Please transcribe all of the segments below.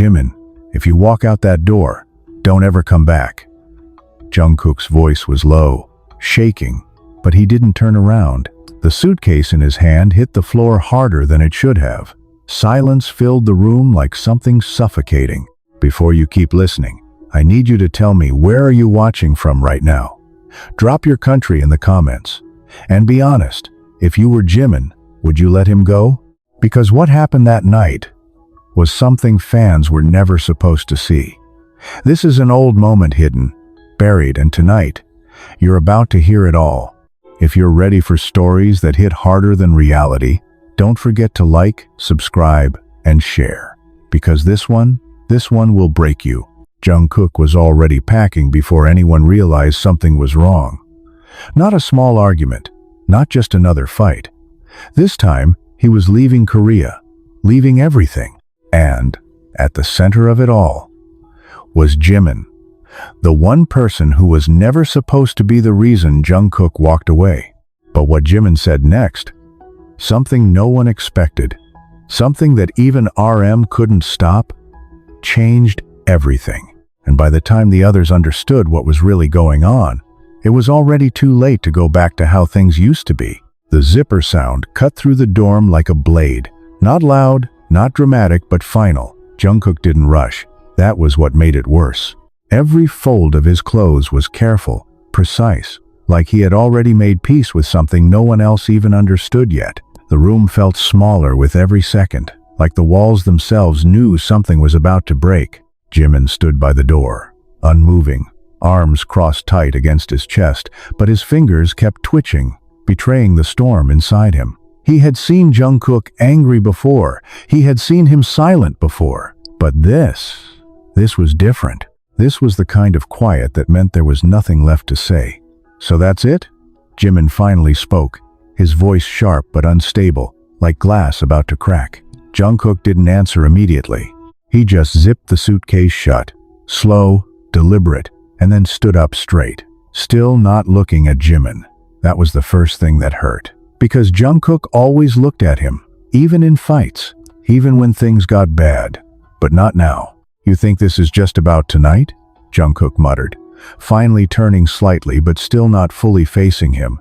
"Jimin, if you walk out that door, don't ever come back." Jungkook's voice was low, shaking, but he didn't turn around. The suitcase in his hand hit the floor harder than it should have. Silence filled the room like something suffocating. "Before you keep listening, I need you to tell me, where are you watching from right now? Drop your country in the comments. And be honest, if you were Jimin, would you let him go? Because what happened that night was something fans were never supposed to see. This is an old moment hidden, buried, and tonight, you're about to hear it all. If you're ready for stories that hit harder than reality, don't forget to like, subscribe, and share. Because this one will break you. Jungkook was already packing before anyone realized something was wrong. Not a small argument, not just another fight. This time, he was leaving Korea, leaving everything. And, at the center of it all, was Jimin, the one person who was never supposed to be the reason Jungkook walked away. But what Jimin said next, something no one expected, something that even RM couldn't stop, changed everything. And by the time the others understood what was really going on, it was already too late to go back to how things used to be. The zipper sound cut through the dorm like a blade. Not loud, not dramatic, but final. Jungkook didn't rush. That was what made it worse. Every fold of his clothes was careful, precise, like he had already made peace with something no one else even understood yet. The room felt smaller with every second, like the walls themselves knew something was about to break. Jimin stood by the door, unmoving, arms crossed tight against his chest, but his fingers kept twitching, betraying the storm inside him. He had seen Jungkook angry before. He had seen him silent before. But this was different. This was the kind of quiet that meant there was nothing left to say. "So that's it?" Jimin finally spoke, his voice sharp but unstable, like glass about to crack. Jungkook didn't answer immediately. He just zipped the suitcase shut, slow, deliberate, and then stood up straight, still not looking at Jimin. That was the first thing that hurt. Because Jungkook always looked at him, even in fights, even when things got bad. But not now. "You think this is just about tonight?" Jungkook muttered, finally turning slightly but still not fully facing him.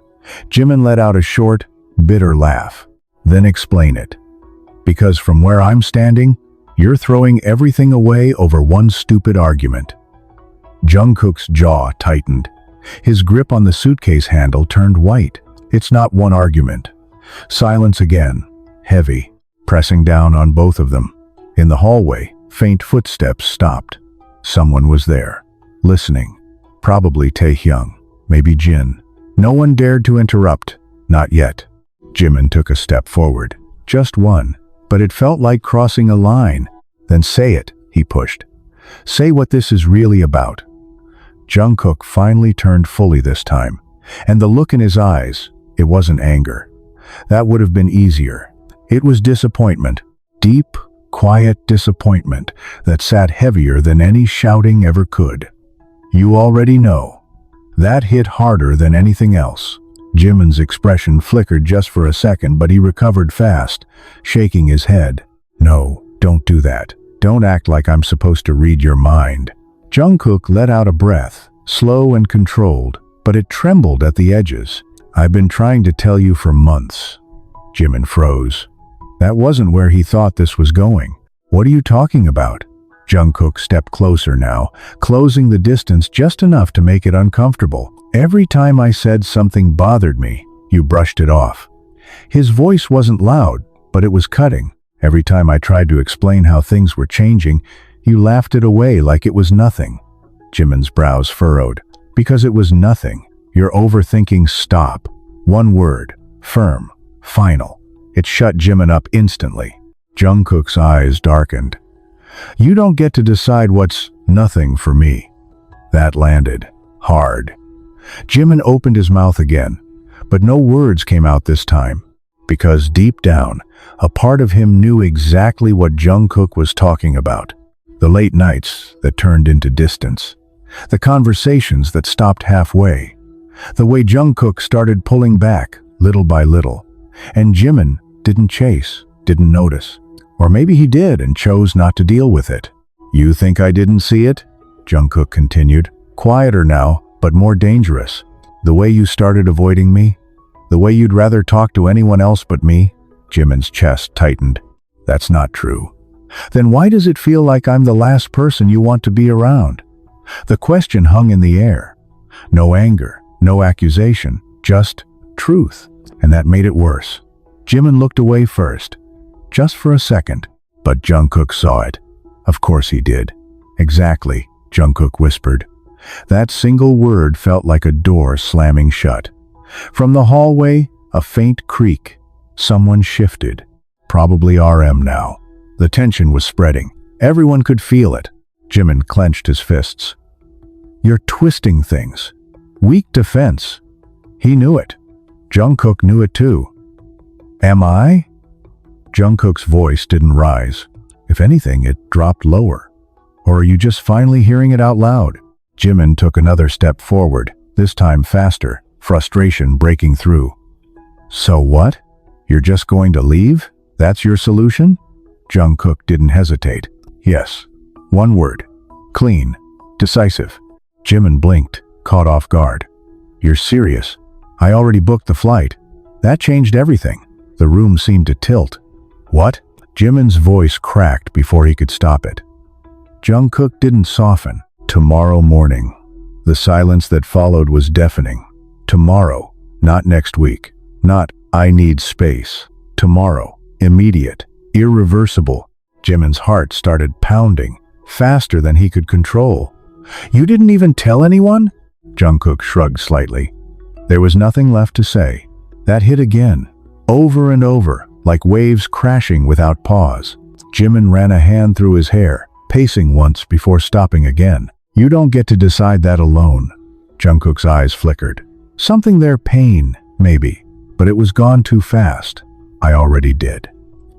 Jimin let out a short, bitter laugh. "Then explain it. Because from where I'm standing, you're throwing everything away over one stupid argument." Jungkook's jaw tightened. His grip on the suitcase handle turned white. "It's not one argument." Silence again, heavy, pressing down on both of them. In the hallway, faint footsteps stopped. Someone was there, listening. Probably Taehyung, maybe Jin. No one dared to interrupt. Not yet. Jimin took a step forward. Just one. But it felt like crossing a line. "Then say it," he pushed. "Say what this is really about." Jungkook finally turned fully this time. And the look in his eyes, it wasn't anger. That would have been easier. It was disappointment. Deep, quiet disappointment that sat heavier than any shouting ever could. "You already know." That hit harder than anything else. Jimin's expression flickered just for a second, but he recovered fast, shaking his head. "No, don't do that. Don't act like I'm supposed to read your mind." Jungkook let out a breath, slow and controlled, but it trembled at the edges. "I've been trying to tell you for months." Jimin froze. That wasn't where he thought this was going. "What are you talking about?" Jungkook stepped closer now, closing the distance just enough to make it uncomfortable. "Every time I said something bothered me, you brushed it off." His voice wasn't loud, but it was cutting. "Every time I tried to explain how things were changing, you laughed it away like it was nothing." Jimin's brows furrowed. "Because it was nothing. You're overthinking. Stop." One word. Firm. Final. It shut Jimin up instantly. Jungkook's eyes darkened. "You don't get to decide what's nothing for me." That landed hard. Jimin opened his mouth again, but no words came out this time. Because deep down, a part of him knew exactly what Jungkook was talking about. The late nights that turned into distance. The conversations that stopped halfway. The way Jungkook started pulling back, little by little. And Jimin didn't chase, didn't notice. Or maybe he did and chose not to deal with it. You think I didn't see it? Jungkook continued, quieter now, but more dangerous. The way you started avoiding me? The way you'd rather talk to anyone else but me? Jimin's chest tightened. That's not true. Then why does it feel like I'm the last person you want to be around? The question hung in the air. No anger, no accusation, just truth. And that made it worse. Jimin looked away first, just for a second, but Jungkook saw it. Of course he did. Exactly, Jungkook whispered. That single word felt like a door slamming shut. From the hallway, a faint creak. Someone shifted. Probably RM now. The tension was spreading. Everyone could feel it. Jimin clenched his fists. You're twisting things. Weak defense. He knew it. Jungkook knew it too. Am I? Jungkook's voice didn't rise. If anything, it dropped lower. Or are you just finally hearing it out loud? Jimin took another step forward, this time faster, frustration breaking through. So what? You're just going to leave? That's your solution? Jungkook didn't hesitate. Yes. One word. Clean. Decisive. Jimin blinked, caught off guard. You're serious? I already booked the flight. That changed everything. The room seemed to tilt. What? Jimin's voice cracked before he could stop it. Jungkook didn't soften. Tomorrow morning. The silence that followed was deafening. Tomorrow, not next week. Not, I need space. Tomorrow, immediate, irreversible. Jimin's heart started pounding, faster than he could control. You didn't even tell anyone? Jungkook shrugged slightly. There was nothing left to say. That hit again, over and over, like waves crashing without pause. Jimin ran a hand through his hair, pacing once before stopping again. You don't get to decide that alone. Jungkook's eyes flickered. Something there pain, maybe, but it was gone too fast. I already did.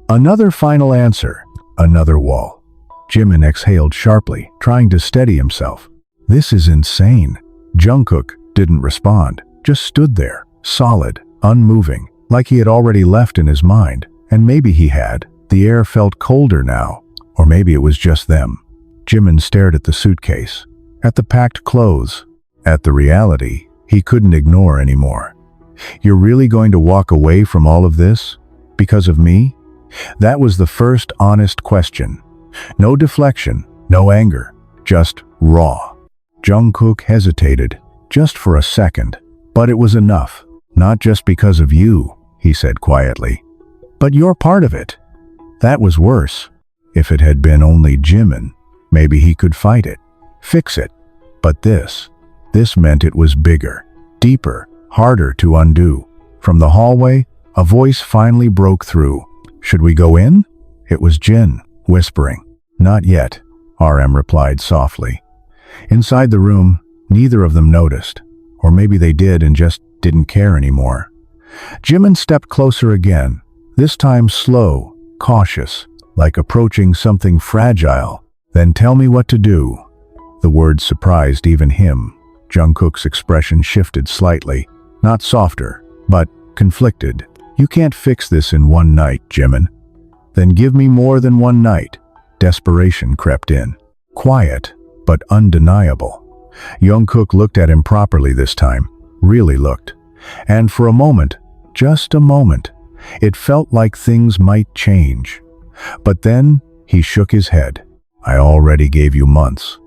Another final answer. Another wall. Jimin exhaled sharply, trying to steady himself. This is insane. Jungkook didn't respond, just stood there, solid, unmoving, like he had already left in his mind. And maybe he had. The air felt colder now. Or maybe it was just them. Jimin stared at the suitcase, at the packed clothes, at the reality he couldn't ignore anymore. You're really going to walk away from all of this? Because of me? That was the first honest question. No deflection, no anger, just raw. Jungkook hesitated, just for a second, but it was enough. Not just because of you, he said quietly, but you're part of it. That was worse. If it had been only Jimin, maybe he could fight it, fix it. But this meant it was bigger, deeper, harder to undo. From the hallway, a voice finally broke through. Should we go in? It was Jin, whispering. Not yet, RM replied softly. Inside the room, neither of them noticed. Or maybe they did and just didn't care anymore. Jimin stepped closer again, this time slow, cautious, like approaching something fragile. Then tell me what to do. The words surprised even him. Jungkook's expression shifted slightly, not softer, but conflicted. You can't fix this in one night, Jimin. Then give me more than one night. Desperation crept in. Quiet, but undeniable. Jungkook looked at him properly this time, really looked. And for a moment, just a moment, it felt like things might change. But then, he shook his head. I already gave you months.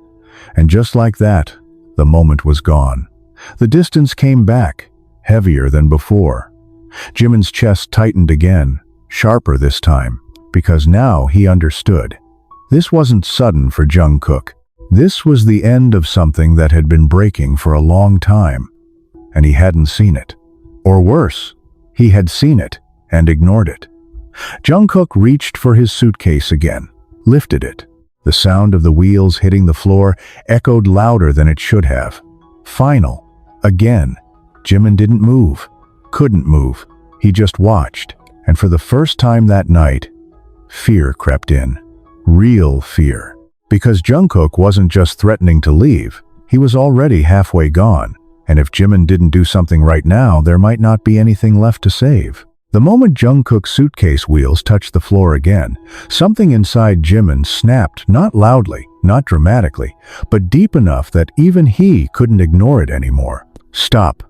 And just like that, the moment was gone. The distance came back, heavier than before. Jimin's chest tightened again, sharper this time, because now he understood. This wasn't sudden for Jungkook. This was the end of something that had been breaking for a long time, and he hadn't seen it. Or worse, he had seen it and ignored it. Jungkook reached for his suitcase again, lifted it. The sound of the wheels hitting the floor echoed louder than it should have. Final. Again. Jimin didn't move. Couldn't move. He just watched. And for the first time that night, fear crept in. Real fear. Because Jungkook wasn't just threatening to leave. He was already halfway gone. And if Jimin didn't do something right now, there might not be anything left to save. The moment Jungkook's suitcase wheels touched the floor again, something inside Jimin snapped, not loudly, not dramatically, but deep enough that even he couldn't ignore it anymore. Stop.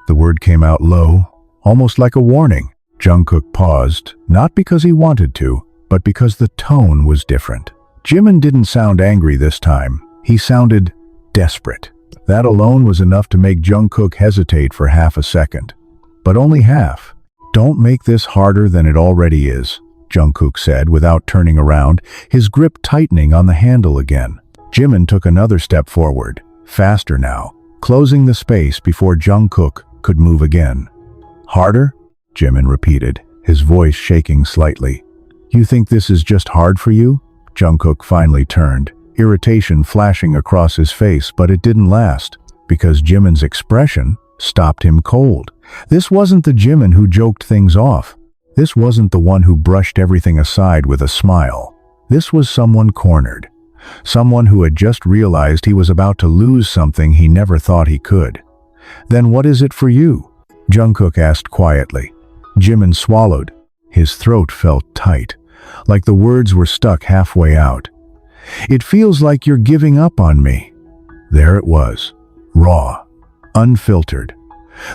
The word came out low, almost like a warning. Jungkook paused, not because he wanted to, but because the tone was different. Jimin didn't sound angry this time. He sounded desperate. That alone was enough to make Jungkook hesitate for half a second. But only half. "Don't make this harder than it already is," Jungkook said without turning around, his grip tightening on the handle again. Jimin took another step forward, faster now, closing the space before Jungkook could move again. "Harder?" Jimin repeated, his voice shaking slightly. "You think this is just hard for you?" Jungkook finally turned, irritation flashing across his face, but it didn't last, because Jimin's expression stopped him cold. This wasn't the Jimin who joked things off. This wasn't the one who brushed everything aside with a smile. This was someone cornered. Someone who had just realized he was about to lose something he never thought he could. "Then what is it for you?" Jungkook asked quietly. Jimin swallowed. His throat felt tight, like the words were stuck halfway out. "It feels like you're giving up on me." There it was, raw, unfiltered.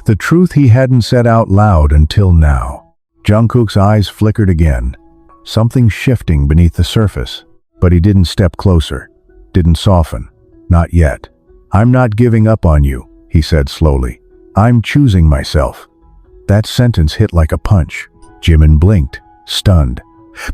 The truth he hadn't said out loud until now. Jungkook's eyes flickered again, something shifting beneath the surface. But he didn't step closer, didn't soften. Not yet. "I'm not giving up on you," he said slowly. "I'm choosing myself." That sentence hit like a punch. Jimin blinked, stunned.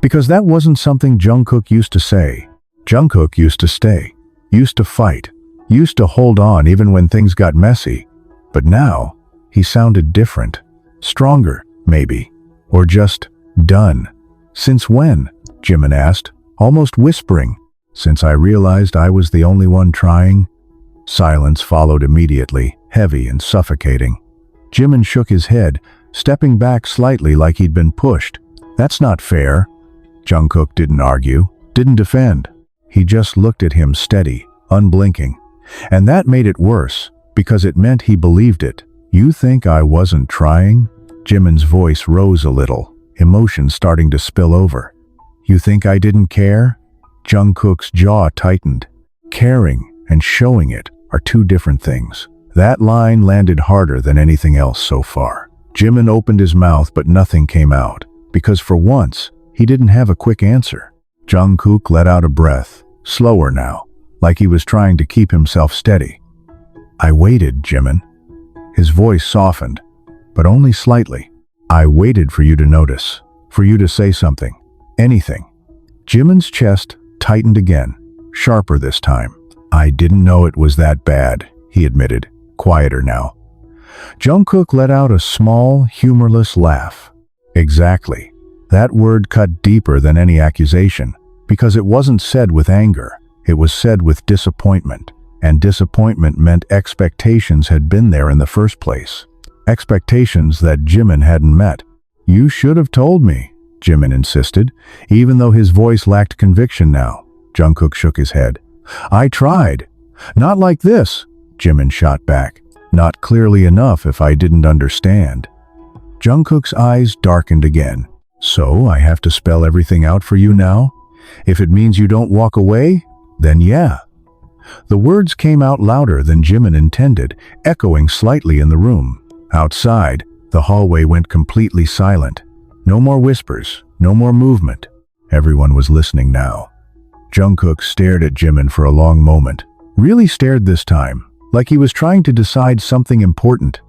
Because that wasn't something Jungkook used to say. Jungkook used to stay, used to fight, used to hold on even when things got messy. But now, he sounded different. Stronger, maybe. Or just done. "Since when?" Jimin asked, almost whispering. "Since I realized I was the only one trying." Silence followed immediately, heavy and suffocating. Jimin shook his head, stepping back slightly like he'd been pushed. "That's not fair." Jungkook didn't argue, didn't defend. He just looked at him steady, unblinking. And that made it worse, because it meant he believed it. "You think I wasn't trying?" Jimin's voice rose a little, emotion starting to spill over. "You think I didn't care?" Jungkook's jaw tightened. Caring and showing it are two different things. That line landed harder than anything else so far. Jimin opened his mouth, but nothing came out, because for once, he didn't have a quick answer. Jungkook let out a breath, slower now, like he was trying to keep himself steady. "I waited, Jimin." His voice softened, but only slightly. "I waited for you to notice, for you to say something, anything." Jimin's chest tightened again, sharper this time. "I didn't know it was that bad," he admitted, quieter now. Jungkook let out a small, humorless laugh. Exactly. That word cut deeper than any accusation, because it wasn't said with anger. It was said with disappointment, and disappointment meant expectations had been there in the first place. Expectations that Jimin hadn't met. "You should have told me," Jimin insisted, even though his voice lacked conviction now. Jungkook shook his head. "I tried." "Not like this," Jimin shot back. "Not clearly enough if I didn't understand." Jungkook's eyes darkened again. "So I have to spell everything out for you now? If it means you don't walk away, then yeah." The words came out louder than Jimin intended, echoing slightly in the room. Outside, the hallway went completely silent. No more whispers, no more movement. Everyone was listening now. Jungkook stared at Jimin for a long moment. Really stared this time, like he was trying to decide something important.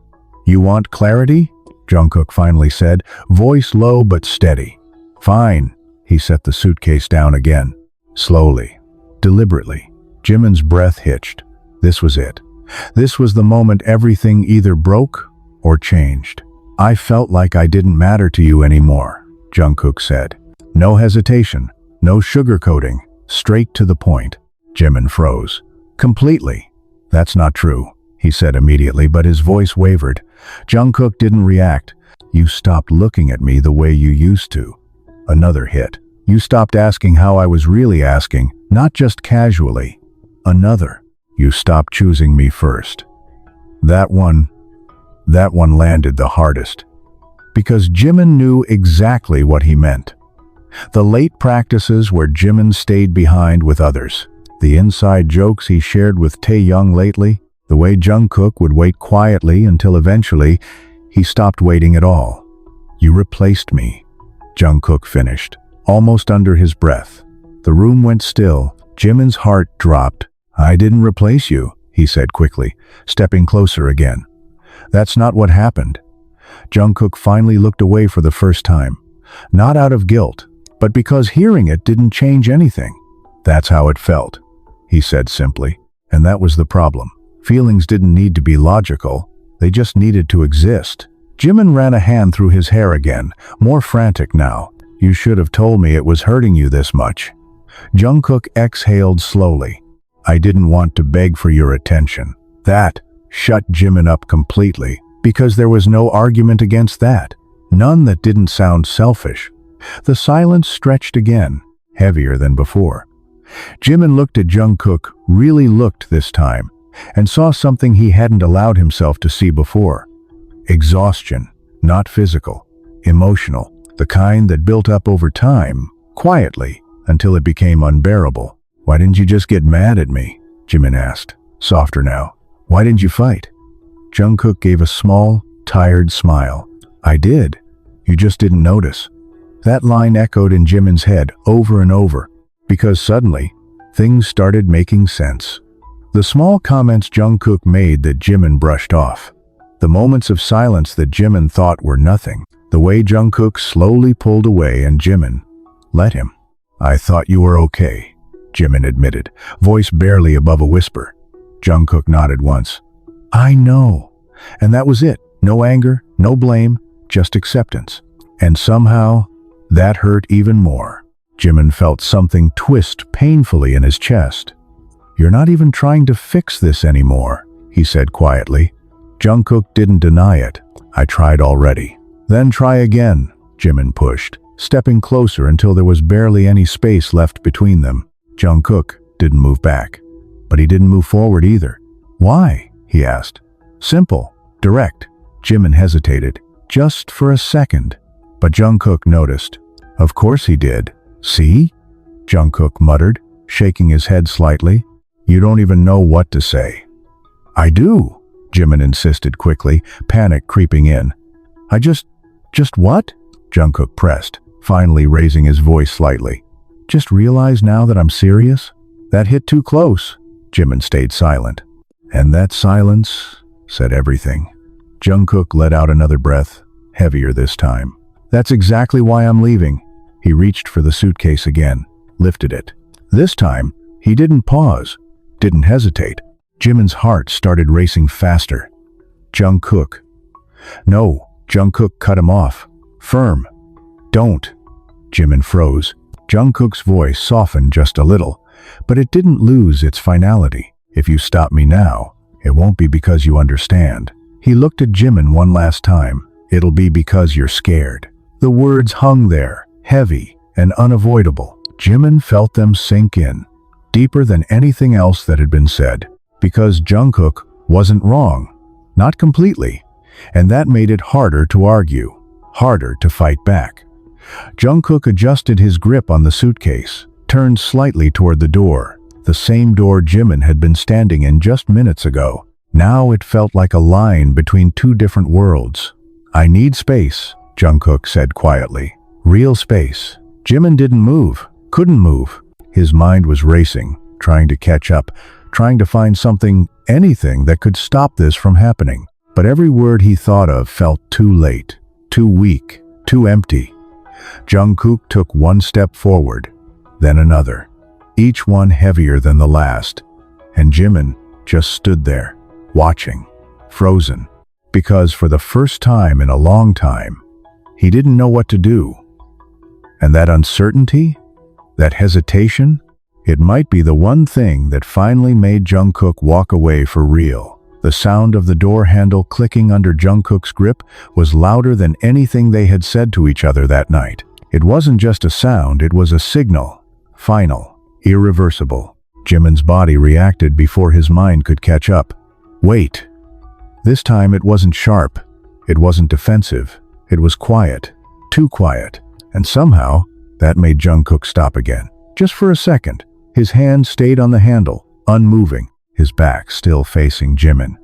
"You want clarity?" Jungkook finally said, voice low but steady. "Fine." He set the suitcase down again. Slowly, deliberately. Jimin's breath hitched. This was it. This was the moment everything either broke or changed. "I felt like I didn't matter to you anymore," Jungkook said. No hesitation, no sugarcoating, straight to the point. Jimin froze. "Completely." "That's not true," he said immediately, but his voice wavered. Jungkook didn't react. "You stopped looking at me the way you used to." Another hit. "You stopped asking how I was really asking, not just casually." Another. "You stopped choosing me first." That one landed the hardest. because Jimin knew exactly what he meant. The late practices where Jimin stayed behind with others, the inside jokes he shared with Taehyung lately, the way JUNGKOOK would wait quietly until eventually he stopped waiting at all. "You replaced me," JUNGKOOK finished, almost under his breath. The room went still. Jimin's heart dropped. "I didn't replace you," he said quickly, stepping closer again. "That's not what happened." JUNGKOOK finally looked away for the first time, not out of guilt, but because hearing it didn't change anything. "That's how it felt," he said simply, and that was the problem. Feelings didn't need to be logical, they just needed to exist. Jimin ran a hand through his hair again, more frantic now. "You should have told me it was hurting you this much." JUNGKOOK exhaled slowly. "I didn't want to beg for your attention." That shut Jimin up completely, because there was no argument against that, none that didn't sound selfish. The silence stretched again, heavier than before. Jimin looked at JUNGKOOK, really looked this time, and saw something he hadn't allowed himself to see before. Exhaustion, not physical, emotional, the kind that built up over time, quietly, until it became unbearable. "Why didn't you just get mad at me?" Jimin asked, softer now. "Why didn't you fight?" JUNGKOOK gave a small, tired smile. "I did. You just didn't notice." That line echoed in Jimin's head over and over, because suddenly, things started making sense. The small comments JUNGKOOK made that Jimin brushed off. The moments of silence that Jimin thought were nothing. The way JUNGKOOK slowly pulled away and Jimin let him. "I thought you were okay," Jimin admitted, voice barely above a whisper. JUNGKOOK nodded once. "I know." And that was it. No anger, no blame, just acceptance. And somehow, that hurt even more. Jimin felt something twist painfully in his chest. "You're not even trying to fix this anymore," he said quietly. JUNGKOOK didn't deny it. "I tried already." "Then try again," Jimin pushed, stepping closer until there was barely any space left between them. JUNGKOOK didn't move back, but he didn't move forward either. "Why?" he asked. "Simple, direct." Jimin hesitated, just for a second, but JUNGKOOK noticed. "Of course he did. See?" JUNGKOOK muttered, shaking his head slightly. "You don't even know what to say." "I do," Jimin insisted quickly, panic creeping in. "I just what?" JUNGKOOK pressed, finally raising his voice slightly. "Just realize now that I'm serious?" "That hit too close." Jimin stayed silent. And that silence said everything. JUNGKOOK let out another breath, heavier this time. "That's exactly why I'm leaving." He reached for the suitcase again, lifted it. This time, he didn't pause, didn't hesitate. Jimin's heart started racing faster. "JUNGKOOK." "No," JUNGKOOK cut him off. Firm. "Don't." Jimin froze. JUNGKOOK's voice softened just a little, but it didn't lose its finality. "If you stop me now, it won't be because you understand." He looked at Jimin one last time. "It'll be because you're scared." The words hung there, heavy and unavoidable. Jimin felt them sink in, deeper than anything else that had been said. Because JUNGKOOK wasn't wrong. Not completely. And that made it harder to argue, harder to fight back. JUNGKOOK adjusted his grip on the suitcase, turned slightly toward the door, the same door Jimin had been standing in just minutes ago. Now it felt like a line between two different worlds. "I need space," JUNGKOOK said quietly. "Real space." Jimin didn't move, couldn't move. His mind was racing, trying to catch up, trying to find something, anything that could stop this from happening. But every word he thought of felt too late, too weak, too empty. JUNGKOOK took one step forward, then another, each one heavier than the last. And Jimin just stood there, watching, frozen, because for the first time in a long time, he didn't know what to do. And that uncertainty, that hesitation, it might be the one thing that finally made JUNGKOOK walk away for real. The sound of the door handle clicking under JUNGKOOK's grip was louder than anything they had said to each other that night. It wasn't just a sound, it was a signal. Final. Irreversible. Jimin's body reacted before his mind could catch up. Wait. This time it wasn't sharp. It wasn't defensive. It was quiet, too quiet, and somehow that made Jungkook stop again. Just for a second, his hand stayed on the handle, unmoving, his back still facing Jimin.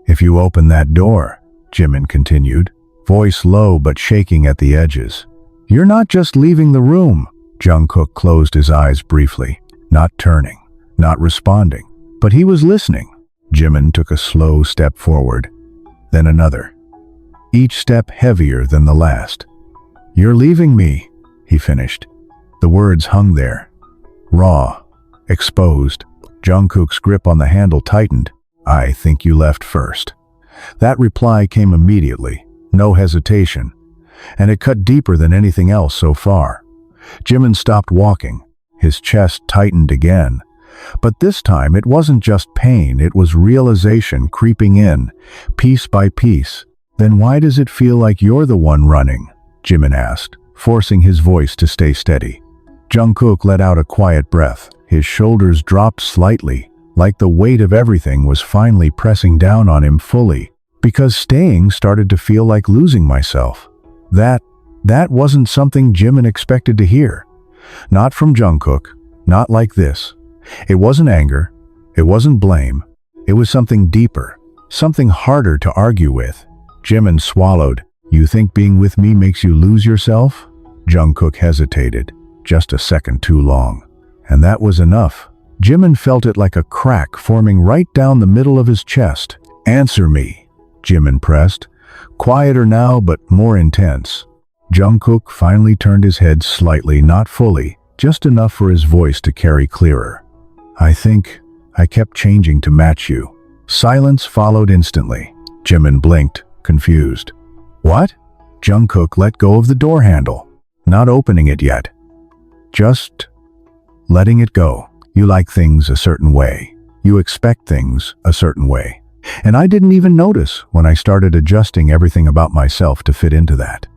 "If you open that door," Jimin continued, voice low but shaking at the edges, "you're not just leaving the room." Jungkook closed his eyes briefly, not turning, not responding, but he was listening. Jimin took a slow step forward, then another, each step heavier than the last. "You're leaving me," he finished. The words hung there, raw, exposed. Jungkook's grip on the handle tightened. "I think you left first." That reply came immediately, no hesitation, and it cut deeper than anything else so far. Jimin stopped walking. His chest tightened again. But this time it wasn't just pain, it was realization creeping in, piece by piece. "Then why does it feel like you're the one running?" Jimin asked, forcing his voice to stay steady. Jungkook let out a quiet breath. His shoulders dropped slightly, like the weight of everything was finally pressing down on him fully. "Because staying started to feel like losing myself." That wasn't something Jimin expected to hear. Not from Jungkook, not like this. It wasn't anger, it wasn't blame, it was something deeper, something harder to argue with. Jimin swallowed. "You think being with me makes you lose yourself?" Jungkook hesitated, just a second too long. And that was enough. Jimin felt it like a crack forming right down the middle of his chest. "Answer me," Jimin pressed, quieter now but more intense. Jungkook finally turned his head slightly, not fully, just enough for his voice to carry clearer. "I think I kept changing to match you." Silence followed instantly. Jimin blinked, confused. "What?" Jungkook let go of the door handle, not opening it yet. "Just letting it go. You like things a certain way. You expect things a certain way. And I didn't even notice when I started adjusting everything about myself to fit into that."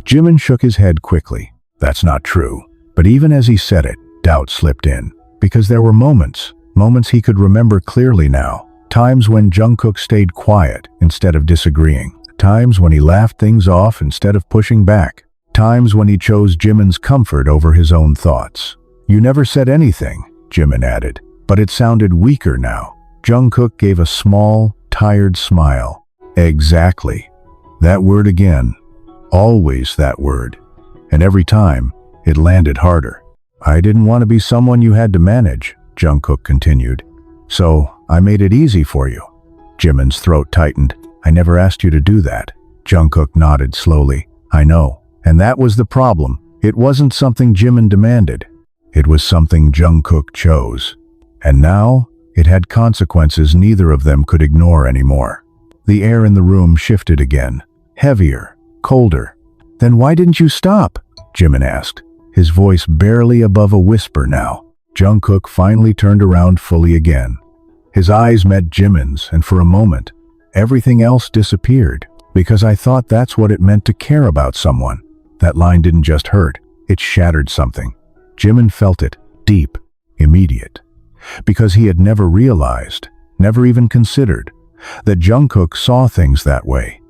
Jimin shook his head quickly. "That's not true." But even as he said it, doubt slipped in. Because there were moments he could remember clearly now. Times when Jungkook stayed quiet instead of disagreeing. Times when he laughed things off instead of pushing back. Times when he chose Jimin's comfort over his own thoughts. "You never said anything," Jimin added, but it sounded weaker now. Jungkook gave a small, tired smile. "Exactly. That word again. Always that word. And every time, it landed harder." "I didn't want to be someone you had to manage," Jungkook continued. "So I made it easy for you." Jimin's throat tightened. "I never asked you to do that." Jungkook nodded slowly. "I know. And that was the problem. It wasn't something Jimin demanded. It was something Jungkook chose. And now, it had consequences neither of them could ignore anymore." The air in the room shifted again. Heavier, colder. "Then why didn't you stop?" Jimin asked, his voice barely above a whisper now. Jungkook finally turned around fully again. His eyes met Jimin's, and for a moment, everything else disappeared. "Because I thought that's what it meant to care about someone." That line didn't just hurt, it shattered something. Jimin felt it, deep, immediate. Because he had never realized, never even considered, that Jungkook saw things that way,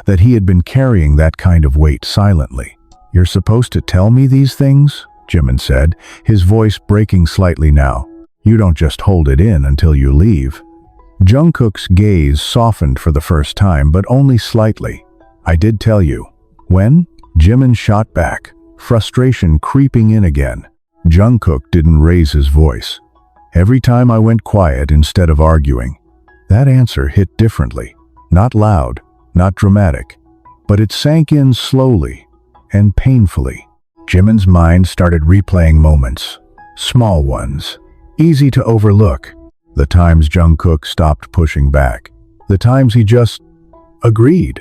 that he had been carrying that kind of weight silently. "You're supposed to tell me these things?" Jimin said, his voice breaking slightly now. "You don't just hold it in until you leave." Jungkook's gaze softened for the first time, but only slightly. "I did tell you." "When?" Jimin shot back, frustration creeping in again. Jungkook didn't raise his voice. "Every time I went quiet instead of arguing." That answer hit differently. Not loud, not dramatic, but it sank in slowly and painfully. Jimin's mind started replaying moments, small ones, easy to overlook. The times Jungkook stopped pushing back. The times he just agreed.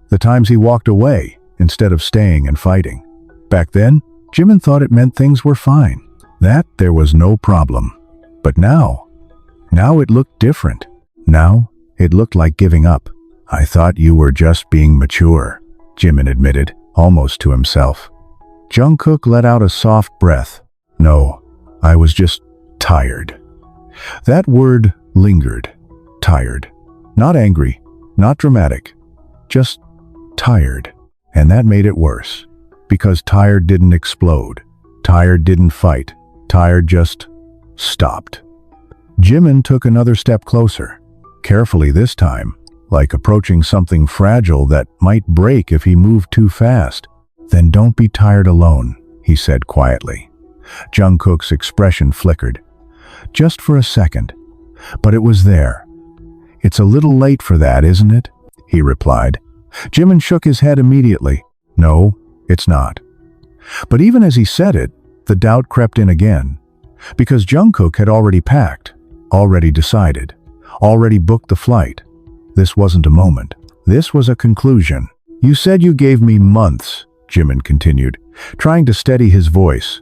The times he walked away instead of staying and fighting. Back then, Jimin thought it meant things were fine, that there was no problem. But now it looked different. Now, it looked like giving up. "I thought you were just being mature," Jimin admitted, almost to himself. Jungkook let out a soft breath. "No, I was just tired." That word lingered. Tired. Not angry, not dramatic, just tired. And that made it worse. Because Tired didn't explode. Tired didn't fight. Tired just stopped. Jimin took another step closer. Carefully this time, like approaching something fragile that might break if he moved too fast. "Then don't be tired alone," he said quietly. JUNGKOOK's expression flickered. Just for a second. But it was there. "It's a little late for that, isn't it?" he replied. Jimin shook his head immediately. "No, it's not." But even as he said it, the doubt crept in again. Because JUNGKOOK had already packed, already decided, already booked the flight. This wasn't a moment. This was a conclusion. "You said you gave me months," Jimin continued, trying to steady his voice.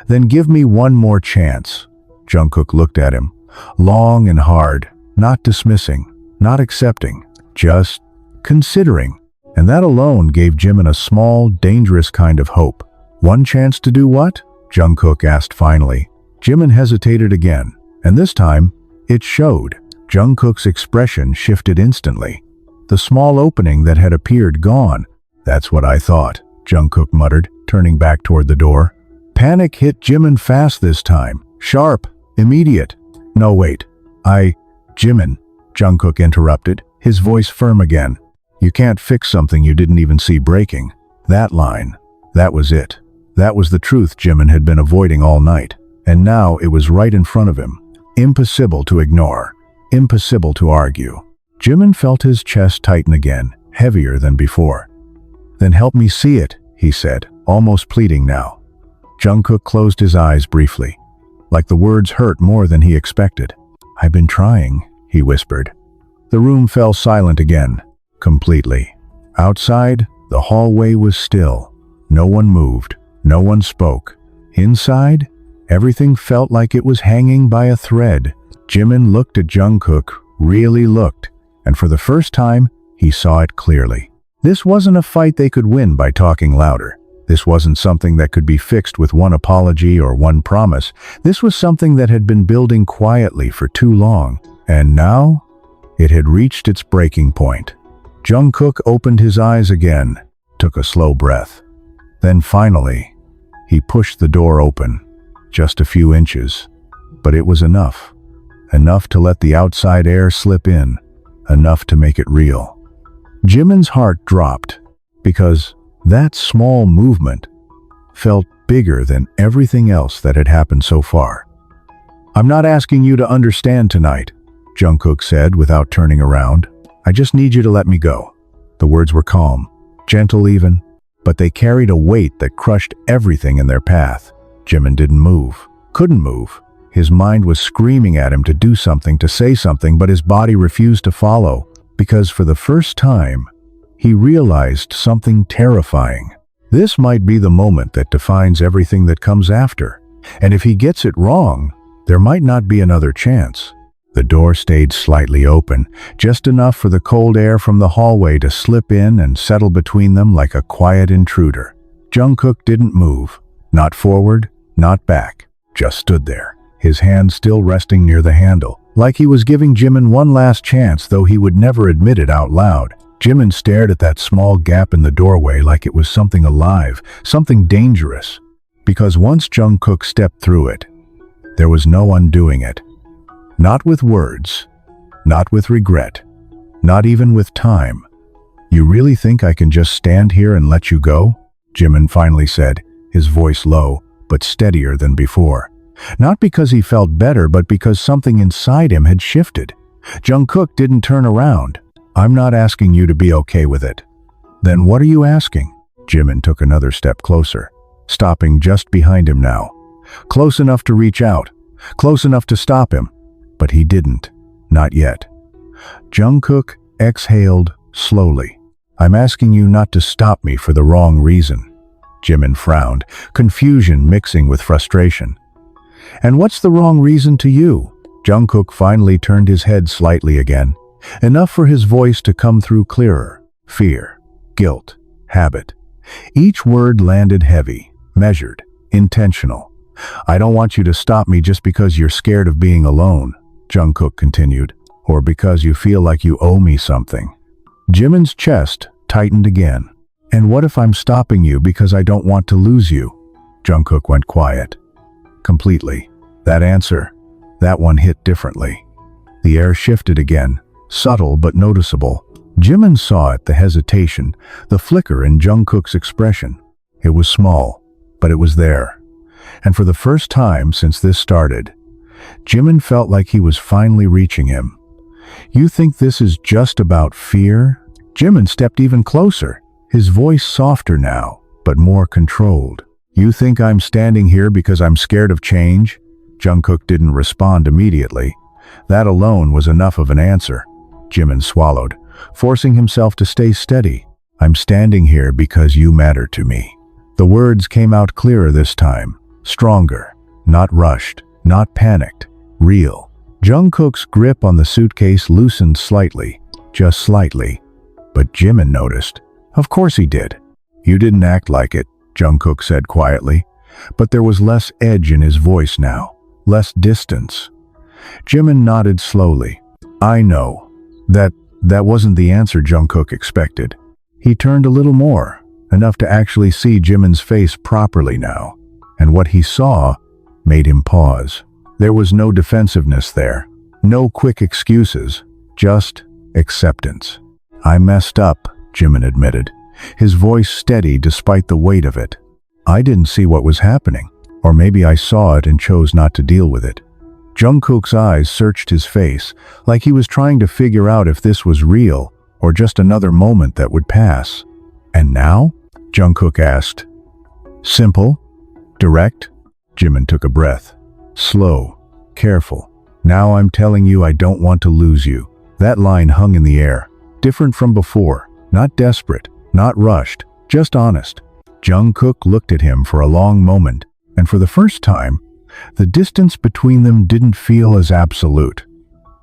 "Then give me one more chance." JUNGKOOK looked at him, long and hard, not dismissing, not accepting, just considering. And that alone gave Jimin a small, dangerous kind of hope. "One chance to do what?" JUNGKOOK asked finally. Jimin hesitated again, and this time, it showed. JUNGKOOK's expression shifted instantly. The small opening that had appeared gone. "That's what I thought," JUNGKOOK muttered, turning back toward the door. Panic hit Jimin fast this time. Sharp, immediate. "No, wait. Jimin," JUNGKOOK interrupted, his voice firm again. "You can't fix something you didn't even see breaking." That line. That was it. That was the truth Jimin had been avoiding all night. And now it was right in front of him. Impossible to ignore. Impossible to argue. Jimin felt his chest tighten again, heavier than before. "Then help me see it," he said, almost pleading now. JUNGKOOK closed his eyes briefly. Like the words hurt more than he expected. "I've been trying," he whispered. The room fell silent again, completely. Outside, the hallway was still. No one moved. No one spoke. Inside, everything felt like it was hanging by a thread. Jimin looked at JUNGKOOK, really looked, and for the first time, he saw it clearly. This wasn't a fight they could win by talking louder. This wasn't something that could be fixed with one apology or one promise. This was something that had been building quietly for too long. And now, it had reached its breaking point. JUNGKOOK opened his eyes again, took a slow breath. Then finally, he pushed the door open, just a few inches. But it was enough. Enough to let the outside air slip in. Enough to make it real. Jimin's heart dropped, because that small movement felt bigger than everything else that had happened so far. "I'm not asking you to understand tonight," JUNGKOOK said without turning around. "I just need you to let me go." The words were calm, gentle even, but they carried a weight that crushed everything in their path. Jimin didn't move, couldn't move. His mind was screaming at him to do something, to say something, but his body refused to follow, because for the first time, he realized something terrifying. This might be the moment that defines everything that comes after. And if he gets it wrong, there might not be another chance. The door stayed slightly open, just enough for the cold air from the hallway to slip in and settle between them like a quiet intruder. JUNGKOOK didn't move, not forward, not back, just stood there, his hand still resting near the handle, like he was giving Jimin one last chance, though he would never admit it out loud. Jimin stared at that small gap in the doorway like it was something alive, something dangerous. Because once JUNGKOOK stepped through it, there was no undoing it. Not with words, not with regret, not even with time. "You really think I can just stand here and let you go?" Jimin finally said, his voice low, but steadier than before. Not because he felt better, but because something inside him had shifted. JUNGKOOK didn't turn around. "I'm not asking you to be okay with it." "Then what are you asking?" Jimin took another step closer, stopping just behind him now. Close enough to reach out, close enough to stop him. But he didn't. Not yet. JUNGKOOK exhaled slowly. "I'm asking you not to stop me for the wrong reason." Jimin frowned, confusion mixing with frustration. "And what's the wrong reason to you?" JUNGKOOK finally turned his head slightly again, enough for his voice to come through clearer. "Fear, guilt, habit." Each word landed heavy, measured, intentional. "I don't want you to stop me just because you're scared of being alone," JUNGKOOK continued, "or because you feel like you owe me something." Jimin's chest tightened again. And what if I'm stopping you because I don't want to lose you? Jungkook went quiet. Completely. That answer, that one hit differently. The air shifted again, subtle but noticeable. Jimin saw it, the hesitation, the flicker in Jungkook's expression. It was small, but it was there. And for the first time since this started, Jimin felt like he was finally reaching him. You think this is just about fear? Jimin stepped even closer, his voice softer now, but more controlled. You think I'm standing here because I'm scared of change? Jungkook didn't respond immediately. That alone was enough of an answer. Jimin swallowed, forcing himself to stay steady. I'm standing here because you matter to me. The words came out clearer this time, stronger, not rushed, not panicked, real. Jungkook's grip on the suitcase loosened slightly, just slightly. But Jimin noticed. Of course he did. You didn't act like it, Jungkook said quietly, but there was less edge in his voice now, less distance. Jimin nodded slowly. I know. That wasn't the answer Jungkook expected. He turned a little more, enough to actually see Jimin's face properly now, and what he saw made him pause. There was no defensiveness there, no quick excuses, just acceptance. I messed up, Jimin admitted, his voice steady despite the weight of it. I didn't see what was happening, or maybe I saw it and chose not to deal with it. Jungkook's eyes searched his face, like he was trying to figure out if this was real or just another moment that would pass. And now? Jungkook asked. Simple? Direct? Jimin took a breath. Slow, careful. Now I'm telling you I don't want to lose you. That line hung in the air, different from before, not desperate, not rushed, just honest. Jungkook looked at him for a long moment, and for the first time, the distance between them didn't feel as absolute.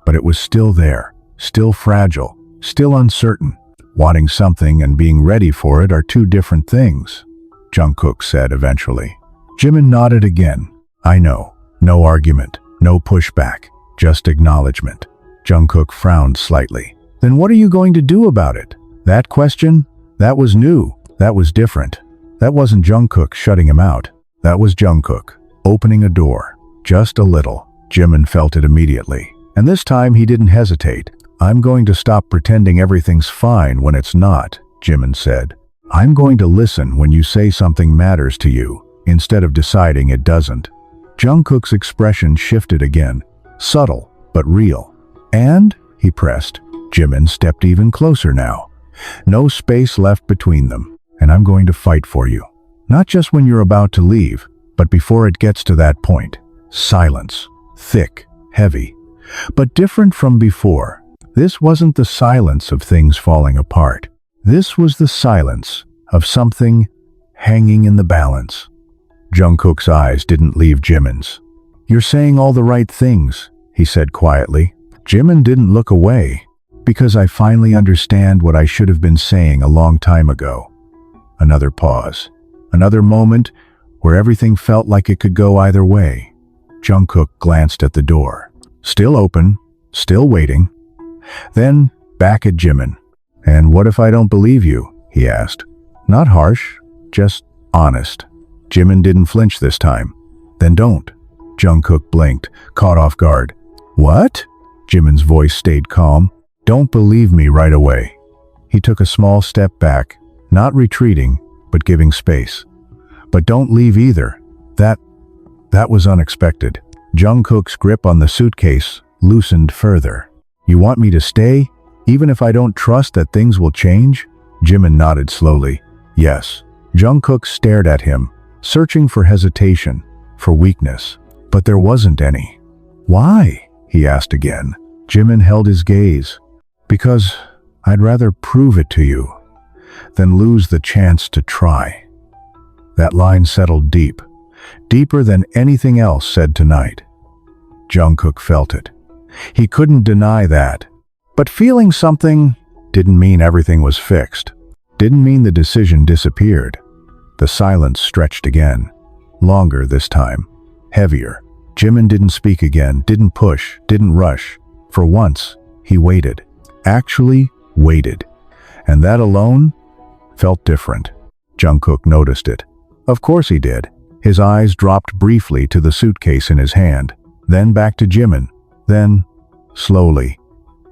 But it was still there, still fragile, still uncertain. Wanting something and being ready for it are two different things, Jungkook said eventually. Jimin nodded again. I know. No argument, no pushback, just acknowledgement. Jungkook frowned slightly. Then what are you going to do about it? That question? That was new. That was different. That wasn't Jungkook shutting him out. That was Jungkook opening a door. Just a little. Jimin felt it immediately. And this time he didn't hesitate. I'm going to stop pretending everything's fine when it's not, Jimin said. I'm going to listen when you say something matters to you, instead of deciding it doesn't. Jungkook's expression shifted again, subtle but real. And, he pressed. Jimin stepped even closer now. No space left between them, and I'm going to fight for you. Not just when you're about to leave, but before it gets to that point. Silence. Thick, heavy, but different from before. This wasn't the silence of things falling apart. This was the silence of something hanging in the balance. Jungkook's eyes didn't leave Jimin's. You're saying all the right things, he said quietly. Jimin didn't look away, because I finally understand what I should have been saying a long time ago. Another pause. Another moment where everything felt like it could go either way. Jungkook glanced at the door. Still open, still waiting. Then, back at Jimin. And what if I don't believe you? He asked. Not harsh, just honest. Jimin didn't flinch this time. Then don't. Jungkook blinked, caught off guard. What? Jimin's voice stayed calm. Don't believe me right away. He took a small step back, not retreating, but giving space. But don't leave either. That was unexpected. Jungkook's grip on the suitcase loosened further. You want me to stay, even if I don't trust that things will change? Jimin nodded slowly. Yes. Jungkook stared at him, searching for hesitation, for weakness. But there wasn't any. Why? He asked again. Jimin held his gaze. Because I'd rather prove it to you than lose the chance to try. That line settled deep, deeper than anything else said tonight. Jungkook felt it. He couldn't deny that. But feeling something didn't mean everything was fixed. Didn't mean the decision disappeared. The silence stretched again. Longer this time. Heavier. Jimin didn't speak again, didn't push, didn't rush. For once, he waited. Actually waited. And that alone, felt different. Jungkook noticed it. Of course he did. His eyes dropped briefly to the suitcase in his hand, then back to Jimin. Then, slowly,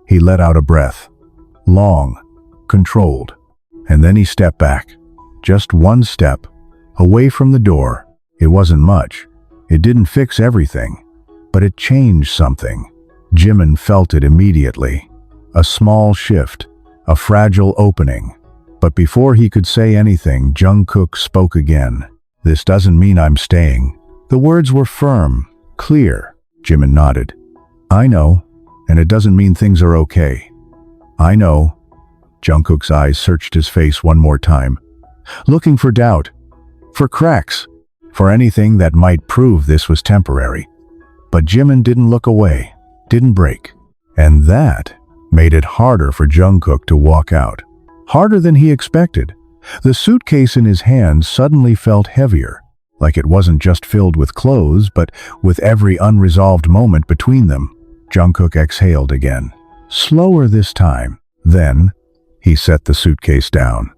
he let out a breath. Long, controlled. And then he stepped back. Just one step, away from the door. It wasn't much. It didn't fix everything, but it changed something. Jimin felt it immediately. A small shift, a fragile opening. But before he could say anything, Jungkook spoke again. "This doesn't mean I'm staying." The words were firm, clear. Jimin nodded. "I know, and it doesn't mean things are okay." "I know." Jungkook's eyes searched his face one more time, looking for doubt, for cracks, for anything that might prove this was temporary. But Jimin didn't look away, didn't break. And that made it harder for Jungkook to walk out. Harder than he expected. The suitcase in his hand suddenly felt heavier, like it wasn't just filled with clothes, but with every unresolved moment between them. Jungkook exhaled again, slower this time. Then, he set the suitcase down.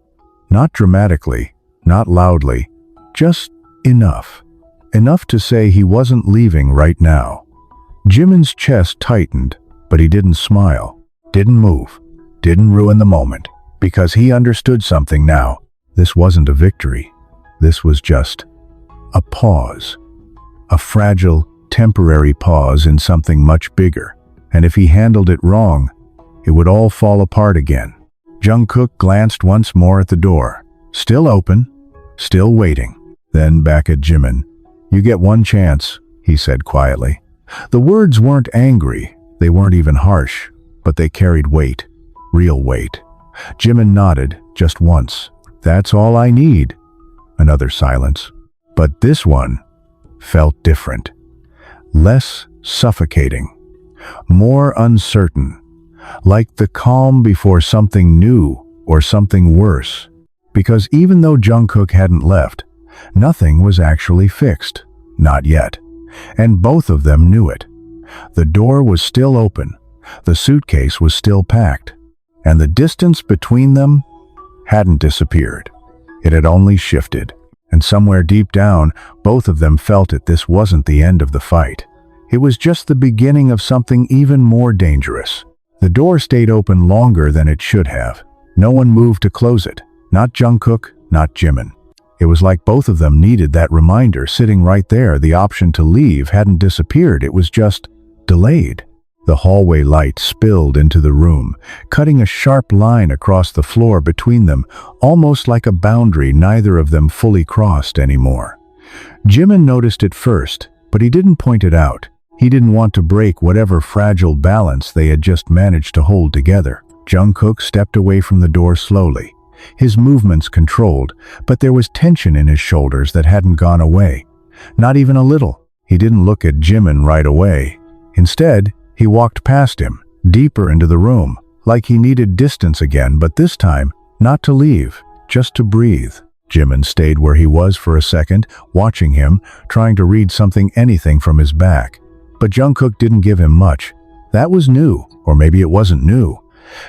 Not dramatically, not loudly, just enough. Enough to say he wasn't leaving right now. Jimin's chest tightened, but he didn't smile, didn't move, didn't ruin the moment, because he understood something now. This wasn't a victory. This was just a pause. A fragile, temporary pause in something much bigger. And if he handled it wrong, it would all fall apart again. Jungkook glanced once more at the door. Still open, still waiting. Then back at Jimin. "You get one chance," he said quietly. The words weren't angry, they weren't even harsh, but they carried weight, real weight. Jimin nodded, just once. "That's all I need." Another silence. But this one felt different. Less suffocating. More uncertain. Like the calm before something new or something worse. Because even though Jungkook hadn't left, nothing was actually fixed. Not yet. And both of them knew it. The door was still open. The suitcase was still packed. And the distance between them hadn't disappeared. It had only shifted. And somewhere deep down, both of them felt it. This wasn't the end of the fight. It was just the beginning of something even more dangerous. The door stayed open longer than it should have. No one moved to close it. Not Jungkook, not Jimin. It was like both of them needed that reminder sitting right there. The option to leave hadn't disappeared. It was just delayed. The hallway light spilled into the room, cutting a sharp line across the floor between them, almost like a boundary neither of them fully crossed anymore. Jimin noticed it first, but he didn't point it out. He didn't want to break whatever fragile balance they had just managed to hold together. Jungkook stepped away from the door slowly, his movements controlled, but there was tension in his shoulders that hadn't gone away. Not even a little. He didn't look at Jimin right away. Instead, he walked past him, deeper into the room, like he needed distance again, but this time, not to leave, just to breathe. Jimin stayed where he was for a second, watching him, trying to read anything from his back. But Jungkook didn't give him much. That was new, or maybe it wasn't new.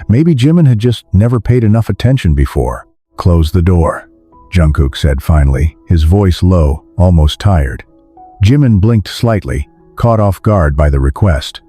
Maybe Jimin had just never paid enough attention before. "Close the door," Jungkook said finally, his voice low, almost tired. Jimin blinked slightly, caught off guard by the request.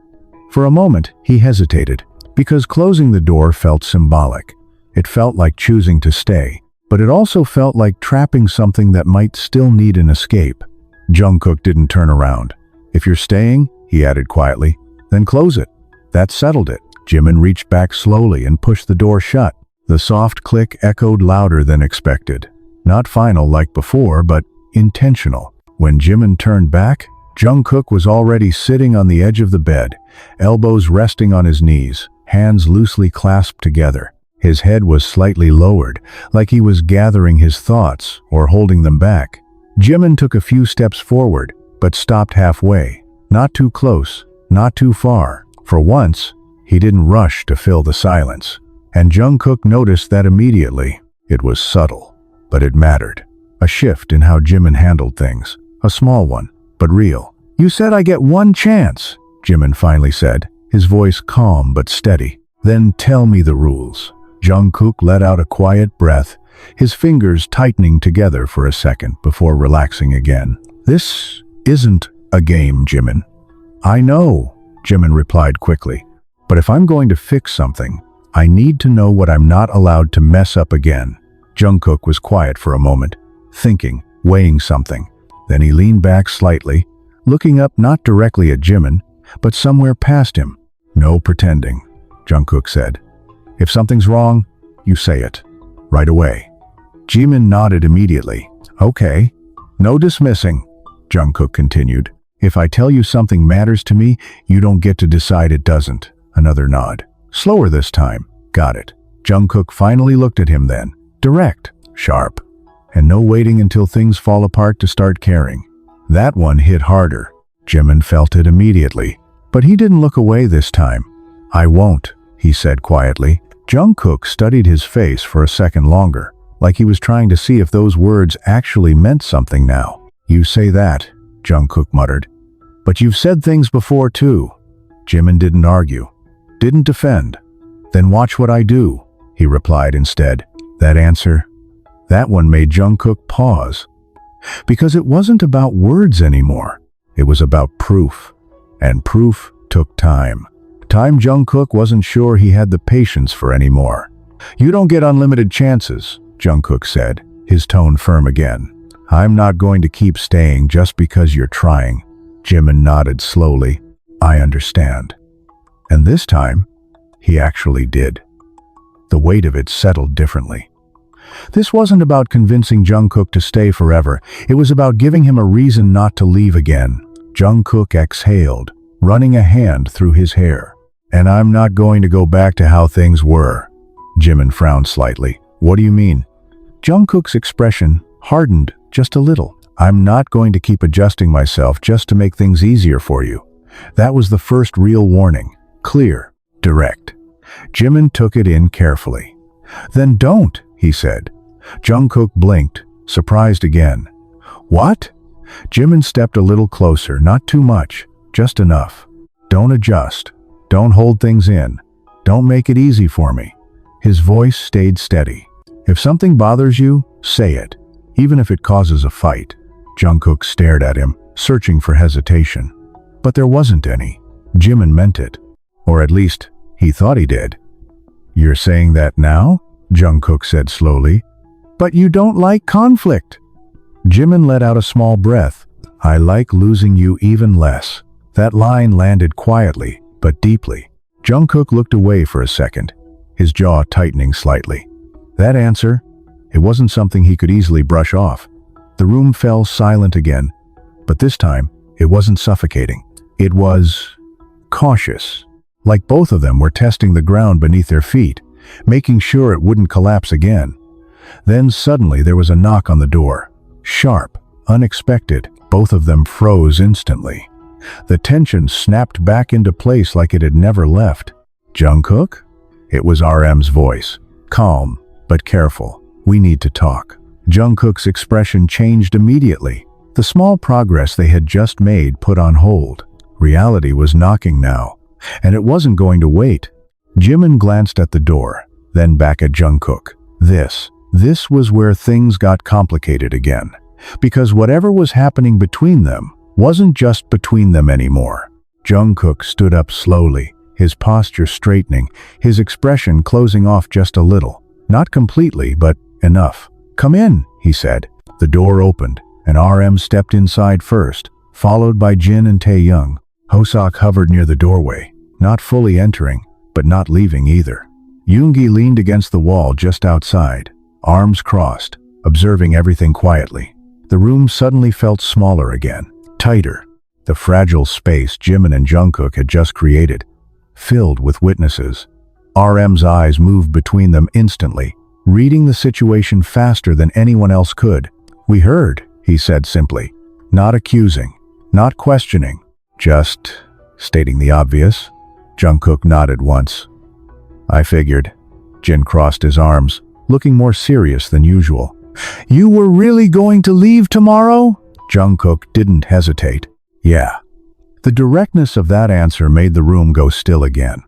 For a moment, he hesitated, because closing the door felt symbolic. It felt like choosing to stay, but it also felt like trapping something that might still need an escape. Jungkook didn't turn around. "If you're staying," he added quietly, "then close it." That settled it. Jimin reached back slowly and pushed the door shut. The soft click echoed louder than expected. Not final like before, but intentional. When Jimin turned back, Jungkook was already sitting on the edge of the bed, elbows resting on his knees, hands loosely clasped together. His head was slightly lowered, like he was gathering his thoughts or holding them back. Jimin took a few steps forward, but stopped halfway. Not too close, not too far. For once, he didn't rush to fill the silence. And Jungkook noticed that immediately. It was subtle, but it mattered. A shift in how Jimin handled things. A small one, but real. "You said I get one chance," Jimin finally said, his voice calm but steady. "Then tell me the rules." Jungkook let out a quiet breath, his fingers tightening together for a second before relaxing again. "This isn't a game, Jimin." "I know," Jimin replied quickly. "But if I'm going to fix something, I need to know what I'm not allowed to mess up again." Jungkook was quiet for a moment, thinking, weighing something. Then he leaned back slightly, looking up not directly at Jimin, but somewhere past him. "No pretending," Jungkook said. "If something's wrong, you say it. Right away." Jimin nodded immediately. "Okay. No dismissing," Jungkook continued. "If I tell you something matters to me, you don't get to decide it doesn't." Another nod. "Slower this time." "Got it." Jungkook finally looked at him then. Direct, sharp, and no waiting until things fall apart to start caring. That one hit harder. Jimin felt it immediately, but he didn't look away this time. "I won't," he said quietly. Jungkook studied his face for a second longer, like he was trying to see if those words actually meant something now. "You say that," Jungkook muttered. "But you've said things before too." Jimin didn't argue, didn't defend. "Then watch what I do," he replied instead. That answer, that one made Jungkook pause. Because it wasn't about words anymore. It was about proof. And proof took time. Time Jungkook wasn't sure he had the patience for anymore. "You don't get unlimited chances," Jungkook said, his tone firm again. "I'm not going to keep staying just because you're trying." Jimin nodded slowly. "I understand." And this time, he actually did. The weight of it settled differently. This wasn't about convincing Jungkook to stay forever. It was about giving him a reason not to leave again. Jungkook exhaled, running a hand through his hair. "And I'm not going to go back to how things were." Jimin frowned slightly. "What do you mean?" Jungkook's expression hardened just a little. "I'm not going to keep adjusting myself just to make things easier for you." That was the first real warning. Clear, direct. Jimin took it in carefully. "Then don't," he said. Jungkook blinked, surprised again. "What?" Jimin stepped a little closer, not too much, just enough. "Don't adjust. Don't hold things in. Don't make it easy for me." His voice stayed steady. "If something bothers you, say it, even if it causes a fight." Jungkook stared at him, searching for hesitation. But there wasn't any. Jimin meant it. Or at least, he thought he did. "You're saying that now?" Jungkook said slowly. "But you don't like conflict." Jimin let out a small breath. "I like losing you even less." That line landed quietly, but deeply. Jungkook looked away for a second, his jaw tightening slightly. That answer, it wasn't something he could easily brush off. The room fell silent again, but this time, it wasn't suffocating. It was cautious, like both of them were testing the ground beneath their feet, making sure it wouldn't collapse again. Then suddenly there was a knock on the door. Sharp, unexpected, both of them froze instantly. The tension snapped back into place like it had never left. "Jungkook?" It was RM's voice, calm but careful. "We need to talk." Jungkook's expression changed immediately. The small progress they had just made put on hold. Reality was knocking now, and it wasn't going to wait. Jimin glanced at the door, then back at Jungkook. This was where things got complicated again. Because whatever was happening between them wasn't just between them anymore. Jungkook stood up slowly, his posture straightening, his expression closing off just a little. Not completely, but enough. "Come in," he said. The door opened, and RM stepped inside first, followed by Jin and Taehyung. Hoseok hovered near the doorway, not fully entering, but not leaving either. Yoongi leaned against the wall just outside, arms crossed, observing everything quietly. The room suddenly felt smaller again, tighter. The fragile space Jimin and Jungkook had just created, filled with witnesses. RM's eyes moved between them instantly, reading the situation faster than anyone else could. "We heard," he said simply, not accusing, not questioning, just stating the obvious. Jungkook nodded once. "I figured." Jin crossed his arms, looking more serious than usual. "You were really going to leave tomorrow?" Jungkook didn't hesitate. "Yeah." The directness of that answer made the room go still again.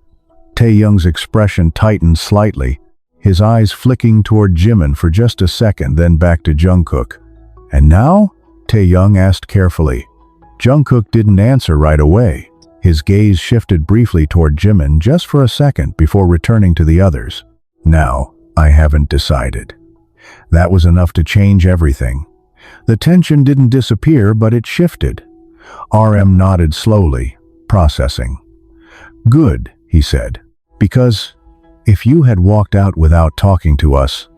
Taehyung's expression tightened slightly. his eyes flicking toward Jimin for just a second, then back to Jungkook. "And now?" Taehyung asked carefully. Jungkook didn't answer right away. His gaze shifted briefly toward Jimin just for a second before returning to the others. "Now, I haven't decided." That was enough to change everything. The tension didn't disappear, but it shifted. RM nodded slowly, processing. "Good," he said, "because if you had walked out without talking to us,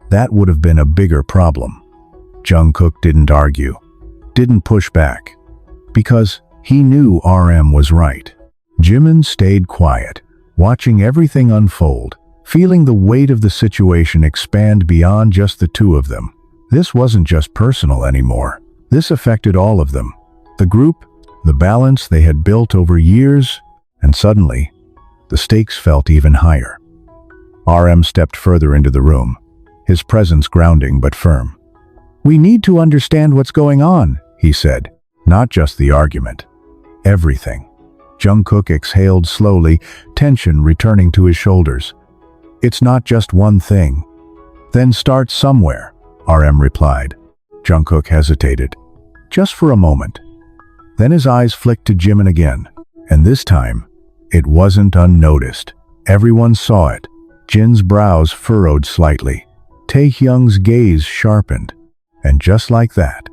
that would have been a bigger problem." Jungkook didn't argue, didn't push back, because he knew RM was right. Jimin stayed quiet, watching everything unfold, feeling the weight of the situation expand beyond just the two of them. This wasn't just personal anymore. This affected all of them. The group, the balance they had built over years, and suddenly, the stakes felt even higher. RM stepped further into the room, his presence grounding but firm. "We need to understand what's going on," he said. "Not just the argument. Everything." Jungkook exhaled slowly, tension returning to his shoulders. "It's not just one thing." "Then start somewhere," RM replied. Jungkook hesitated, just for a moment. Then his eyes flicked to Jimin again, and this time, it wasn't unnoticed. Everyone saw it. Jin's brows furrowed slightly. Taehyung's gaze sharpened. And just like that,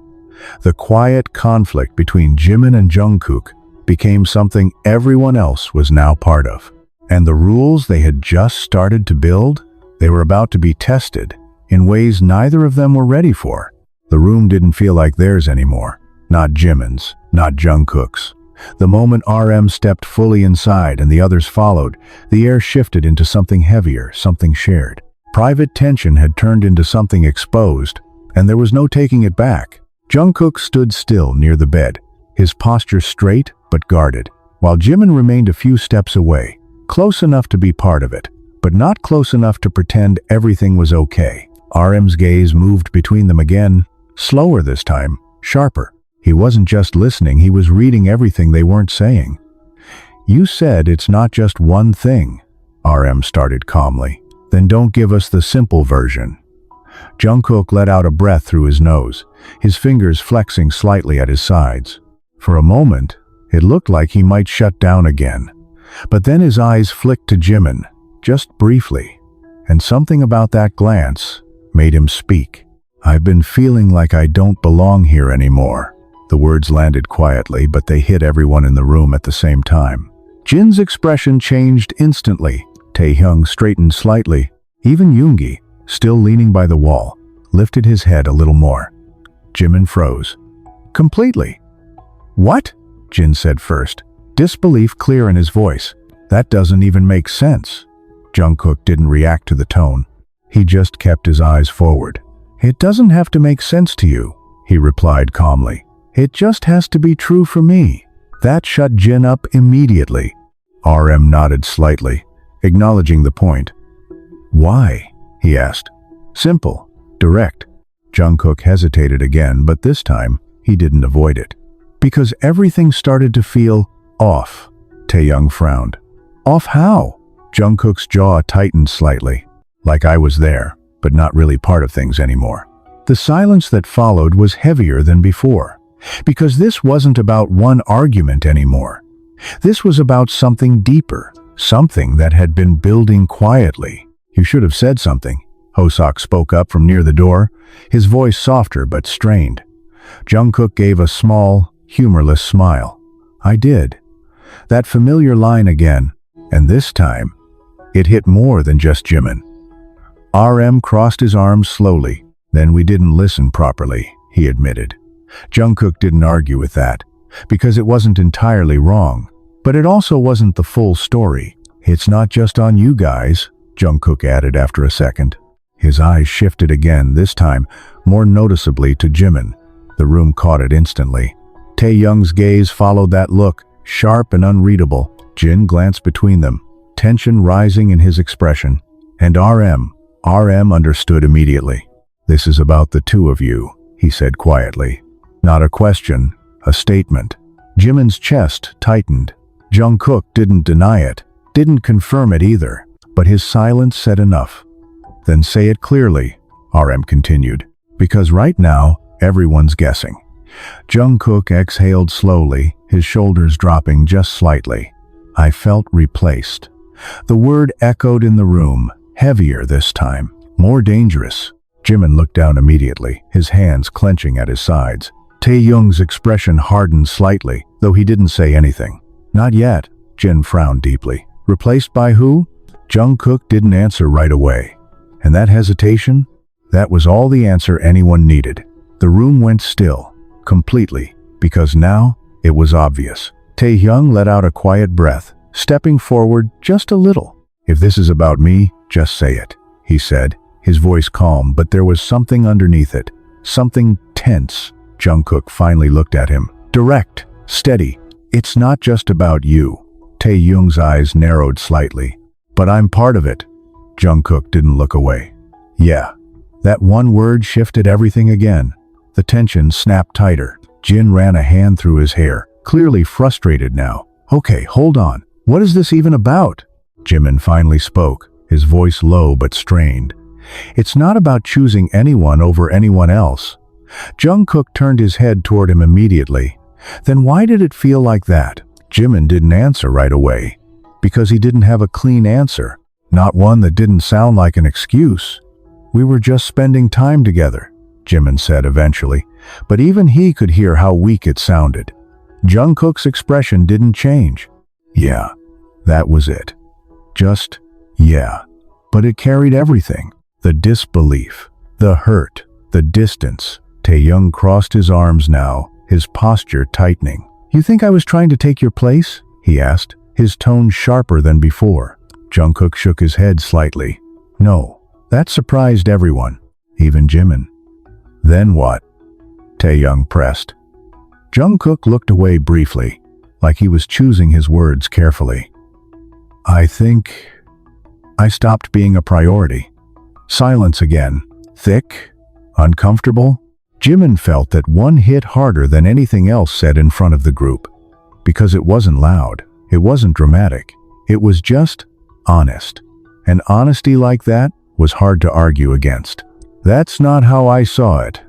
the quiet conflict between Jimin and Jungkook became something everyone else was now part of. And the rules they had just started to build, they were about to be tested in ways neither of them were ready for. The room didn't feel like theirs anymore. Not Jimin's, not Jungkook's. The moment RM stepped fully inside and the others followed, the air shifted into something heavier, something shared. Private tension had turned into something exposed, and there was no taking it back. Jungkook stood still near the bed, his posture straight but guarded, while Jimin remained a few steps away, close enough to be part of it, but not close enough to pretend everything was okay. RM's gaze moved between them again, slower this time, sharper. He wasn't just listening, he was reading everything they weren't saying. "You said it's not just one thing," RM started calmly. "Then don't give us the simple version." Jungkook let out a breath through his nose, his fingers flexing slightly at his sides. For a moment, it looked like he might shut down again. But then his eyes flicked to Jimin, just briefly, and something about that glance made him speak. "I've been feeling like I don't belong here anymore." The words landed quietly, but they hit everyone in the room at the same time. Jin's expression changed instantly. Taehyung straightened slightly. Even Yoongi, still leaning by the wall, lifted his head a little more. Jimin froze. "Completely." "What?" Jin said first, disbelief clear in his voice. "That doesn't even make sense." Jungkook didn't react to the tone. He just kept his eyes forward. "It doesn't have to make sense to you," he replied calmly. "It just has to be true for me." That shut Jin up immediately. RM nodded slightly, acknowledging the point. "Why?" he asked. "Simple, direct." Jungkook hesitated again, but this time he didn't avoid it. "Because everything started to feel off." Taehyung frowned. "Off how?" Jungkook's jaw tightened slightly. "Like I was there, but not really part of things anymore." The silence that followed was heavier than before. Because this wasn't about one argument anymore. This was about something deeper, something that had been building quietly. "You should have said something," Hoseok spoke up from near the door, his voice softer but strained. Jungkook gave a small, humorless smile. "I did." That familiar line again, and this time, it hit more than just Jimin. RM crossed his arms slowly. "Then we didn't listen properly," he admitted. Jungkook didn't argue with that, because it wasn't entirely wrong, but it also wasn't the full story. "It's not just on you guys," Jungkook added after a second. His eyes shifted again, this time more noticeably to Jimin. The room caught it instantly. Taehyung's gaze followed that look, sharp and unreadable. Jin glanced between them, tension rising in his expression. And RM understood immediately. "This is about the two of you," he said quietly. Not a question, a statement. Jimin's chest tightened. Jungkook didn't deny it, didn't confirm it either, but his silence said enough. Then say it clearly, RM continued. Because right now, everyone's guessing. JUNGKOOK exhaled slowly, his shoulders dropping just slightly. I felt replaced. The word echoed in the room, heavier this time, more dangerous. JIMIN looked down immediately, his hands clenching at his sides. Taehyung's expression hardened slightly, though he didn't say anything. Not yet, Jin frowned deeply. Replaced by who? JUNGKOOK didn't answer right away. And that hesitation? That was all the answer anyone needed. The room went still, completely, because now it was obvious. Taehyung let out a quiet breath, stepping forward just a little. If this is about me, just say it, he said, his voice calm, but there was something underneath it, something tense. JUNGKOOK finally looked at him. Direct, steady. It's not just about you. Taehyung's eyes narrowed slightly. But I'm part of it. JUNGKOOK didn't look away. Yeah. That one word shifted everything again. The tension snapped tighter. Jin ran a hand through his hair, clearly frustrated now. Okay, hold on. What is this even about? JIMIN finally spoke, his voice low but strained. It's not about choosing anyone over anyone else. JUNGKOOK turned his head toward him immediately. Then why did it feel like that? JIMIN didn't answer right away. Because he didn't have a clean answer. Not one that didn't sound like an excuse. We were just spending time together, JIMIN said eventually, but even he could hear how weak it sounded. JUNGKOOK's expression didn't change. Yeah, that was it. Just, yeah. But it carried everything. The disbelief, the hurt, the distance. Taehyung crossed his arms now, his posture tightening. You think I was trying to take your place? He asked, his tone sharper than before. JUNGKOOK shook his head slightly. No. That surprised everyone, even JIMIN. Then what? Taehyung pressed. JUNGKOOK looked away briefly, like he was choosing his words carefully. I think I stopped being a priority. Silence again. Thick? Uncomfortable? JIMIN felt that one hit harder than anything else said in front of the group. Because it wasn't loud. It wasn't dramatic. It was just honest. And honesty like that was hard to argue against. That's not how I saw it,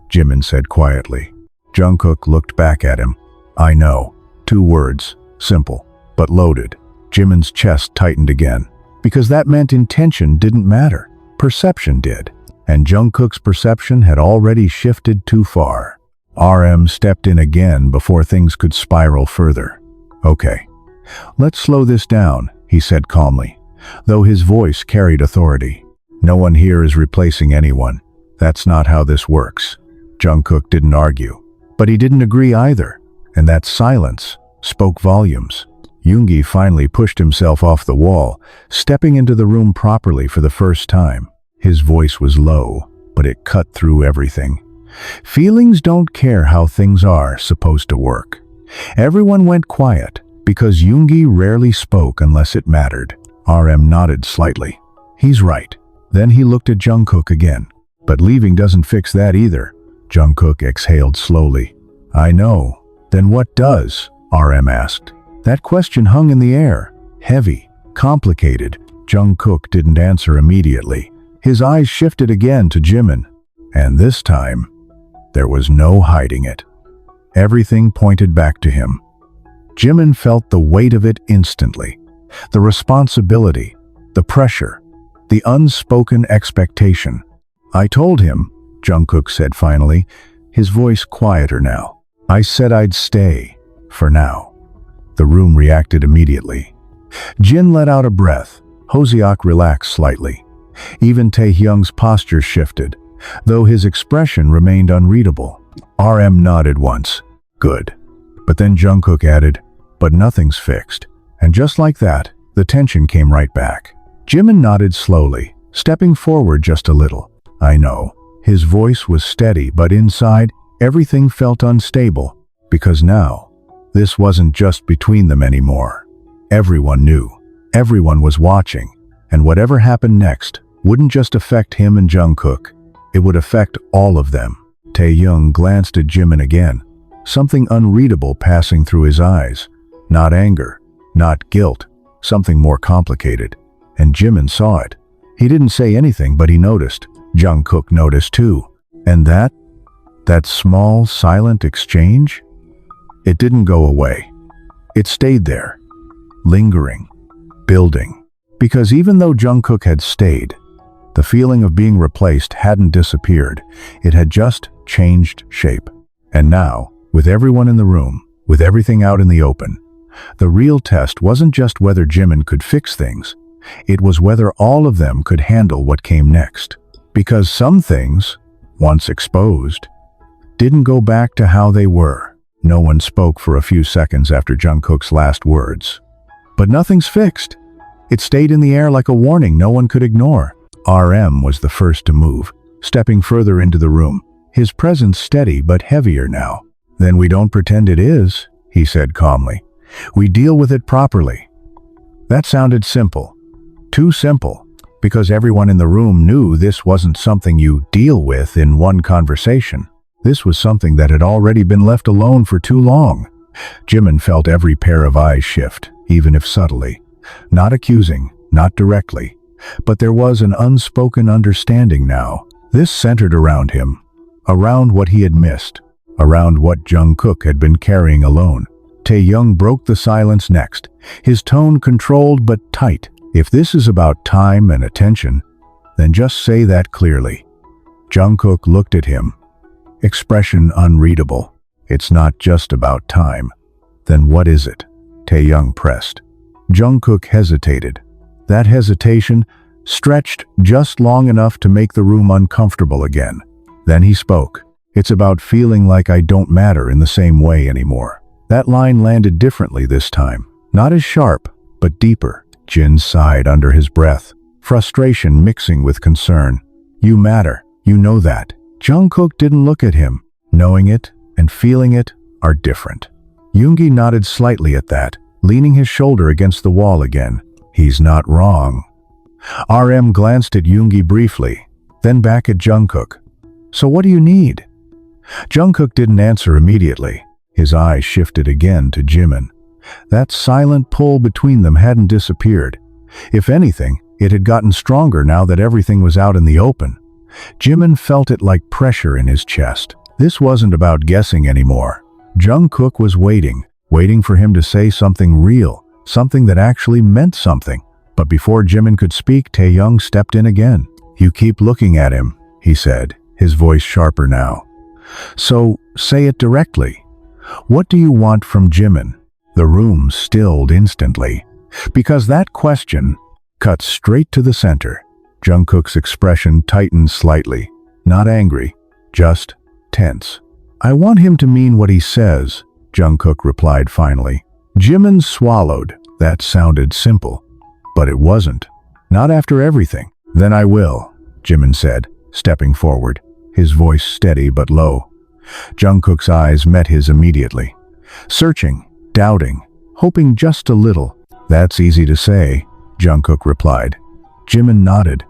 JIMIN said quietly. JUNGKOOK looked back at him. I know. 2 words. Simple, but loaded. JIMIN's chest tightened again. Because that meant intention didn't matter. Perception did. And JUNGKOOK's perception had already shifted too far. RM stepped in again before things could spiral further. Okay. Let's slow this down, he said calmly, though his voice carried authority. No one here is replacing anyone. That's not how this works. JUNGKOOK didn't argue. But he didn't agree either. And that silence spoke volumes. Yoongi finally pushed himself off the wall, stepping into the room properly for the first time. His voice was low, but it cut through everything. Feelings don't care how things are supposed to work. Everyone went quiet, because Yoongi rarely spoke unless it mattered. RM nodded slightly. He's right. Then he looked at JUNGKOOK again. But leaving doesn't fix that either. JUNGKOOK exhaled slowly. I know. Then what does? RM asked. That question hung in the air. Heavy. Complicated. JUNGKOOK didn't answer immediately. His eyes shifted again to JIMIN. And this time, there was no hiding it. Everything pointed back to him. JIMIN felt the weight of it instantly. The responsibility. The pressure. The unspoken expectation. I told him, JUNGKOOK said finally, his voice quieter now. I said I'd stay, for now. The room reacted immediately. Jin let out a breath. Hoseok relaxed slightly. Even Taehyung's posture shifted, though his expression remained unreadable. RM nodded once. Good. But then JUNGKOOK added, but nothing's fixed. And just like that, the tension came right back. JIMIN nodded slowly, stepping forward just a little. I know. His voice was steady, but inside, everything felt unstable. Because now, this wasn't just between them anymore. Everyone knew. Everyone was watching. And whatever happened next wouldn't just affect him and JUNGKOOK. It would affect all of them. Taehyung glanced at JIMIN again. Something unreadable passing through his eyes. Not anger. Not guilt. Something more complicated. And JIMIN saw it. He didn't say anything, but he noticed. Jungkook noticed too. And that small, silent exchange? It didn't go away. It stayed there, lingering, building. Because even though Jungkook had stayed, the feeling of being replaced hadn't disappeared. It had just changed shape. And now, with everyone in the room, with everything out in the open, the real test wasn't just whether Jimin could fix things. It was whether all of them could handle what came next. Because some things, once exposed, didn't go back to how they were. No one spoke for a few seconds after Jungkook's last words. But nothing's fixed. It stayed in the air like a warning no one could ignore. RM was the first to move, stepping further into the room, his presence steady but heavier now. "Then we don't pretend it is," he said calmly. "We deal with it properly." That sounded simple. Too simple, because everyone in the room knew this wasn't something you deal with in one conversation. This was something that had already been left alone for too long. Jimin felt every pair of eyes shift, even if subtly. Not accusing, not directly. But there was an unspoken understanding now. This centered around him, around what he had missed, around what Jungkook had been carrying alone. Taehyung broke the silence next, his tone controlled but tight. "If this is about time and attention, then just say that clearly." Jungkook looked at him, expression unreadable. "It's not just about time." "Then what is it?" Taehyung pressed. Jungkook hesitated. That hesitation stretched just long enough to make the room uncomfortable again. Then he spoke. "It's about feeling like I don't matter in the same way anymore." That line landed differently this time. Not as sharp, but deeper. Jin sighed under his breath, frustration mixing with concern. "You matter. You know that." Jungkook didn't look at him. Knowing it and feeling it are different. Yoongi nodded slightly at that, leaning his shoulder against the wall again. "He's not wrong." RM glanced at Yoongi briefly, then back at Jungkook. "So what do you need?" Jungkook didn't answer immediately. His eyes shifted again to Jimin. That silent pull between them hadn't disappeared. If anything, it had gotten stronger now that everything was out in the open. Jimin felt it like pressure in his chest. This wasn't about guessing anymore. Jungkook was waiting for him to say something real, something that actually meant something. But before Jimin could speak, Taehyung stepped in again. "You keep looking at him," he said, his voice sharper now. "So, say it directly. What do you want from Jimin?" The room stilled instantly, because that question cut straight to the center. Jungkook's expression tightened slightly. Not angry, just tense. "I want him to mean what he says," Jungkook replied finally. Jimin swallowed. That sounded simple, but it wasn't. "Not after everything." "Then I will," Jimin said, stepping forward, his voice steady but low. Jungkook's eyes met his immediately. Searching, doubting, hoping just a little. "That's easy to say," Jungkook replied. Jimin nodded.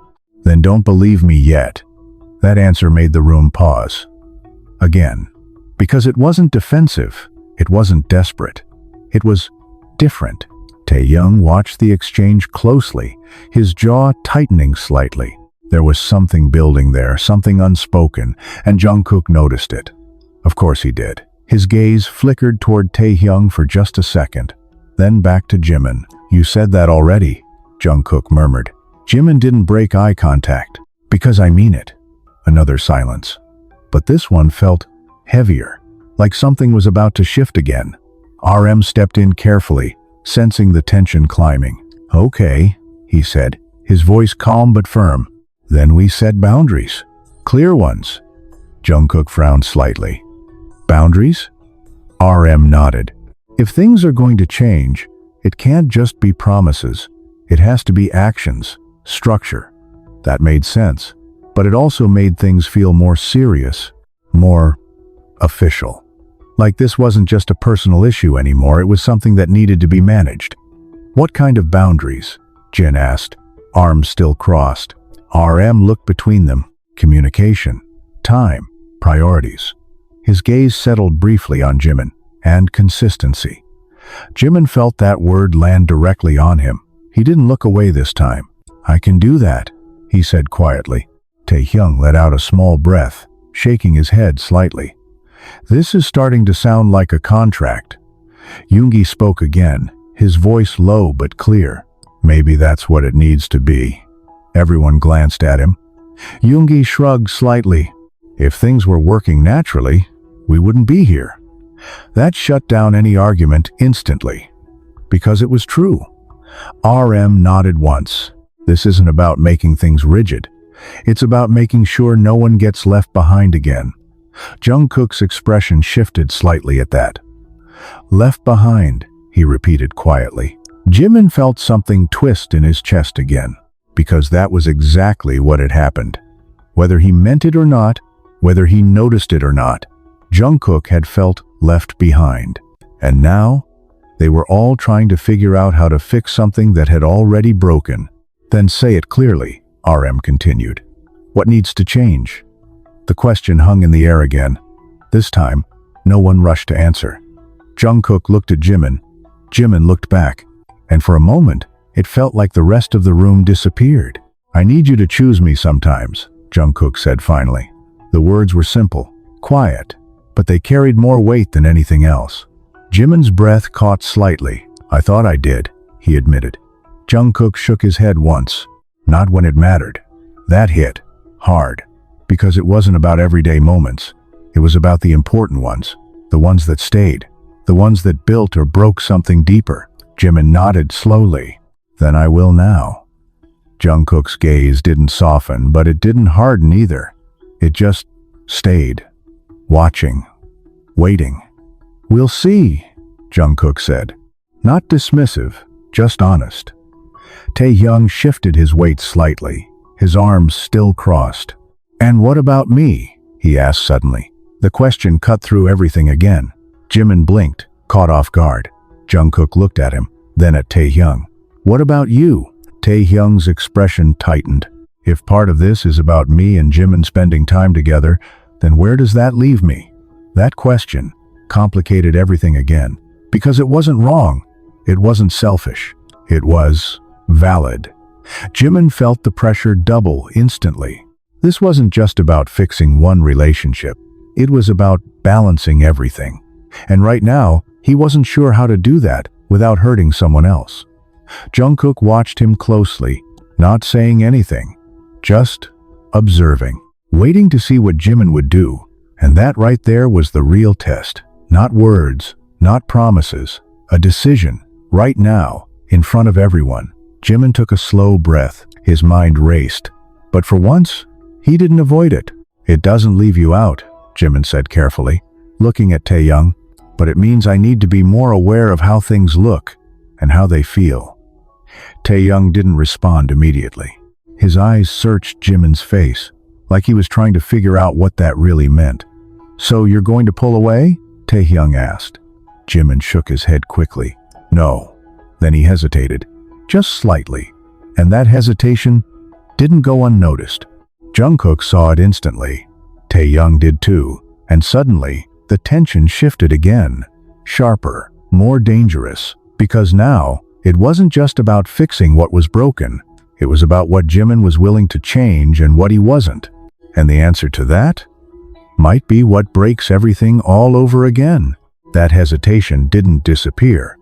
"Then don't believe me yet." That answer made the room pause. Again. Because it wasn't defensive. It wasn't desperate. It was different. Taehyung watched the exchange closely, his jaw tightening slightly. There was something building there, something unspoken, and Jungkook noticed it. Of course he did. His gaze flickered toward Taehyung for just a second, then back to Jimin. "You said that already," Jungkook murmured. Jimin didn't break eye contact. "Because I mean it." Another silence. But this one felt heavier, like something was about to shift again. RM stepped in carefully, sensing the tension climbing. "Okay," he said, his voice calm but firm. "Then we set boundaries. Clear ones." Jungkook frowned slightly. "Boundaries?" RM nodded. "If things are going to change, it can't just be promises. It has to be actions, structure." That made sense, but it also made things feel more serious, more official. Like this wasn't just a personal issue anymore, it was something that needed to be managed. "What kind of boundaries?" Jin asked, arms still crossed. RM looked between them. "Communication, time, priorities." His gaze settled briefly on Jimin, and consistency. Jimin felt that word land directly on him. He didn't look away this time. "I can do that," he said quietly. Taehyung let out a small breath, shaking his head slightly. This is starting to sound like a contract. Yoongi spoke again, his voice low but clear. Maybe that's what it needs to be. Everyone glanced at him. Yoongi shrugged slightly. If things were working naturally, we wouldn't be here. That shut down any argument instantly. Because it was true. RM nodded once. This isn't about making things rigid. It's about making sure no one gets left behind again. JUNGKOOK's expression shifted slightly at that. Left behind, he repeated quietly. Jimin felt something twist in his chest again, because that was exactly what had happened. Whether he meant it or not, whether he noticed it or not, JUNGKOOK had felt left behind. And now, they were all trying to figure out how to fix something that had already broken. Then say it clearly, RM continued. What needs to change? The question hung in the air again. This time, no one rushed to answer. JUNGKOOK looked at Jimin. Jimin looked back. And for a moment, it felt like the rest of the room disappeared. I need you to choose me sometimes, JUNGKOOK said finally. The words were simple, quiet, but they carried more weight than anything else. Jimin's breath caught slightly. I thought I did, he admitted. JUNGKOOK shook his head once. Not when it mattered. That hit hard, because it wasn't about everyday moments. It was about the important ones, the ones that stayed, the ones that built or broke something deeper. Jimin nodded slowly. Then I will now. JUNGKOOK's gaze didn't soften, but it didn't harden either. It just stayed, watching, waiting. We'll see, JUNGKOOK said. Not dismissive, just honest. Taehyung shifted his weight slightly, his arms still crossed. And what about me? He asked suddenly. The question cut through everything again. Jimin blinked, caught off guard. JUNGKOOK looked at him, then at Taehyung. What about you? Taehyung's expression tightened. If part of this is about me and Jimin spending time together, then where does that leave me? That question complicated everything again. Because it wasn't wrong. It wasn't selfish. It was valid. Jimin felt the pressure double instantly. This wasn't just about fixing one relationship. It was about balancing everything. And right now, he wasn't sure how to do that without hurting someone else. JUNGKOOK watched him closely, not saying anything, just observing, waiting to see what Jimin would do. And that right there was the real test. Not words, not promises, a decision, right now, in front of everyone. Jimin took a slow breath, his mind raced. But for once, he didn't avoid it. It doesn't leave you out, Jimin said carefully, looking at Taehyung, but it means I need to be more aware of how things look and how they feel. Taehyung didn't respond immediately. His eyes searched Jimin's face, like he was trying to figure out what that really meant. So you're going to pull away? Taehyung asked. Jimin shook his head quickly. No. Then he hesitated, just slightly, and that hesitation didn't go unnoticed. JUNGKOOK saw it instantly. Taehyung did too, and suddenly, the tension shifted again, sharper, more dangerous, because now, it wasn't just about fixing what was broken. It was about what Jimin was willing to change and what he wasn't. And the answer to that might be what breaks everything all over again. That hesitation didn't disappear.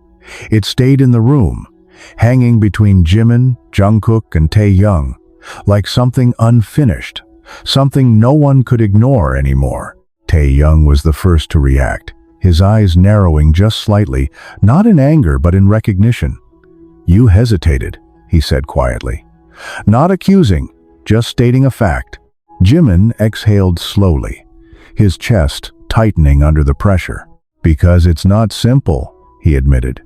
It stayed in the room, hanging between Jimin, JUNGKOOK, and Taehyung, like something unfinished, something no one could ignore anymore. Taehyung was the first to react, his eyes narrowing just slightly, not in anger but in recognition. You hesitated, he said quietly. Not accusing, just stating a fact. Jimin exhaled slowly, his chest tightening under the pressure. Because it's not simple, he admitted.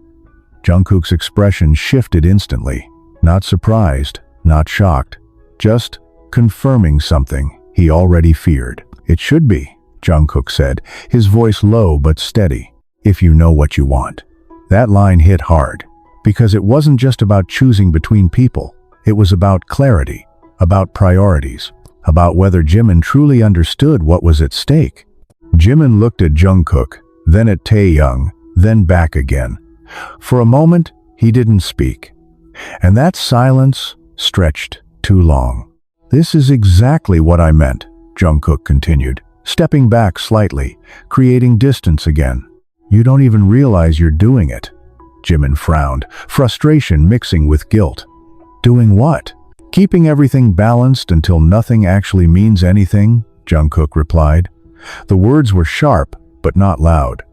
JUNGKOOK's expression shifted instantly, not surprised, not shocked, just confirming something he already feared. It should be, JUNGKOOK said, his voice low but steady, if you know what you want. That line hit hard, because it wasn't just about choosing between people. It was about clarity, about priorities, about whether Jimin truly understood what was at stake. Jimin looked at JUNGKOOK, then at Taehyung, then back again. For a moment, he didn't speak. And that silence stretched too long. This is exactly what I meant, JUNGKOOK continued, stepping back slightly, creating distance again. You don't even realize you're doing it. Jimin frowned, frustration mixing with guilt. Doing what? Keeping everything balanced until nothing actually means anything, JUNGKOOK replied. The words were sharp, but not loud.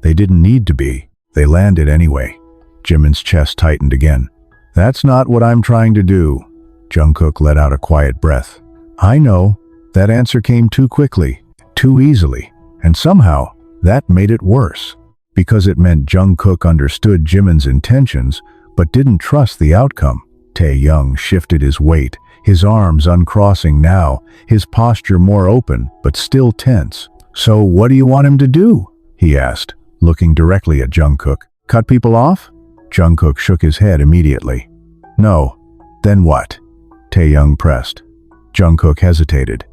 They didn't need to be. They landed anyway. Jimin's chest tightened again. That's not what I'm trying to do. JUNGKOOK let out a quiet breath. I know. That answer came too quickly, too easily, and somehow that made it worse. Because it meant JUNGKOOK understood Jimin's intentions, but didn't trust the outcome. Taehyung shifted his weight, his arms uncrossing now, his posture more open, but still tense. So what do you want him to do? He asked, looking directly at JUNGKOOK. Cut people off? JUNGKOOK shook his head immediately. No. Then what? Taehyung pressed. JUNGKOOK hesitated.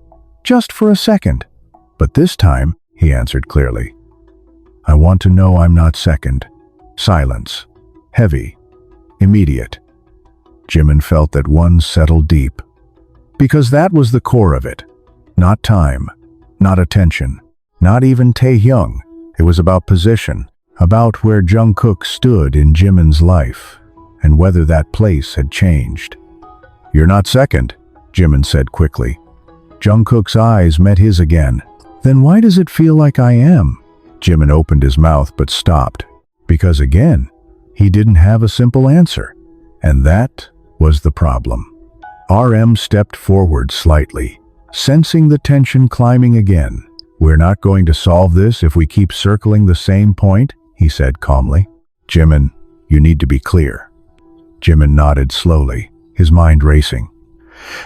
Just for a second. But this time, he answered clearly. I want to know I'm not second. Silence. Heavy. Immediate. Jimin felt that one settled deep. Because that was the core of it. Not time. Not attention. Not even Taehyung. It was about position. About where JUNGKOOK stood in Jimin's life. And whether that place had changed. You're not second, Jimin said quickly. JUNGKOOK's eyes met his again. Then why does it feel like I am? Jimin opened his mouth but stopped. Because again, he didn't have a simple answer. And that was the problem. RM stepped forward slightly, sensing the tension climbing again. We're not going to solve this if we keep circling the same point, he said calmly. Jimin, you need to be clear. Jimin nodded slowly, his mind racing.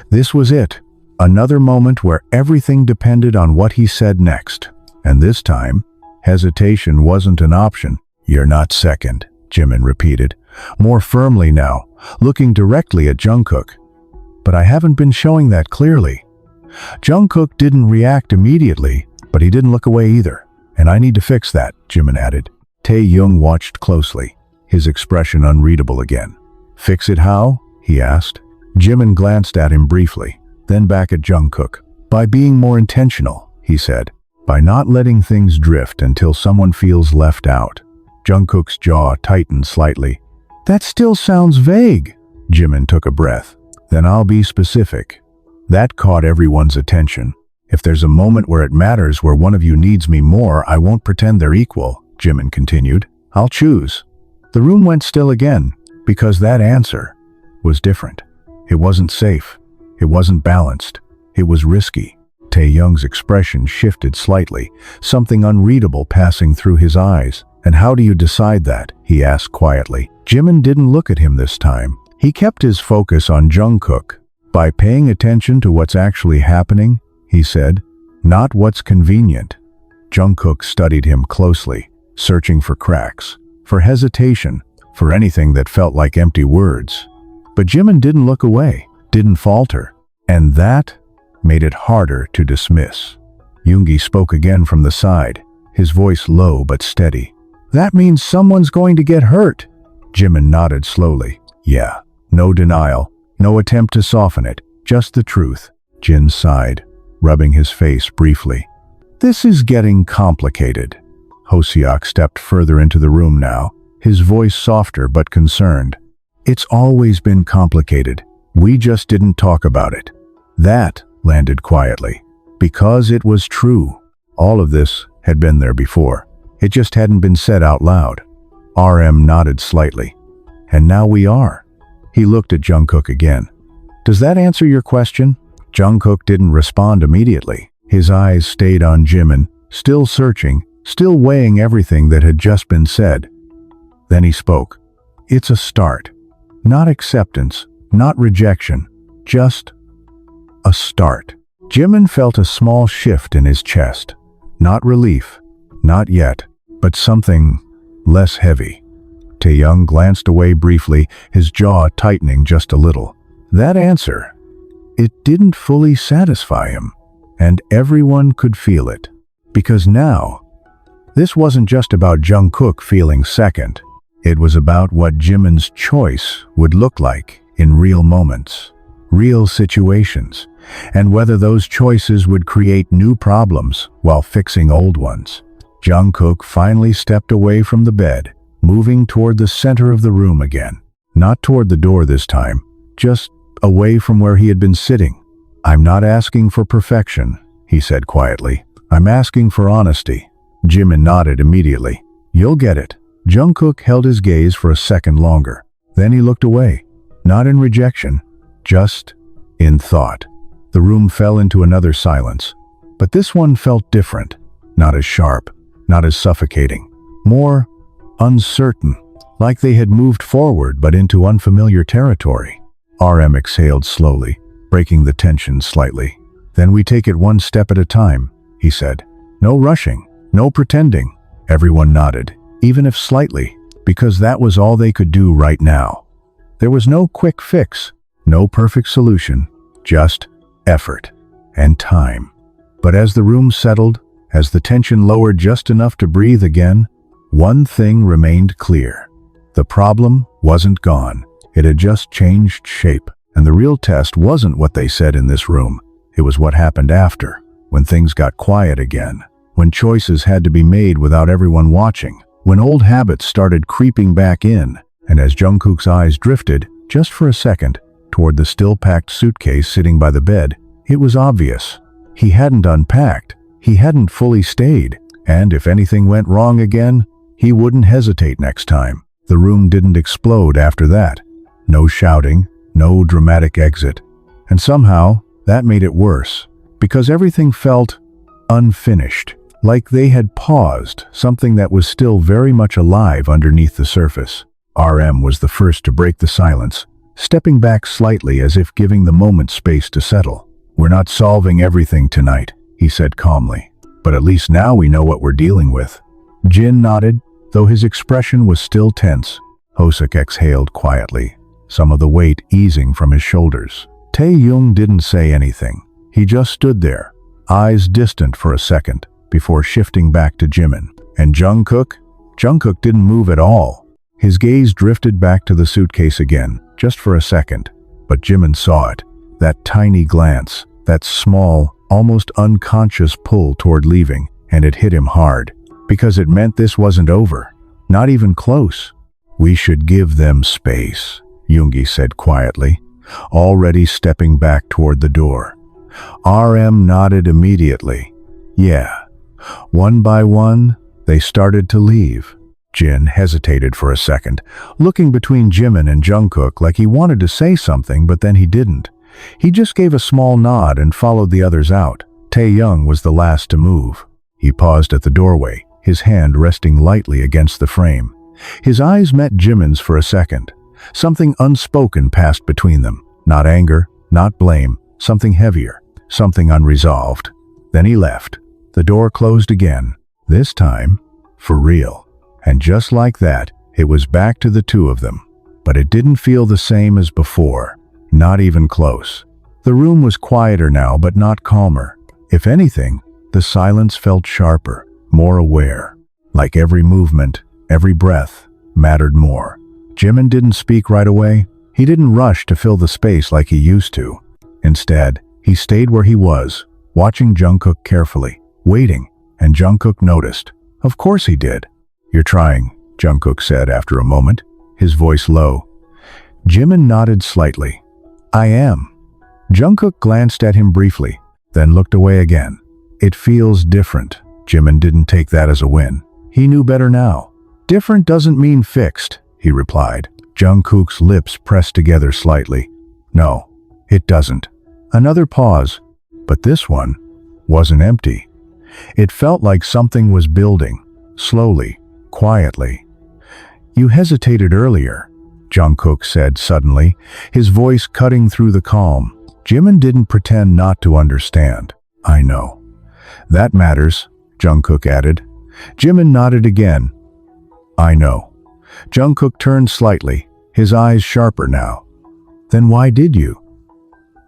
This was it. Another moment where everything depended on what he said next. And this time, hesitation wasn't an option. You're not second, Jimin repeated, more firmly now, looking directly at JUNGKOOK. But I haven't been showing that clearly. JUNGKOOK didn't react immediately, but he didn't look away either. And I need to fix that, Jimin added. Taehyung watched closely, his expression unreadable again. Fix it how? He asked. Jimin glanced at him briefly, then back at JUNGKOOK. By being more intentional, he said. By not letting things drift until someone feels left out. JUNGKOOK's jaw tightened slightly. That still sounds vague. Jimin took a breath. Then I'll be specific. That caught everyone's attention. If there's a moment where it matters, where one of you needs me more, I won't pretend they're equal, Jimin continued. I'll choose. The room went still again, because that answer was different. It wasn't safe. It wasn't balanced. It was risky. Taehyung's expression shifted slightly, something unreadable passing through his eyes. And how do you decide that? He asked quietly. Jimin didn't look at him this time. He kept his focus on JUNGKOOK. By paying attention to what's actually happening, he said, not what's convenient. JUNGKOOK studied him closely, searching for cracks, for hesitation, for anything that felt like empty words. But Jimin didn't look away, didn't falter, and that made it harder to dismiss. Yoongi spoke again from the side, his voice low but steady. That means someone's going to get hurt. Jimin nodded slowly. Yeah, no denial, no attempt to soften it, just the truth. Jin sighed, rubbing his face briefly. This is getting complicated. Hoseok stepped further into the room now, his voice softer but concerned. It's always been complicated. We just didn't talk about it. That landed quietly. Because it was true. All of this had been there before. It just hadn't been said out loud. RM nodded slightly. And now we are. He looked at JUNGKOOK again. Does that answer your question? JUNGKOOK didn't respond immediately. His eyes stayed on Jimin, still searching, still weighing everything that had just been said. Then he spoke. It's a start. Not acceptance, not rejection, just a start. Jimin felt a small shift in his chest. Not relief, not yet, but something less heavy. Taehyung glanced away briefly, his jaw tightening just a little. That answer, it didn't fully satisfy him, and everyone could feel it. Because now, this wasn't just about JUNGKOOK feeling second. It was about what Jimin's choice would look like in real moments. real situations, and whether those choices would create new problems while fixing old ones. JUNGKOOK finally stepped away from the bed, moving toward the center of the room again. Not toward the door this time, just away from where he had been sitting. "I'm not asking for perfection," he said quietly. "I'm asking for honesty." Jimin nodded immediately. "You'll get it." JUNGKOOK held his gaze for a second longer. Then he looked away, not in rejection, just in thought. The room fell into another silence, but this one felt different, not as sharp, not as suffocating, more uncertain, like they had moved forward but into unfamiliar territory. RM exhaled slowly, breaking the tension slightly. "Then we take it one step at a time," he said. "No rushing, no pretending." Everyone nodded, even if slightly, because that was all they could do right now. There was no quick fix, no perfect solution, just effort and time. But as the room settled, as the tension lowered just enough to breathe again, one thing remained clear. The problem wasn't gone. It had just changed shape. And the real test wasn't what they said in this room. It was what happened after, when things got quiet again, when choices had to be made without everyone watching, when old habits started creeping back in, and as JUNGKOOK's eyes drifted, just for a second, toward the still-packed suitcase sitting by the bed, it was obvious. He hadn't unpacked. He hadn't fully stayed. And if anything went wrong again, he wouldn't hesitate next time. The room didn't explode after that. No shouting, no dramatic exit. And somehow, that made it worse, because everything felt unfinished, like they had paused, something that was still very much alive underneath the surface. RM was the first to break the silence, stepping back slightly as if giving the moment space to settle. "We're not solving everything tonight," he said calmly, "but at least now we know what we're dealing with." Jin nodded, though his expression was still tense. Hosuk exhaled quietly, some of the weight easing from his shoulders. Taehyung didn't say anything. He just stood there, eyes distant for a second, before shifting back to Jimin. And JUNGKOOK? JUNGKOOK didn't move at all. His gaze drifted back to the suitcase again, just for a second. But Jimin saw it, that tiny glance, that small, almost unconscious pull toward leaving, and it hit him hard, because it meant this wasn't over, not even close. "We should give them space," Yoongi said quietly, already stepping back toward the door. RM nodded immediately. Yeah. One by one, they started to leave. Jin hesitated for a second, looking between Jimin and JUNGKOOK like he wanted to say something, but then he didn't. He just gave a small nod and followed the others out. Taehyung was the last to move. He paused at the doorway, his hand resting lightly against the frame. His eyes met Jimin's for a second. Something unspoken passed between them. Not anger, not blame, something heavier, something unresolved. Then he left. The door closed again, this time for real. And just like that, it was back to the two of them. But it didn't feel the same as before, not even close. The room was quieter now, but not calmer. If anything, the silence felt sharper, more aware. Like every movement, every breath, mattered more. Jimin didn't speak right away. He didn't rush to fill the space like he used to. Instead, he stayed where he was, watching JUNGKOOK carefully, waiting, and JUNGKOOK noticed. Of course he did. "You're trying," JUNGKOOK said after a moment, his voice low. Jimin nodded slightly. "I am." JUNGKOOK glanced at him briefly, then looked away again. "It feels different." Jimin didn't take that as a win. He knew better now. "Different doesn't mean fixed," he replied. JUNGKOOK's lips pressed together slightly. "No, it doesn't." Another pause, but this one wasn't empty. It felt like something was building, slowly, quietly. "You hesitated earlier," JUNGKOOK said suddenly, his voice cutting through the calm. Jimin didn't pretend not to understand. "I know." "That matters," JUNGKOOK added. Jimin nodded again. "I know." JUNGKOOK turned slightly, his eyes sharper now. "Then why did you?"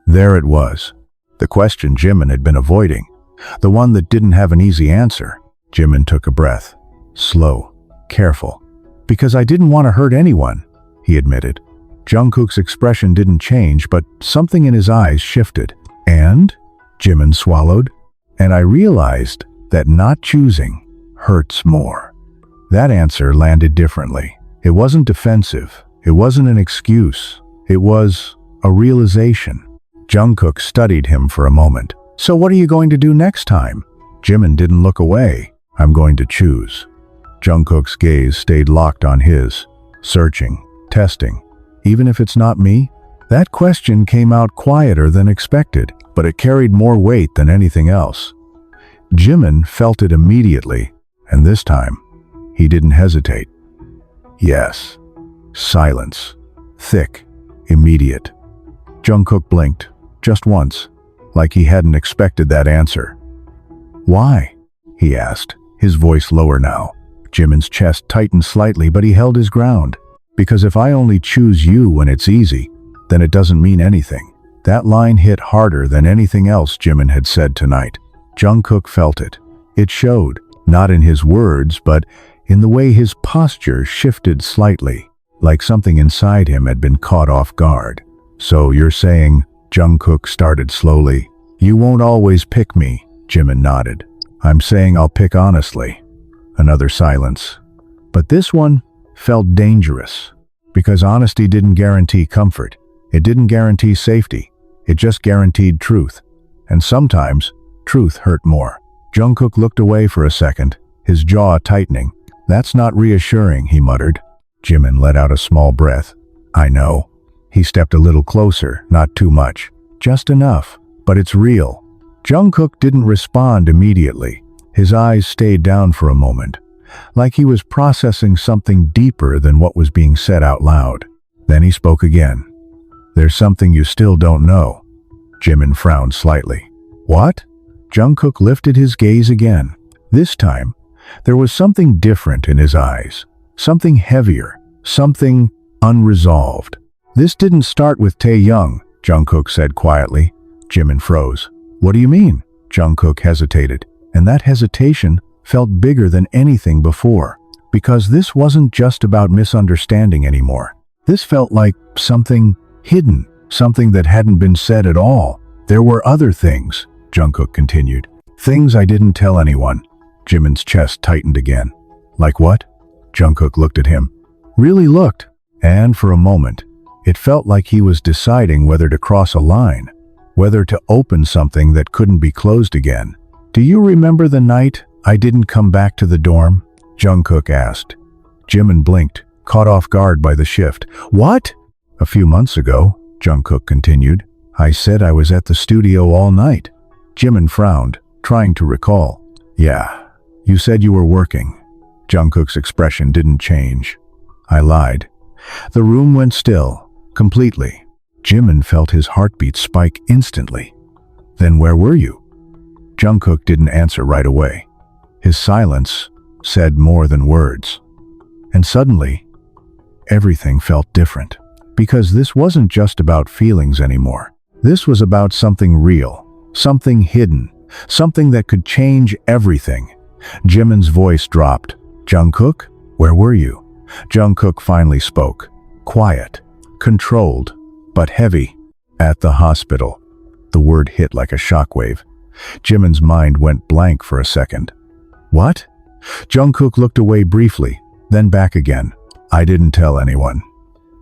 There it was. The question Jimin had been avoiding. The one that didn't have an easy answer. Jimin took a breath. Slow, careful. "Because I didn't want to hurt anyone," he admitted. Jungkook's expression didn't change, but something in his eyes shifted. And? Jimin swallowed. And I realized that not choosing hurts more. That answer landed differently. It wasn't defensive. It wasn't an excuse. It was a realization. Jungkook studied him for a moment. So what are you going to do next time? Jimin didn't look away. I'm going to choose. Jungkook's gaze stayed locked on his, searching, testing. Even if it's not me? That question came out quieter than expected, but it carried more weight than anything else. Jimin felt it immediately, and this time, he didn't hesitate. Yes. Silence. Thick. Immediate. Jungkook blinked, just once, like he hadn't expected that answer. Why? He asked, his voice lower now. Jimin's chest tightened slightly, but he held his ground. Because if I only choose you when it's easy, then it doesn't mean anything. That line hit harder than anything else Jimin had said tonight. Jungkook felt it. It showed, not in his words, but in the way his posture shifted slightly, like something inside him had been caught off guard. So you're saying, Jungkook started slowly, you won't always pick me, Jimin nodded. I'm saying I'll pick honestly. Another silence. But this one felt dangerous, because honesty didn't guarantee comfort. It didn't guarantee safety. It just guaranteed truth. And sometimes, truth hurt more. Jungkook looked away for a second, his jaw tightening. That's not reassuring, he muttered. Jimin let out a small breath. I know. He stepped a little closer, not too much. Just enough. But it's real. Jungkook didn't respond immediately. His eyes stayed down for a moment, like he was processing something deeper than what was being said out loud. Then he spoke again. There's something you still don't know. Jimin frowned slightly. What? Jungkook lifted his gaze again. This time, there was something different in his eyes. Something heavier. Something unresolved. This didn't start with Taehyung, Jungkook said quietly. Jimin froze. What do you mean? Jungkook hesitated. And that hesitation felt bigger than anything before. Because this wasn't just about misunderstanding anymore. This felt like something hidden. Something that hadn't been said at all. There were other things, Jungkook continued. Things I didn't tell anyone. Jimin's chest tightened again. Like what? Jungkook looked at him. Really looked. And for a moment, it felt like he was deciding whether to cross a line. Whether to open something that couldn't be closed again. Do you remember the night I didn't come back to the dorm? Jungkook asked. Jimin blinked, caught off guard by the shift. What? A few months ago, Jungkook continued, I said I was at the studio all night. Jimin frowned, trying to recall. Yeah, you said you were working. Jungkook's expression didn't change. I lied. The room went still, completely. Jimin felt his heartbeat spike instantly. Then where were you? Jungkook didn't answer right away. His silence said more than words. And suddenly, everything felt different. Because this wasn't just about feelings anymore. This was about something real, something hidden, something that could change everything. Jimin's voice dropped. Jungkook, where were you? Jungkook finally spoke. Quiet, controlled, but heavy. At the hospital. The word hit like a shockwave. Jimin's mind went blank for a second. What? Jungkook looked away briefly, then back again. I didn't tell anyone.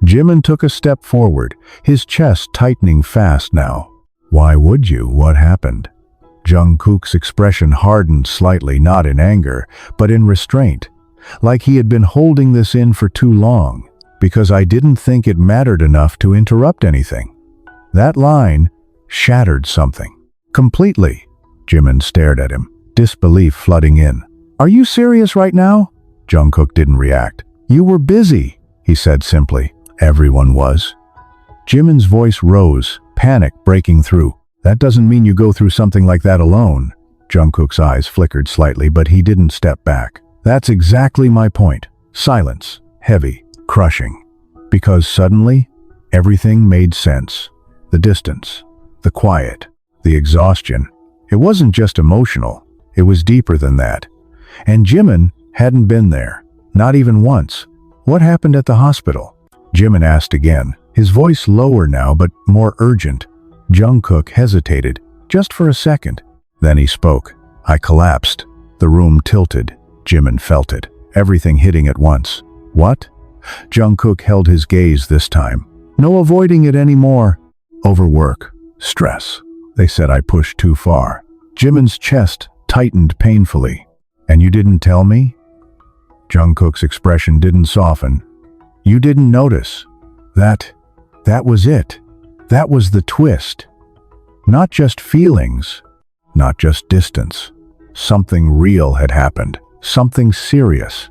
Jimin took a step forward, his chest tightening fast now. Why would you? What happened? Jungkook's expression hardened slightly, not in anger, but in restraint, like he had been holding this in for too long, because I didn't think it mattered enough to interrupt anything. That line shattered something. Completely. Jimin stared at him, disbelief flooding in. Are you serious right now? Jungkook didn't react. You were busy, he said simply. Everyone was. Jimin's voice rose, panic breaking through. That doesn't mean you go through something like that alone. Jungkook's eyes flickered slightly, but he didn't step back. That's exactly my point. Silence. Heavy. Crushing. Because suddenly, everything made sense. The distance. The quiet. The exhaustion. It wasn't just emotional. It was deeper than that. And Jimin hadn't been there. Not even once. What happened at the hospital? Jimin asked again, His voice lower now, but more urgent. Jungkook hesitated, just for a second. Then he spoke. I collapsed. The room tilted. Jimin felt it, everything hitting at once. What? Jungkook held his gaze this time. No avoiding it anymore. Overwork. Stress. They said I pushed too far. Jimin's chest tightened painfully. And you didn't tell me? Jungkook's expression didn't soften. You didn't notice. That was it. That was the twist. Not just feelings. Not just distance. Something real had happened. Something serious.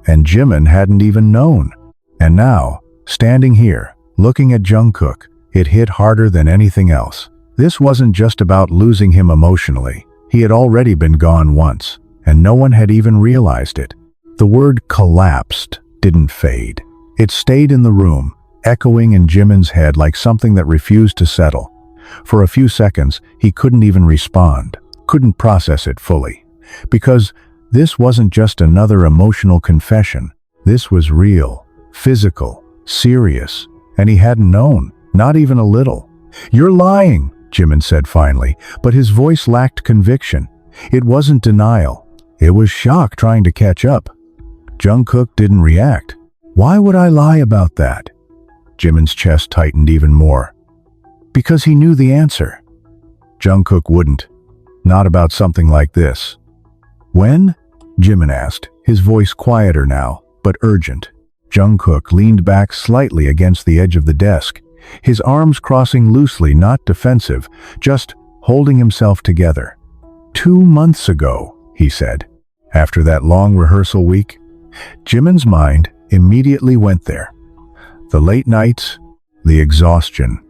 And Jimin hadn't even known. And now, standing here, looking at Jungkook, it hit harder than anything else. This wasn't just about losing him emotionally. He had already been gone once, and no one had even realized it. The word collapsed didn't fade. It stayed in the room, echoing in Jimin's head like something that refused to settle. For a few seconds, he couldn't even respond, couldn't process it fully. Because this wasn't just another emotional confession. This was real, physical, serious, and he hadn't known, not even a little. You're lying, Jimin said finally, but his voice lacked conviction. It wasn't denial. It was shock trying to catch up. Jungkook didn't react. Why would I lie about that? Jimin's chest tightened even more. Because he knew the answer. Jungkook wouldn't. Not about something like this. When? Jimin asked, his voice quieter now, but urgent. Jungkook leaned back slightly against the edge of the desk, his arms crossing loosely, not defensive, just holding himself together. 2 months ago, he said. After that long rehearsal week, Jimin's mind immediately went there. The late nights, the exhaustion,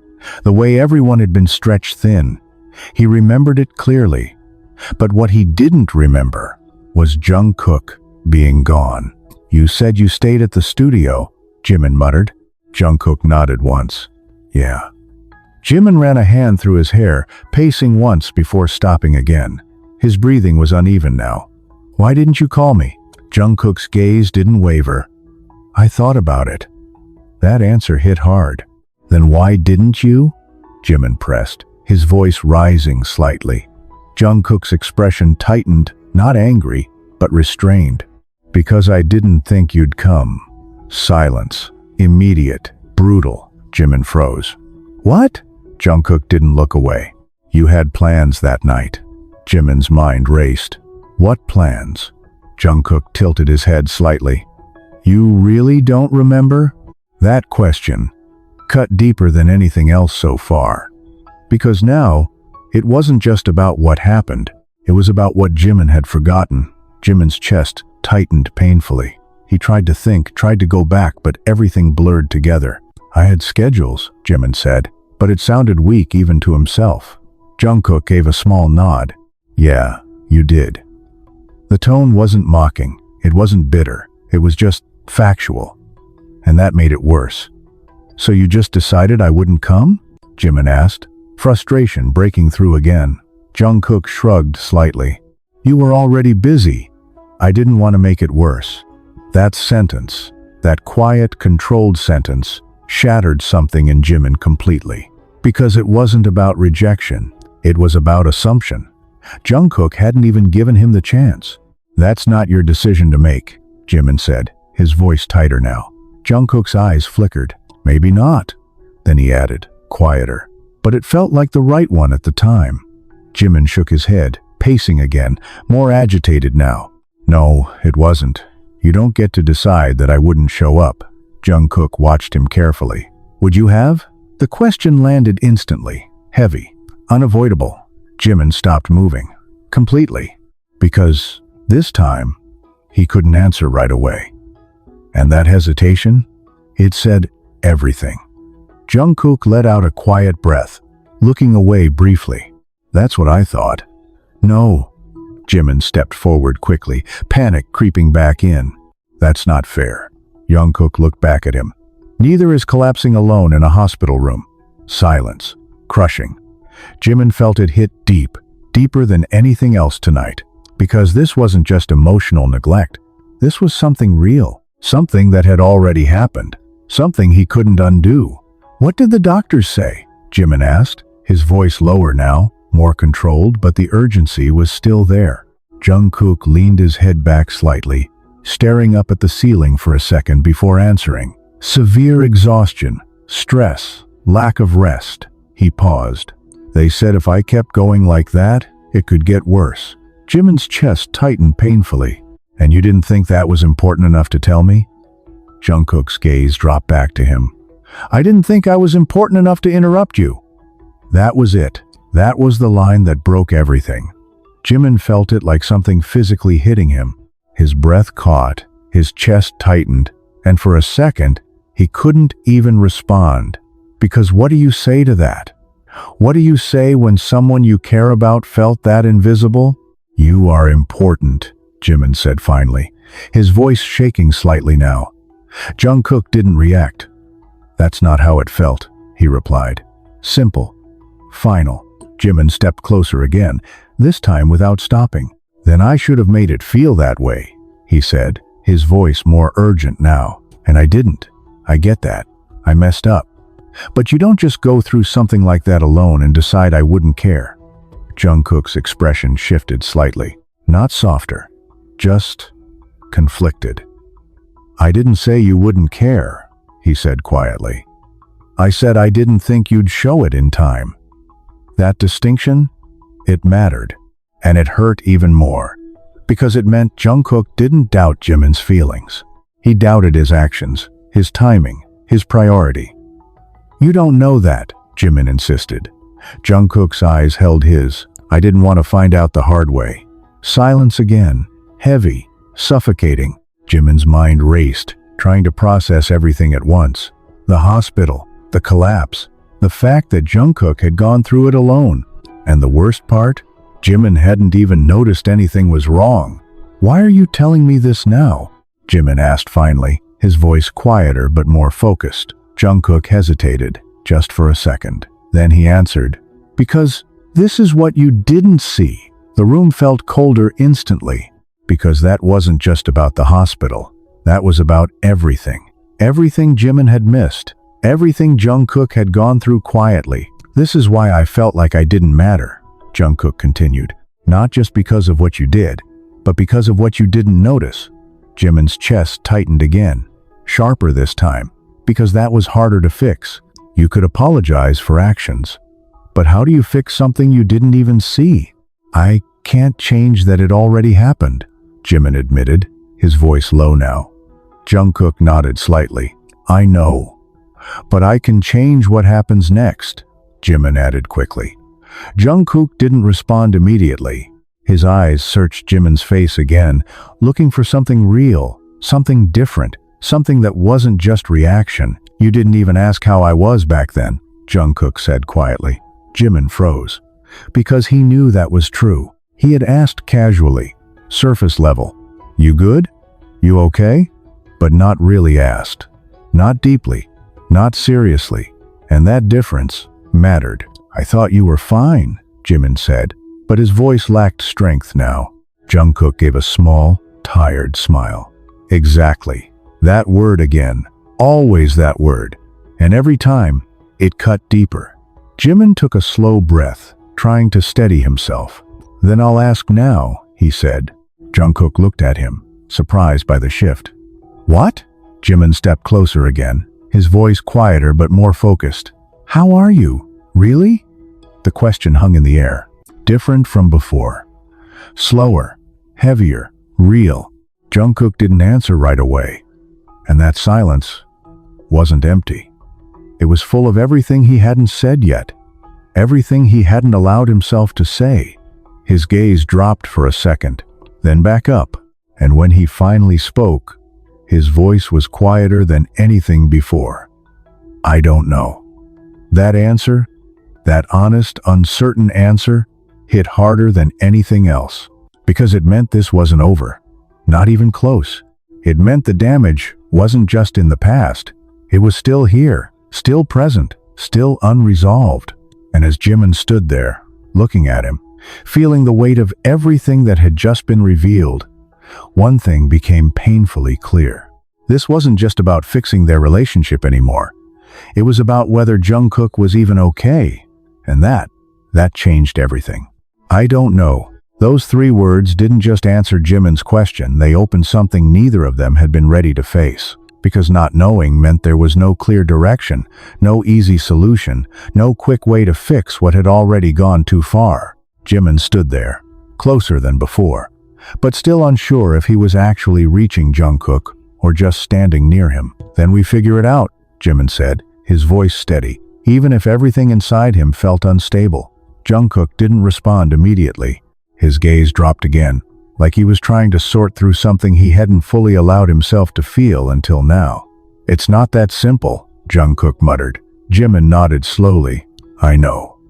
the way everyone had been stretched thin. He remembered it clearly. But what he didn't remember was Jungkook being gone. You said you stayed at the studio, Jimin muttered. Jungkook nodded once. Yeah. Jimin ran a hand through his hair, pacing once before stopping again. His breathing was uneven now. Why didn't you call me? Jungkook's gaze didn't waver. I thought about it. That answer hit hard. Then why didn't you? Jimin pressed, his voice rising slightly. Jungkook's expression tightened, not angry, but restrained. Because I didn't think you'd come. Silence. Immediate. Brutal. Jimin froze. What? Jungkook didn't look away. You had plans that night. Jimin's mind raced. What plans? Jungkook tilted his head slightly. You really don't remember? That question cut deeper than anything else so far. Because now, it wasn't just about what happened. It was about what Jimin had forgotten. Jimin's chest tightened painfully. He tried to think, tried to go back, but everything blurred together. I had schedules, Jimin said, but it sounded weak even to himself. Jungkook gave a small nod. Yeah, you did. The tone wasn't mocking. It wasn't bitter. It was just factual. And that made it worse. So you just decided I wouldn't come? Jimin asked, frustration breaking through again. Jungkook shrugged slightly. You were already busy. I didn't want to make it worse. That sentence, that quiet, controlled sentence, shattered something in Jimin completely. Because it wasn't about rejection. It was about assumption. Jungkook hadn't even given him the chance. That's not your decision to make, Jimin said, his voice tighter now. Jungkook's eyes flickered. Maybe not. Then he added, quieter. But it felt like the right one at the time. Jimin shook his head, pacing again, more agitated now. No, it wasn't. You don't get to decide that I wouldn't show up. Jungkook watched him carefully. Would you have? The question landed instantly, heavy, unavoidable. Jimin stopped moving. Completely. Because this time, he couldn't answer right away. And that hesitation? It said everything. Jungkook let out a quiet breath, looking away briefly. That's what I thought. No. Jimin stepped forward quickly, panic creeping back in. That's not fair. Jungkook looked back at him. Neither is collapsing alone in a hospital room. Silence. Crushing. Jimin felt it hit deep, deeper than anything else tonight. Because this wasn't just emotional neglect. This was something real. Something that had already happened. Something he couldn't undo. What did the doctors say? Jimin asked, his voice lower now, more controlled, but the urgency was still there. JUNGKOOK leaned his head back slightly, staring up at the ceiling for a second before answering. Severe exhaustion, stress, lack of rest. He paused. They said if I kept going like that, it could get worse. Jimin's chest tightened painfully. And you didn't think that was important enough to tell me? JUNGKOOK's gaze dropped back to him. I didn't think I was important enough to interrupt you. That was it. That was the line that broke everything. Jimin felt it like something physically hitting him. His breath caught, his chest tightened, and for a second, he couldn't even respond. Because what do you say to that? What do you say when someone you care about felt that invisible? You are important, Jimin said finally, his voice shaking slightly now. JUNGKOOK didn't react. That's not how it felt, he replied. Simple. Final. Jimin stepped closer again, this time without stopping. Then I should have made it feel that way, he said, his voice more urgent now. And I didn't. I get that. I messed up. But you don't just go through something like that alone and decide I wouldn't care. JUNGKOOK's expression shifted slightly. Not softer. Just conflicted. I didn't say you wouldn't care, he said quietly. I said I didn't think you'd show it in time. That distinction, it mattered. And it hurt even more. Because it meant JUNGKOOK didn't doubt Jimin's feelings. He doubted his actions, his timing, his priority. You don't know that, Jimin insisted. JUNGKOOK's eyes held his. I didn't want to find out the hard way. Silence again. Heavy. Suffocating. Jimin's mind raced, trying to process everything at once. The hospital. The collapse. The fact that JUNGKOOK had gone through it alone. And the worst part? Jimin hadn't even noticed anything was wrong. Why are you telling me this now? Jimin asked finally, his voice quieter but more focused. JUNGKOOK hesitated, just for a second. Then he answered, because this is what you didn't see. The room felt colder instantly, because that wasn't just about the hospital. That was about everything. Everything Jimin had missed. Everything JUNGKOOK had gone through quietly. This is why I felt like I didn't matter, JUNGKOOK continued. Not just because of what you did, but because of what you didn't notice. Jimin's chest tightened again, sharper this time, because that was harder to fix. You could apologize for actions. But how do you fix something you didn't even see? I can't change that it already happened, Jimin admitted, his voice low now. JUNGKOOK nodded slightly. I know. But I can change what happens next, Jimin added quickly. JUNGKOOK didn't respond immediately. His eyes searched Jimin's face again, looking for something real, something different, something that wasn't just reaction. You didn't even ask how I was back then, JUNGKOOK said quietly. Jimin froze. Because he knew that was true. He had asked casually, surface level, you good? You okay? But not really asked. Not deeply. Not seriously. And that difference mattered. I thought you were fine, Jimin said, but his voice lacked strength now. JUNGKOOK gave a small, tired smile. Exactly. That word again. Always that word. And every time, it cut deeper. Jimin took a slow breath, trying to steady himself. Then I'll ask now, he said. JUNGKOOK looked at him, surprised by the shift. What? Jimin stepped closer again, his voice quieter but more focused. How are you? Really? The question hung in the air, different from before. Slower, heavier, real. JUNGKOOK didn't answer right away. And that silence wasn't empty. It was full of everything he hadn't said yet, everything he hadn't allowed himself to say. His gaze dropped for a second, then back up, and when he finally spoke, his voice was quieter than anything before. I don't know. That answer, that honest, uncertain answer, hit harder than anything else, because it meant this wasn't over. Not even close. It meant the damage wasn't just in the past. It was still here, still present, still unresolved. And as Jimin stood there, looking at him, feeling the weight of everything that had just been revealed, one thing became painfully clear. This wasn't just about fixing their relationship anymore. It was about whether Jungkook was even okay. And that changed everything. I don't know. Those 3 words didn't just answer Jimin's question, they opened something neither of them had been ready to face. Because not knowing meant there was no clear direction, no easy solution, no quick way to fix what had already gone too far. Jimin stood there, closer than before, but still unsure if he was actually reaching Jungkook or just standing near him. Then we figure it out, Jimin said, his voice steady, even if everything inside him felt unstable. Jungkook didn't respond immediately. His gaze dropped again, like he was trying to sort through something he hadn't fully allowed himself to feel until now. It's not that simple, Jungkook muttered. Jimin nodded slowly. I know.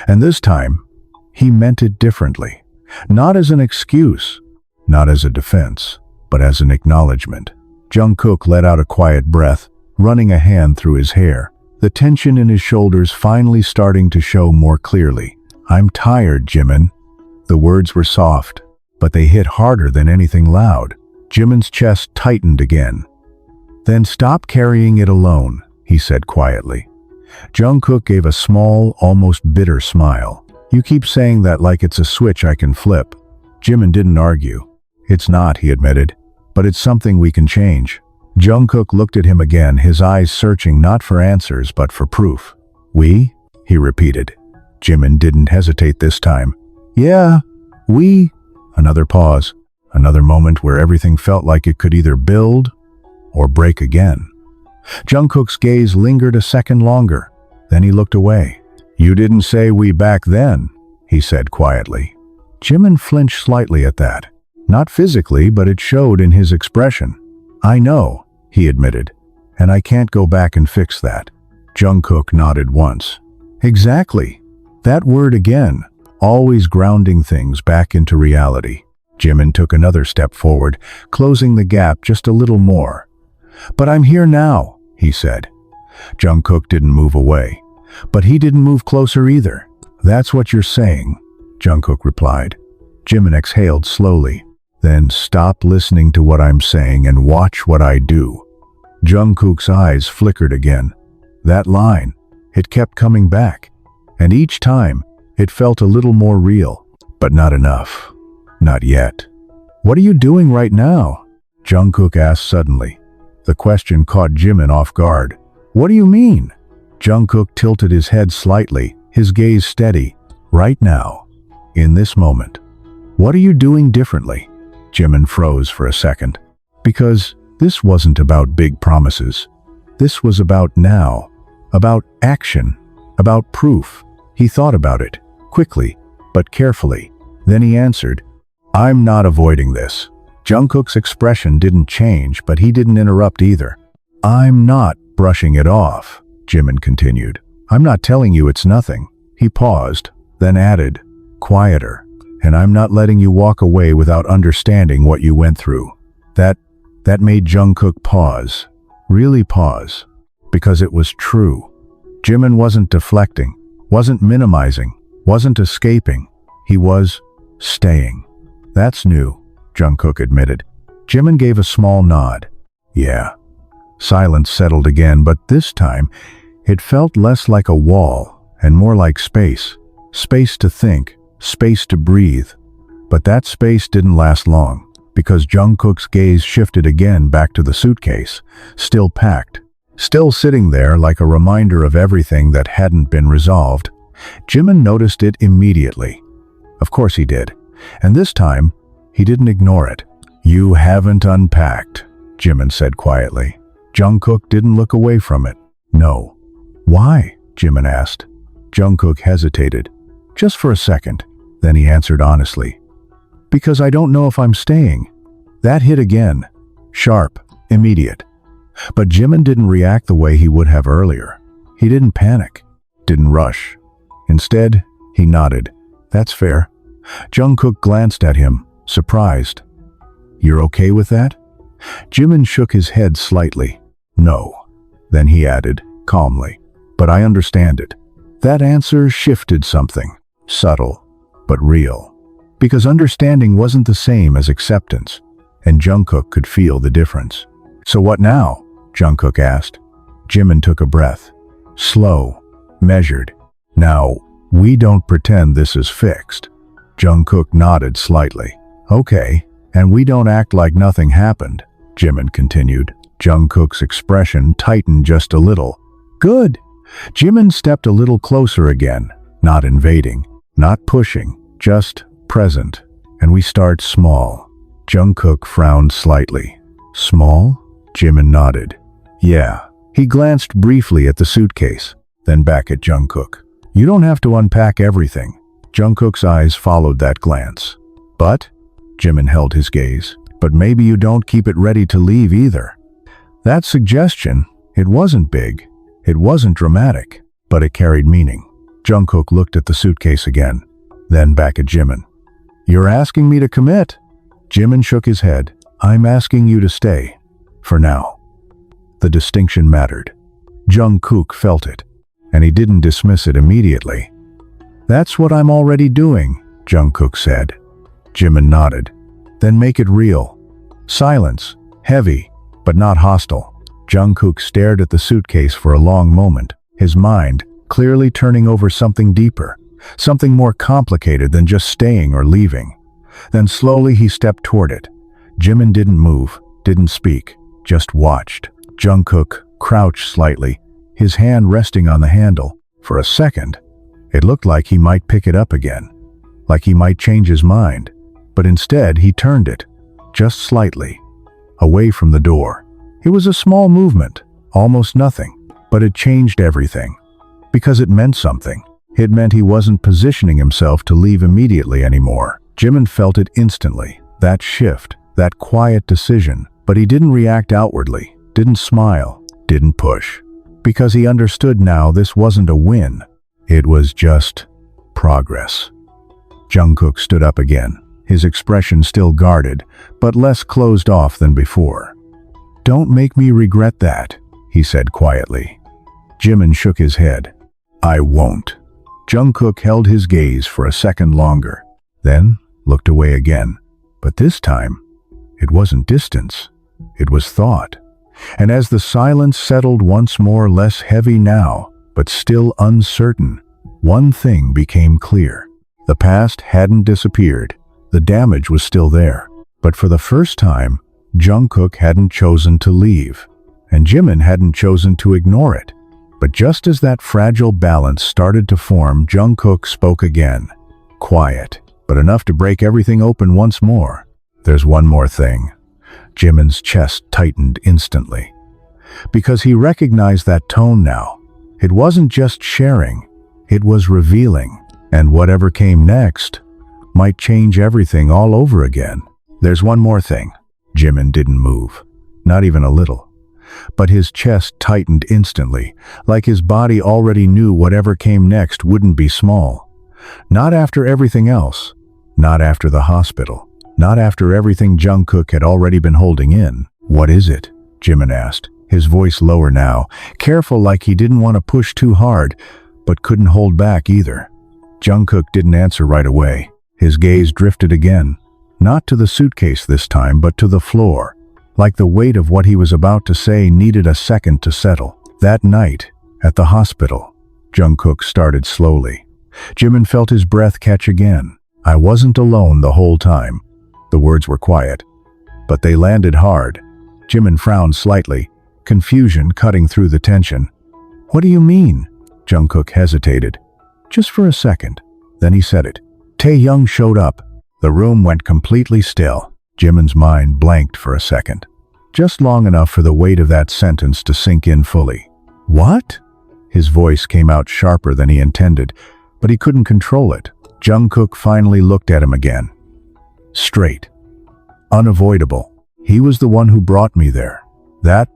And this time, he meant it differently. Not as an excuse, not as a defense, but as an acknowledgement. Jungkook let out a quiet breath, running a hand through his hair, the tension in his shoulders finally starting to show more clearly. I'm tired, Jimin. The words were soft, but they hit harder than anything loud. Jimin's chest tightened again. Then stop carrying it alone, he said quietly. Jungkook gave a small, almost bitter smile. You keep saying that like it's a switch I can flip. Jimin didn't argue. It's not, he admitted, but it's something we can change. Jungkook looked at him again, his eyes searching not for answers but for proof. We? He repeated. Jimin didn't hesitate this time. Yeah, we. Another pause, another moment where everything felt like it could either build or break again. Jungkook's gaze lingered a second longer, then he looked away. You didn't say we back then, he said quietly. Jimin flinched slightly at that. Not physically, but it showed in his expression. I know, he admitted, and I can't go back and fix that. Jungkook nodded once. Exactly. That word again, always grounding things back into reality. Jimin took another step forward, closing the gap just a little more. But I'm here now, he said. Jungkook didn't move away, but he didn't move closer either. That's what you're saying, Jungkook replied. Jimin exhaled slowly. Then stop listening to what I'm saying and watch what I do. Jungkook's eyes flickered again. That line, it kept coming back. And each time, it felt a little more real, but not enough. Not yet. What are you doing right now? Jungkook asked suddenly. The question caught Jimin off guard. What do you mean? Jungkook tilted his head slightly, his gaze steady. Right now, in this moment. What are you doing differently? Jimin froze for a second. Because this wasn't about big promises. This was about now. About action. About proof. He thought about it, quickly, but carefully. Then he answered, I'm not avoiding this. Jungkook's expression didn't change, but he didn't interrupt either. I'm not brushing it off, Jimin continued. I'm not telling you it's nothing. He paused, then added, quieter. And I'm not letting you walk away without understanding what you went through. That made Jungkook pause. Really pause. Because it was true. Jimin wasn't deflecting, wasn't minimizing, wasn't escaping. He was staying. That's new, Jungkook admitted. Jimin gave a small nod. Yeah. Silence settled again, but this time, it felt less like a wall and more like space. Space to think. Space to breathe. But that space didn't last long, because Jungkook's gaze shifted again back to the suitcase, still packed, still sitting there like a reminder of everything that hadn't been resolved. Jimin noticed it immediately. Of course he did, and this time, he didn't ignore it. You haven't unpacked, Jimin said quietly. Jungkook didn't look away from it. No. Why? Jimin asked. Jungkook hesitated, just for a second. Then he answered honestly. Because I don't know if I'm staying. That hit again. Sharp, immediate. But Jimin didn't react the way he would have earlier. He didn't panic, didn't rush. Instead, he nodded. That's fair. Jungkook glanced at him, surprised. You're okay with that? Jimin shook his head slightly. No. Then he added, calmly. But I understand it. That answer shifted something. Subtle, but real. Because understanding wasn't the same as acceptance, and Jungkook could feel the difference. So what now? Jungkook asked. Jimin took a breath. Slow, measured. Now, we don't pretend this is fixed. JUNGKOOK nodded slightly. Okay, and we don't act like nothing happened, Jimin continued. JUNGKOOK's expression tightened just a little. Good. Jimin stepped a little closer again, not invading, not pushing, just present. And we start small. JUNGKOOK frowned slightly. Small? Jimin nodded. Yeah. He glanced briefly at the suitcase, then back at JUNGKOOK. You don't have to unpack everything. JUNGKOOK's eyes followed that glance. But, Jimin held his gaze, but maybe you don't keep it ready to leave either. That suggestion, it wasn't big, it wasn't dramatic, but it carried meaning. JUNGKOOK looked at the suitcase again, then back at Jimin. You're asking me to commit? Jimin shook his head. I'm asking you to stay. For now. The distinction mattered. JUNGKOOK felt it, and he didn't dismiss it immediately. That's what I'm already doing, JUNGKOOK said. Jimin nodded. Then make it real. Silence, heavy, but not hostile. JUNGKOOK stared at the suitcase for a long moment, his mind clearly turning over something deeper, something more complicated than just staying or leaving. Then slowly he stepped toward it. Jimin didn't move, didn't speak, just watched. JUNGKOOK crouched slightly, his hand resting on the handle. For a second, it looked like he might pick it up again, like he might change his mind. But instead he turned it, just slightly, away from the door. It was a small movement, almost nothing, but it changed everything. Because it meant something. It meant he wasn't positioning himself to leave immediately anymore. Jimin felt it instantly, that shift, that quiet decision, but he didn't react outwardly, didn't smile, didn't push. Because he understood now this wasn't a win. It was just progress. JUNGKOOK stood up again, his expression still guarded, but less closed off than before. Don't make me regret that, he said quietly. Jimin shook his head. I won't. JUNGKOOK held his gaze for a second longer, then looked away again. But this time, it wasn't distance, it was thought. And as the silence settled once more, less heavy now, but still uncertain, one thing became clear. The past hadn't disappeared. The damage was still there. But for the first time, JUNGKOOK hadn't chosen to leave, and Jimin hadn't chosen to ignore it. But just as that fragile balance started to form, JUNGKOOK spoke again. Quiet, but enough to break everything open once more. There's one more thing. Jimin's chest tightened instantly. Because he recognized that tone now. It wasn't just sharing, it was revealing. And whatever came next might change everything all over again. There's one more thing. Jimin didn't move, not even a little. But his chest tightened instantly, like his body already knew whatever came next wouldn't be small. Not after everything else, not after the hospital, not after everything JUNGKOOK had already been holding in. What is it? Jimin asked, his voice lower now, careful like he didn't want to push too hard, but couldn't hold back either. JUNGKOOK didn't answer right away. His gaze drifted again, not to the suitcase this time, but to the floor. Like the weight of what he was about to say needed a second to settle. That night, at the hospital, JUNGKOOK started slowly. Jimin felt his breath catch again. I wasn't alone the whole time. The words were quiet, but they landed hard. Jimin frowned slightly, confusion cutting through the tension. What do you mean? JUNGKOOK hesitated. Just for a second. Then he said it. Taehyung showed up. The room went completely still. Jimin's mind blanked for a second. Just long enough for the weight of that sentence to sink in fully. What? His voice came out sharper than he intended, but he couldn't control it. JUNGKOOK finally looked at him again. Straight. Unavoidable. He was the one who brought me there. That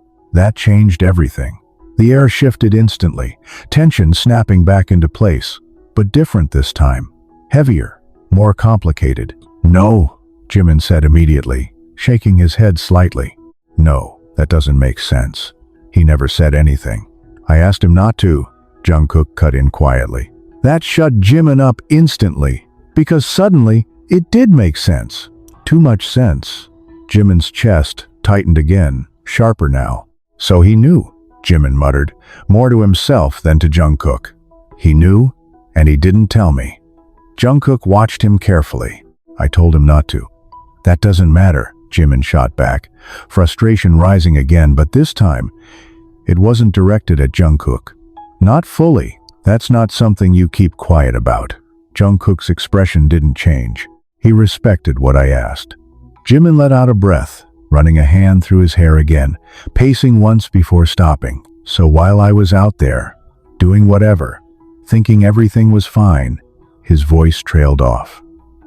changed everything. The air shifted instantly, tension snapping back into place, but different this time. Heavier, more complicated. No, Jimin said immediately, shaking his head slightly. No, that doesn't make sense. He never said anything. I asked him not to, JUNGKOOK cut in quietly. That shut Jimin up instantly, because suddenly it did make sense. Too much sense. Jimin's chest tightened again, sharper now. So he knew. Jimin muttered, more to himself than to Jungkook. He knew, and he didn't tell me. Jungkook watched him carefully. I told him not to. That doesn't matter, Jimin shot back, frustration rising again, but this time, it wasn't directed at Jungkook. Not fully. That's not something you keep quiet about. Jungkook's expression didn't change. He respected what I asked. Jimin let out a breath, running a hand through his hair again, pacing once before stopping. So while I was out there, doing whatever, thinking everything was fine, his voice trailed off.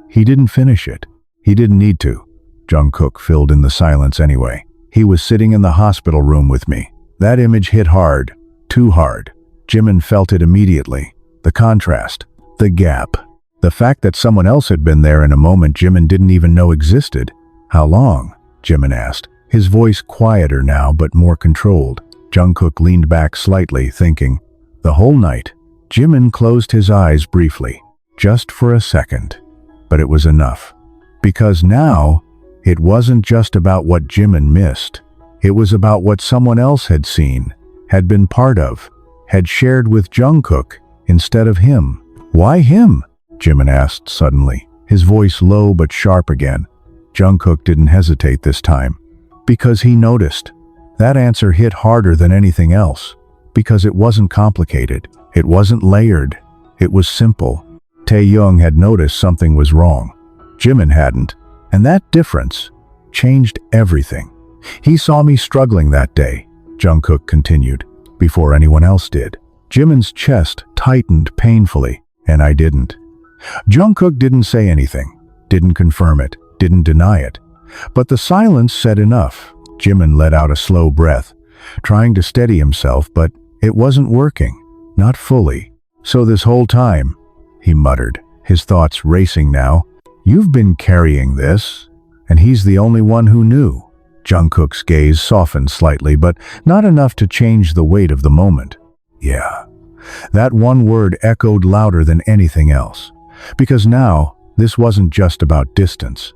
He didn't finish it. He didn't need to. Jungkook filled in the silence anyway. He was sitting in the hospital room with me. That image hit hard, too hard. Jimin felt it immediately. The contrast, the gap. The fact that someone else had been there in a moment Jimin didn't even know existed. How long? Jimin asked, his voice quieter now but more controlled. Jungkook leaned back slightly, thinking. The whole night. Jimin closed his eyes briefly, just for a second. But it was enough. Because now, it wasn't just about what Jimin missed. It was about what someone else had seen, had been part of, had shared with Jungkook instead of him. Why him? Jimin asked suddenly, his voice low but sharp again. Jungkook didn't hesitate this time. Because he noticed. That answer hit harder than anything else. Because it wasn't complicated. It wasn't layered. It was simple. Taehyung had noticed something was wrong. Jimin hadn't. And that difference changed everything. He saw me struggling that day, Jungkook continued, before anyone else did. Jimin's chest tightened painfully, and I didn't. Jungkook didn't say anything, didn't confirm it, didn't deny it. But the silence said enough. Jimin let out a slow breath, trying to steady himself, but it wasn't working. Not fully. So this whole time, he muttered, his thoughts racing now, you've been carrying this, and he's the only one who knew. Jungkook's gaze softened slightly, but not enough to change the weight of the moment. Yeah. That one word echoed louder than anything else. Because now, this wasn't just about distance.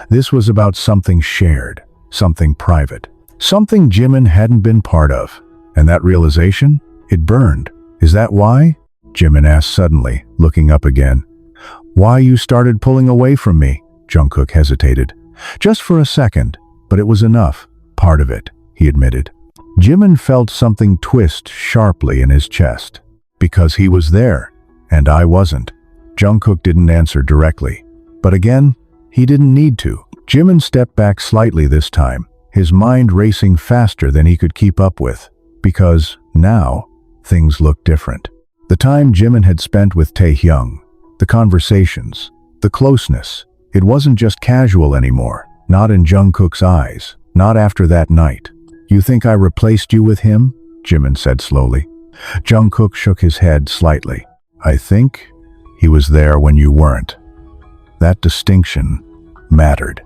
This was about something shared, something private, something Jimin hadn't been part of. And that realization? It burned. Is that why? Jimin asked suddenly, looking up again. Why you started pulling away from me? Jungkook hesitated. Just for a second, but it was enough. Part of it, he admitted. Jimin felt something twist sharply in his chest. Because he was there, and I wasn't. Jungkook didn't answer directly. But again, he didn't need to. Jimin stepped back slightly this time, his mind racing faster than he could keep up with. Because, now, things looked different. The time Jimin had spent with Taehyung, the conversations, the closeness, it wasn't just casual anymore. Not in Jungkook's eyes. Not after that night. You think I replaced you with him? Jimin said slowly. Jungkook shook his head slightly. I think he was there when you weren't. That distinction mattered.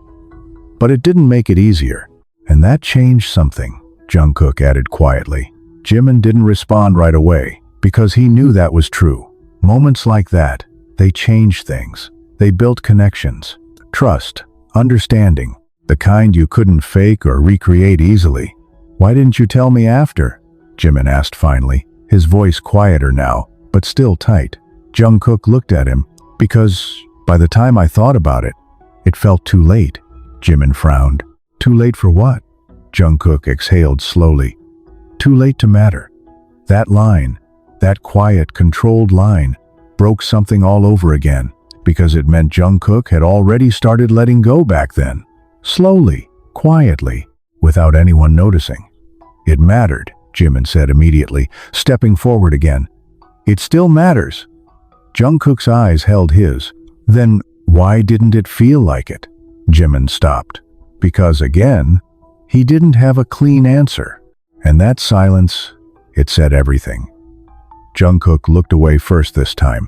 But it didn't make it easier. And that changed something, Jungkook added quietly. Jimin didn't respond right away, because he knew that was true. Moments like that, they changed things. They built connections. Trust. Understanding. The kind you couldn't fake or recreate easily. Why didn't you tell me after? Jimin asked finally, his voice quieter now, but still tight. Jungkook looked at him. Because, by the time I thought about it, it felt too late. Jimin frowned. Too late for what? Jungkook exhaled slowly. Too late to matter. That line, that quiet, controlled line, broke something all over again. Because it meant Jungkook had already started letting go back then. Slowly, quietly, without anyone noticing. It mattered, Jimin said immediately, stepping forward again. It still matters. Jungkook's eyes held his. Then, why didn't it feel like it? Jimin stopped. Because again, he didn't have a clean answer. And that silence, it said everything. Jungkook looked away first this time.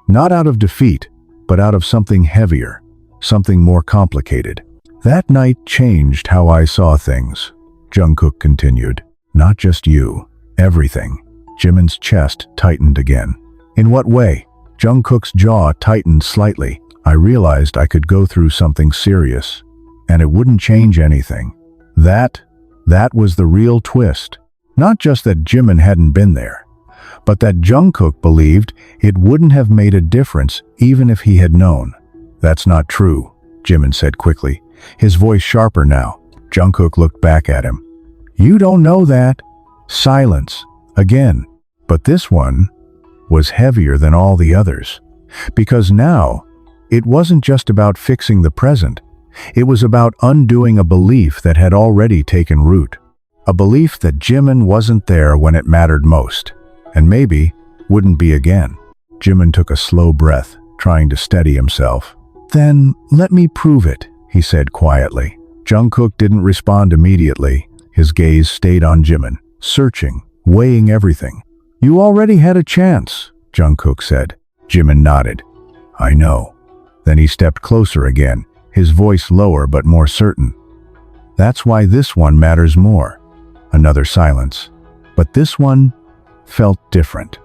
Not out of defeat, but out of something heavier, something more complicated. That night changed how I saw things, Jungkook continued. Not just you, everything. Jimin's chest tightened again. In what way? Jungkook's jaw tightened slightly. I realized I could go through something serious, and it wouldn't change anything. That was the real twist. Not just that Jimin hadn't been there, but that Jungkook believed it wouldn't have made a difference even if he had known. "That's not true," Jimin said quickly, his voice sharper now. Jungkook looked back at him. "You don't know that." Silence. Again. But this one was heavier than all the others. Because now, it wasn't just about fixing the present. It was about undoing a belief that had already taken root. A belief that Jimin wasn't there when it mattered most, and maybe wouldn't be again. Jimin took a slow breath, trying to steady himself. "Then let me prove it," he said quietly. Jungkook didn't respond immediately. His gaze stayed on Jimin, searching, weighing everything. "You already had a chance," Jungkook said. Jimin nodded. "I know." Then he stepped closer again, his voice lower but more certain. "That's why this one matters more." Another silence. But this one felt different.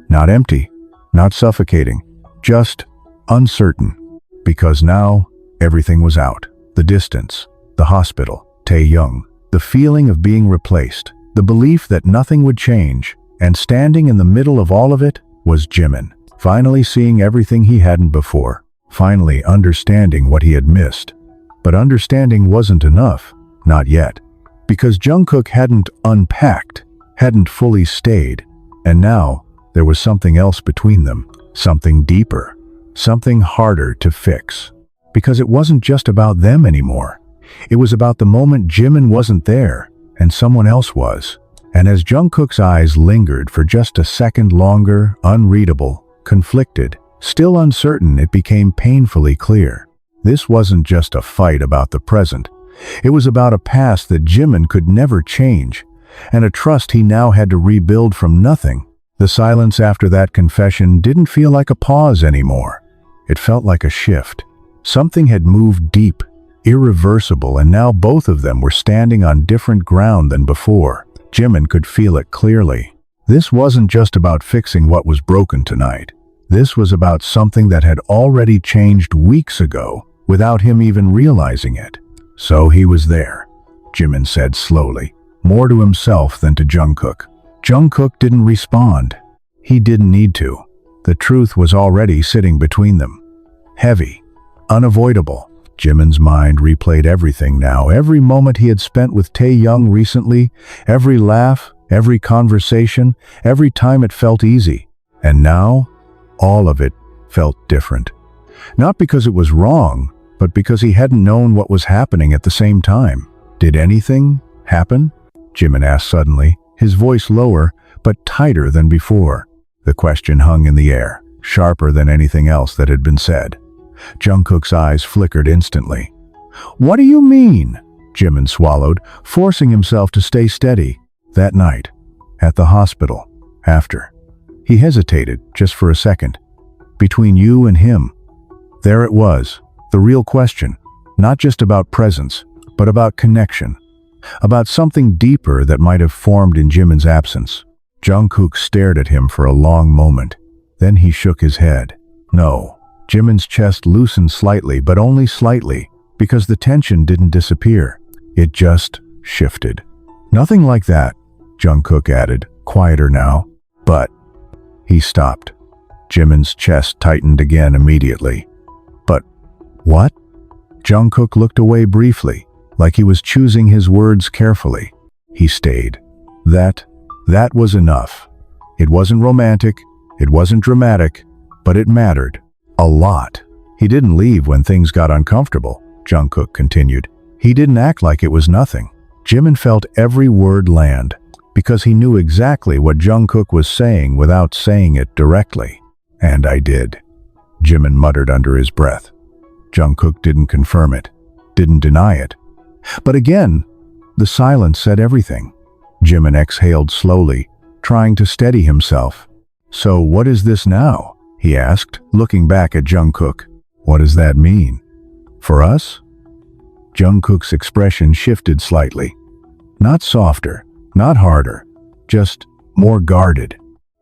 Not empty, not suffocating, just uncertain. Because now, everything was out. The distance, the hospital, Taehyung, the feeling of being replaced, the belief that nothing would change, and standing in the middle of all of it was Jimin, finally seeing everything he hadn't before, finally understanding what he had missed. But understanding wasn't enough, not yet, because Jungkook hadn't unpacked, hadn't fully stayed, and now there was something else between them, something deeper, something harder to fix. Because it wasn't just about them anymore. It was about the moment Jimin wasn't there, and someone else was. And as Jungkook's eyes lingered for just a second longer, unreadable, conflicted, still uncertain, it became painfully clear. This wasn't just a fight about the present. It was about a past that Jimin could never change, and a trust he now had to rebuild from nothing. The silence after that confession didn't feel like a pause anymore. It felt like a shift. Something had moved deep, irreversible, and now both of them were standing on different ground than before. Jimin could feel it clearly. This wasn't just about fixing what was broken tonight. This was about something that had already changed weeks ago, without him even realizing it. "So he was there," Jimin said slowly, more to himself than to Jungkook. Jungkook didn't respond. He didn't need to. The truth was already sitting between them. Heavy, unavoidable. Jimin's mind replayed everything now, every moment he had spent with Taehyung recently, every laugh, every conversation, every time it felt easy. And now, all of it felt different. Not because it was wrong, but because he hadn't known what was happening at the same time. "Did anything happen?" Jimin asked suddenly, his voice lower, but tighter than before. The question hung in the air, sharper than anything else that had been said. Jungkook's eyes flickered instantly. "What do you mean?" Jimin swallowed, forcing himself to stay steady. "That night, at the hospital, after." He hesitated, just for a second. "Between you and him." There it was, the real question, not just about presence, but about connection. About something deeper that might have formed in Jimin's absence. Jungkook stared at him for a long moment. Then he shook his head. "No." Jimin's chest loosened slightly, but only slightly, because the tension didn't disappear. It just shifted. "Nothing like that," Jungkook added, quieter now. "But..." He stopped. Jimin's chest tightened again immediately. "But what?" Jungkook looked away briefly, like he was choosing his words carefully. He stayed. That was enough. It wasn't romantic, it wasn't dramatic, but it mattered. A lot. "He didn't leave when things got uncomfortable," Jungkook continued. "He didn't act like it was nothing." Jimin felt every word land, because he knew exactly what Jungkook was saying without saying it directly. "And I did," Jimin muttered under his breath. Jungkook didn't confirm it, didn't deny it. But again, the silence said everything. Jimin exhaled slowly, trying to steady himself. "So what is this now?" he asked, looking back at Jungkook. "What does that mean? For us?" Jungkook's expression shifted slightly. Not softer, not harder, just more guarded.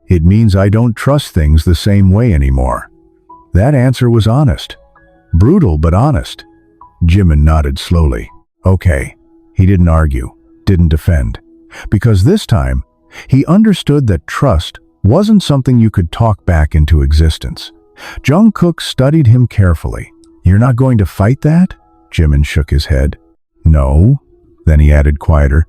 "It means I don't trust things the same way anymore." That answer was honest. Brutal, but honest. Jimin nodded slowly. "Okay." He didn't argue, didn't defend. Because this time, he understood that trust wasn't something you could talk back into existence. JUNGKOOK studied him carefully. "You're not going to fight that?" Jimin shook his head. "No." Then he added quieter,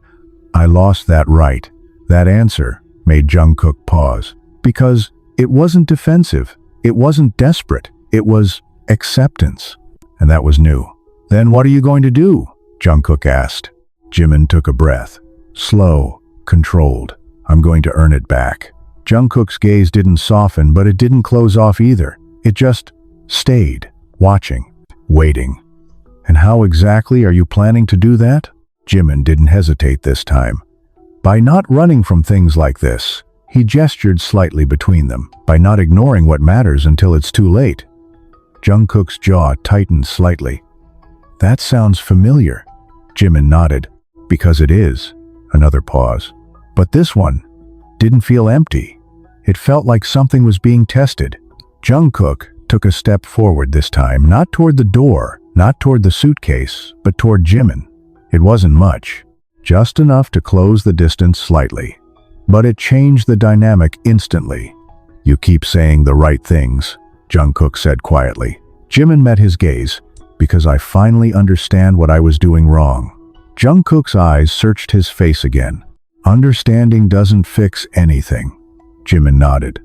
"I lost that right." That answer made JUNGKOOK pause. Because it wasn't defensive. It wasn't desperate. It was acceptance. And that was new. "Then what are you going to do?" JUNGKOOK asked. Jimin took a breath. Slow, controlled. "I'm going to earn it back." JUNGKOOK's gaze didn't soften, but it didn't close off either. It just stayed, watching, waiting. "And how exactly are you planning to do that?" Jimin didn't hesitate this time. By not running from things like this, he gestured slightly between them, by not ignoring what matters until it's too late. JUNGKOOK's jaw tightened slightly. "That sounds familiar." Jimin nodded. "Because it is." Another pause. "But this one didn't feel empty. It felt like something was being tested." JUNGKOOK took a step forward this time, not toward the door, not toward the suitcase, but toward Jimin. It wasn't much, just enough to close the distance slightly. But it changed the dynamic instantly. "You keep saying the right things," JUNGKOOK said quietly. Jimin met his gaze. "Because I finally understand what I was doing wrong." JUNGKOOK's eyes searched his face again. "Understanding doesn't fix anything." Jimin nodded.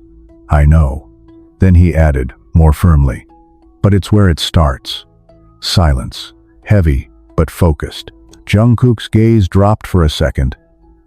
"I know." Then he added, more firmly, "But it's where it starts." Silence, heavy but focused. JUNGKOOK's gaze dropped for a second,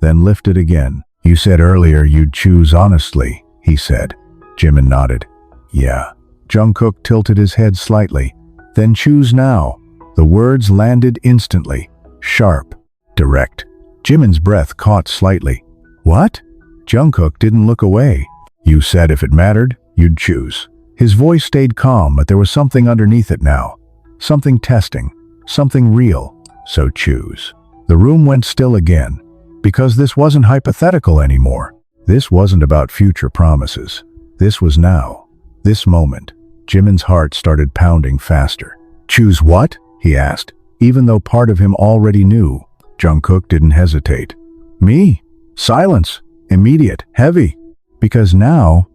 then lifted again. "You said earlier you'd choose honestly," he said. Jimin nodded. "Yeah." JUNGKOOK tilted his head slightly. "Then choose now." The words landed instantly, sharp, direct. Jimin's breath caught slightly. "What?" JUNGKOOK didn't look away. "You said if it mattered, you'd choose." His voice stayed calm, but there was something underneath it now. Something testing, something real. "So choose." The room went still again, because this wasn't hypothetical anymore. This wasn't about future promises. This was now. This moment. Jimin's heart started pounding faster. "Choose what?" he asked, even though part of him already knew. JUNGKOOK didn't hesitate. "Me." Silence. Immediate. Heavy. Because now,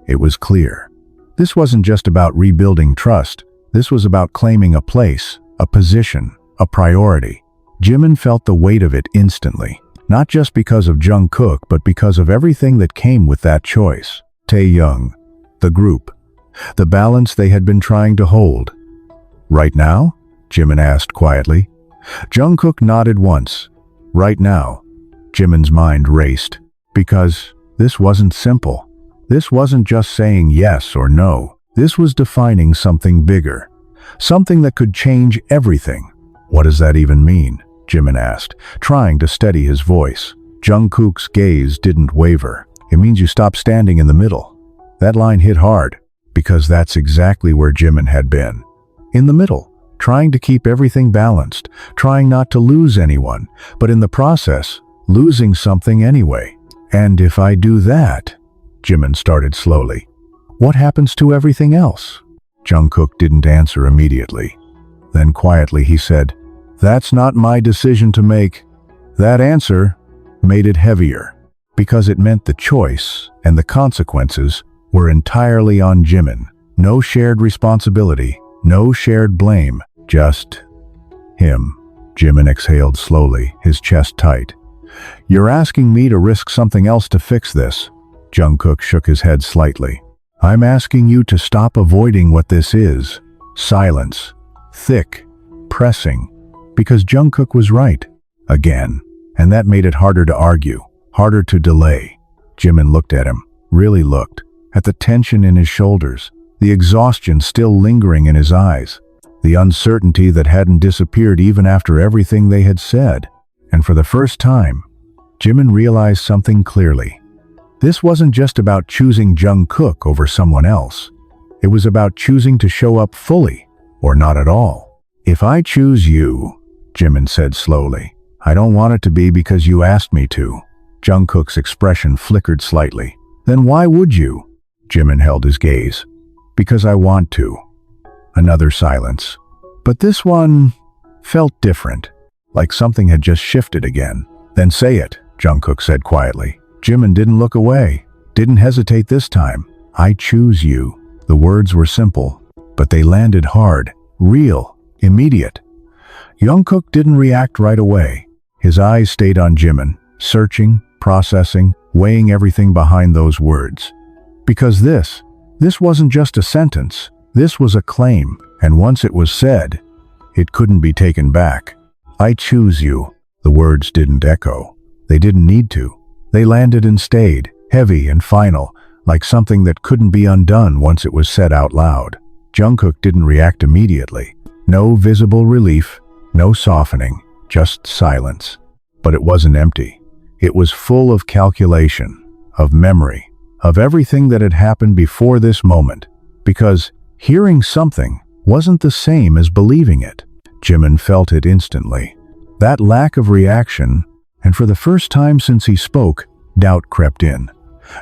it was clear. This wasn't just about rebuilding trust. This was about claiming a place, a position, a priority. Jimin felt the weight of it instantly. Not just because of JUNGKOOK, but because of everything that came with that choice. Taehyung, the group, the balance they had been trying to hold. "Right now?" Jimin asked quietly. JUNGKOOK nodded once. "Right now." Jimin's mind raced. Because this wasn't simple. This wasn't just saying yes or no. This was defining something bigger. Something that could change everything. "What does that even mean?" Jimin asked, trying to steady his voice. JUNGKOOK's gaze didn't waver. "It means you stop standing in the middle." That line hit hard, because that's exactly where Jimin had been. In the middle, trying to keep everything balanced, trying not to lose anyone, but in the process, losing something anyway. "And if I do that," Jimin started slowly, "what happens to everything else?" JUNGKOOK didn't answer immediately. Then quietly he said, "That's not my decision to make." That answer made it heavier, because it meant the choice and the consequences were entirely on Jimin. No shared responsibility, no shared blame, just him. Jimin exhaled slowly, his chest tight. "You're asking me to risk something else to fix this?" JUNGKOOK shook his head slightly. "I'm asking you to stop avoiding what this is." Silence. Thick. Pressing. Because JUNGKOOK was right. Again. And that made it harder to argue. Harder to delay. Jimin looked at him. Really looked. At the tension in his shoulders. The exhaustion still lingering in his eyes. The uncertainty that hadn't disappeared even after everything they had said. And for the first time, Jimin realized something clearly. This wasn't just about choosing JUNGKOOK over someone else. It was about choosing to show up fully, or not at all. "If I choose you," Jimin said slowly, "I don't want it to be because you asked me to." JUNGKOOK's expression flickered slightly. "Then why would you?" Jimin held his gaze. "Because I want to." Another silence. But this one felt different. Like something had just shifted again. "Then say it," Jungkook said quietly. Jimin didn't look away, didn't hesitate this time. I choose you. The words were simple, but they landed hard, real, immediate. Jungkook didn't react right away. His eyes stayed on Jimin, searching, processing, weighing everything behind those words. Because this wasn't just a sentence, this was a claim, and once it was said, it couldn't be taken back. I choose you. The words didn't echo. They didn't need to. They landed and stayed, heavy and final, like something that couldn't be undone once it was said out loud. Jungkook didn't react immediately. No visible relief, no softening, just silence. But it wasn't empty. It was full of calculation, of memory, of everything that had happened before this moment. Because hearing something wasn't the same as believing it. Jimin felt it instantly. That lack of reaction, and for the first time since he spoke, doubt crept in.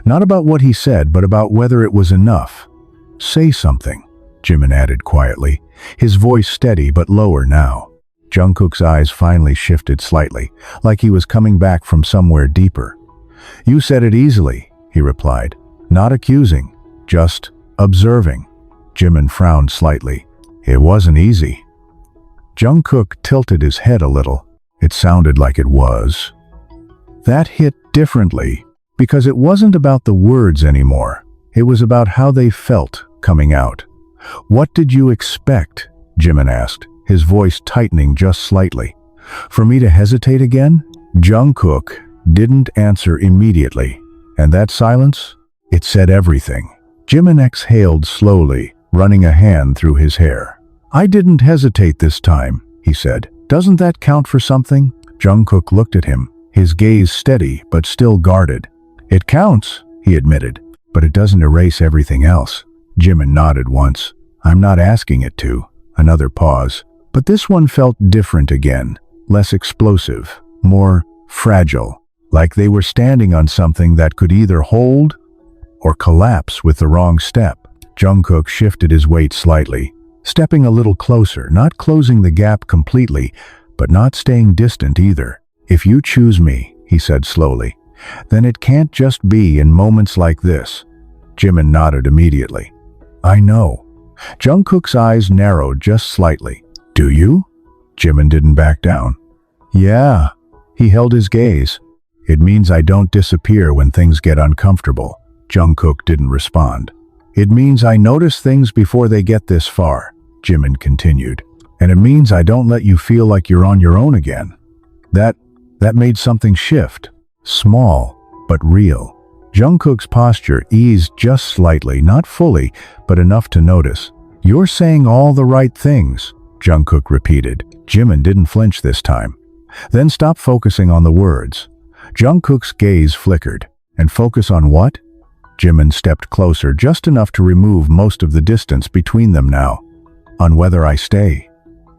Not about what he said, but about whether it was enough. Say something, Jimin added quietly, his voice steady but lower now. Jungkook's eyes finally shifted slightly, like he was coming back from somewhere deeper. You said it easily, he replied, not accusing, just observing. Jimin frowned slightly. It wasn't easy. Jungkook tilted his head a little. It sounded like it was. That hit differently, because it wasn't about the words anymore. It was about how they felt coming out. What did you expect? Jimin asked, his voice tightening just slightly. For me to hesitate again? Jungkook didn't answer immediately, and that silence? It said everything. Jimin exhaled slowly, running a hand through his hair. I didn't hesitate this time, he said. Doesn't that count for something? Jungkook looked at him, his gaze steady but still guarded. It counts, he admitted, but it doesn't erase everything else. Jimin nodded once. I'm not asking it to. Another pause. But this one felt different again, less explosive, more fragile, like they were standing on something that could either hold or collapse with the wrong step. Jungkook shifted his weight slightly, stepping a little closer, not closing the gap completely, but not staying distant either. If you choose me, he said slowly, then it can't just be in moments like this. Jimin nodded immediately. I know. Jungkook's eyes narrowed just slightly. Do you? Jimin didn't back down. Yeah. He held his gaze. It means I don't disappear when things get uncomfortable. Jungkook didn't respond. It means I notice things before they get this far, Jimin continued. And it means I don't let you feel like you're on your own again. That made something shift. Small, but real. Jungkook's posture eased just slightly, not fully, but enough to notice. You're saying all the right things, Jungkook repeated. Jimin didn't flinch this time. Then stop focusing on the words. Jungkook's gaze flickered. And focus on what? Jimin stepped closer, just enough to remove most of the distance between them now. On whether I stay.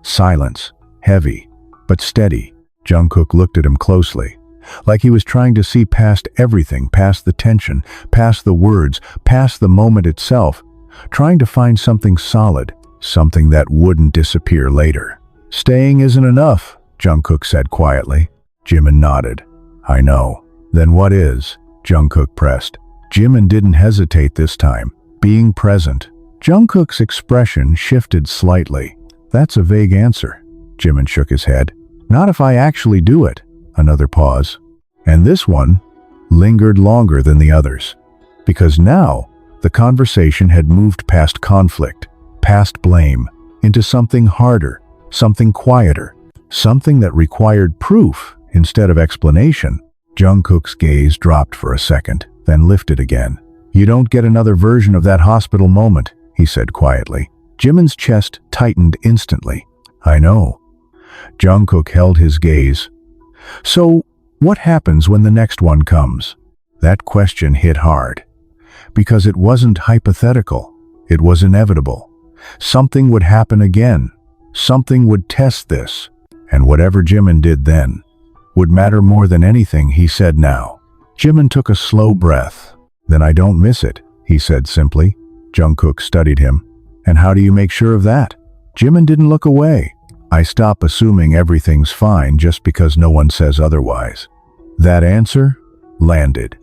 Silence. Heavy, but steady. Jungkook looked at him closely, like he was trying to see past everything, past the tension, past the words, past the moment itself, trying to find something solid, something that wouldn't disappear later. Staying isn't enough, Jungkook said quietly. Jimin nodded. I know. Then what is? Jungkook pressed. Jimin didn't hesitate this time. Being present. Jungkook's expression shifted slightly. That's a vague answer. Jimin shook his head. Not if I actually do it. Another pause. And this one lingered longer than the others. Because now, the conversation had moved past conflict, past blame, into something harder, something quieter, something that required proof instead of explanation. Jungkook's gaze dropped for a second, then lifted again. You don't get another version of that hospital moment, he said quietly. Jimin's chest tightened instantly. I know. Jungkook held his gaze. So, what happens when the next one comes? That question hit hard. Because it wasn't hypothetical. It was inevitable. Something would happen again. Something would test this. And whatever Jimin did then would matter more than anything he said now. Jimin took a slow breath. Then I don't miss it, he said simply. Jungkook studied him. And how do you make sure of that? Jimin didn't look away. I stop assuming everything's fine just because no one says otherwise. That answer landed.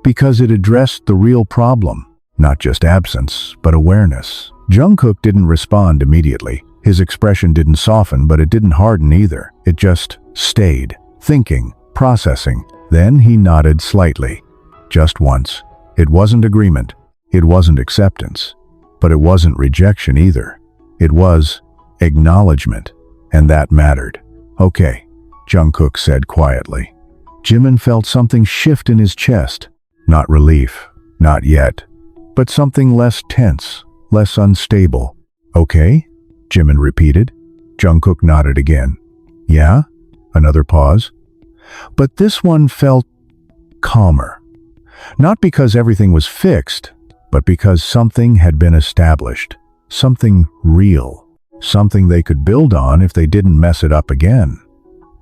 Because it addressed the real problem. Not just absence, but awareness. JUNGKOOK didn't respond immediately. His expression didn't soften, but it didn't harden either. It just stayed, thinking, processing. Then he nodded slightly. Just once. It wasn't agreement. It wasn't acceptance. But it wasn't rejection either. It was acknowledgement. And that mattered. Okay, JUNGKOOK said quietly. JIMIN felt something shift in his chest. Not relief. Not yet. But something less tense, less unstable. Okay? JIMIN repeated. JUNGKOOK nodded again. Yeah? Another pause. But this one felt calmer. Not because everything was fixed, but because something had been established. Something real. Something they could build on if they didn't mess it up again.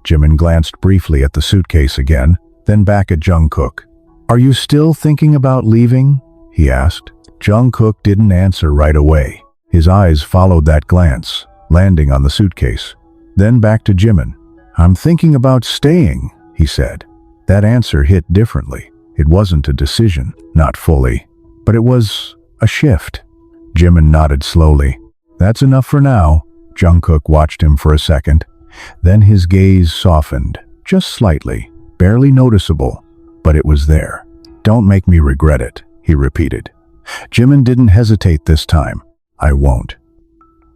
JIMIN glanced briefly at the suitcase again, then back at JUNGKOOK. Are you still thinking about leaving? He asked. JUNGKOOK didn't answer right away. His eyes followed that glance, landing on the suitcase. Then back to JIMIN. I'm thinking about staying, he said. That answer hit differently. It wasn't a decision, not fully, but it was a shift. JIMIN nodded slowly. That's enough for now. JUNGKOOK watched him for a second. Then his gaze softened, just slightly, barely noticeable, but it was there. Don't make me regret it, he repeated. JIMIN didn't hesitate this time. I won't.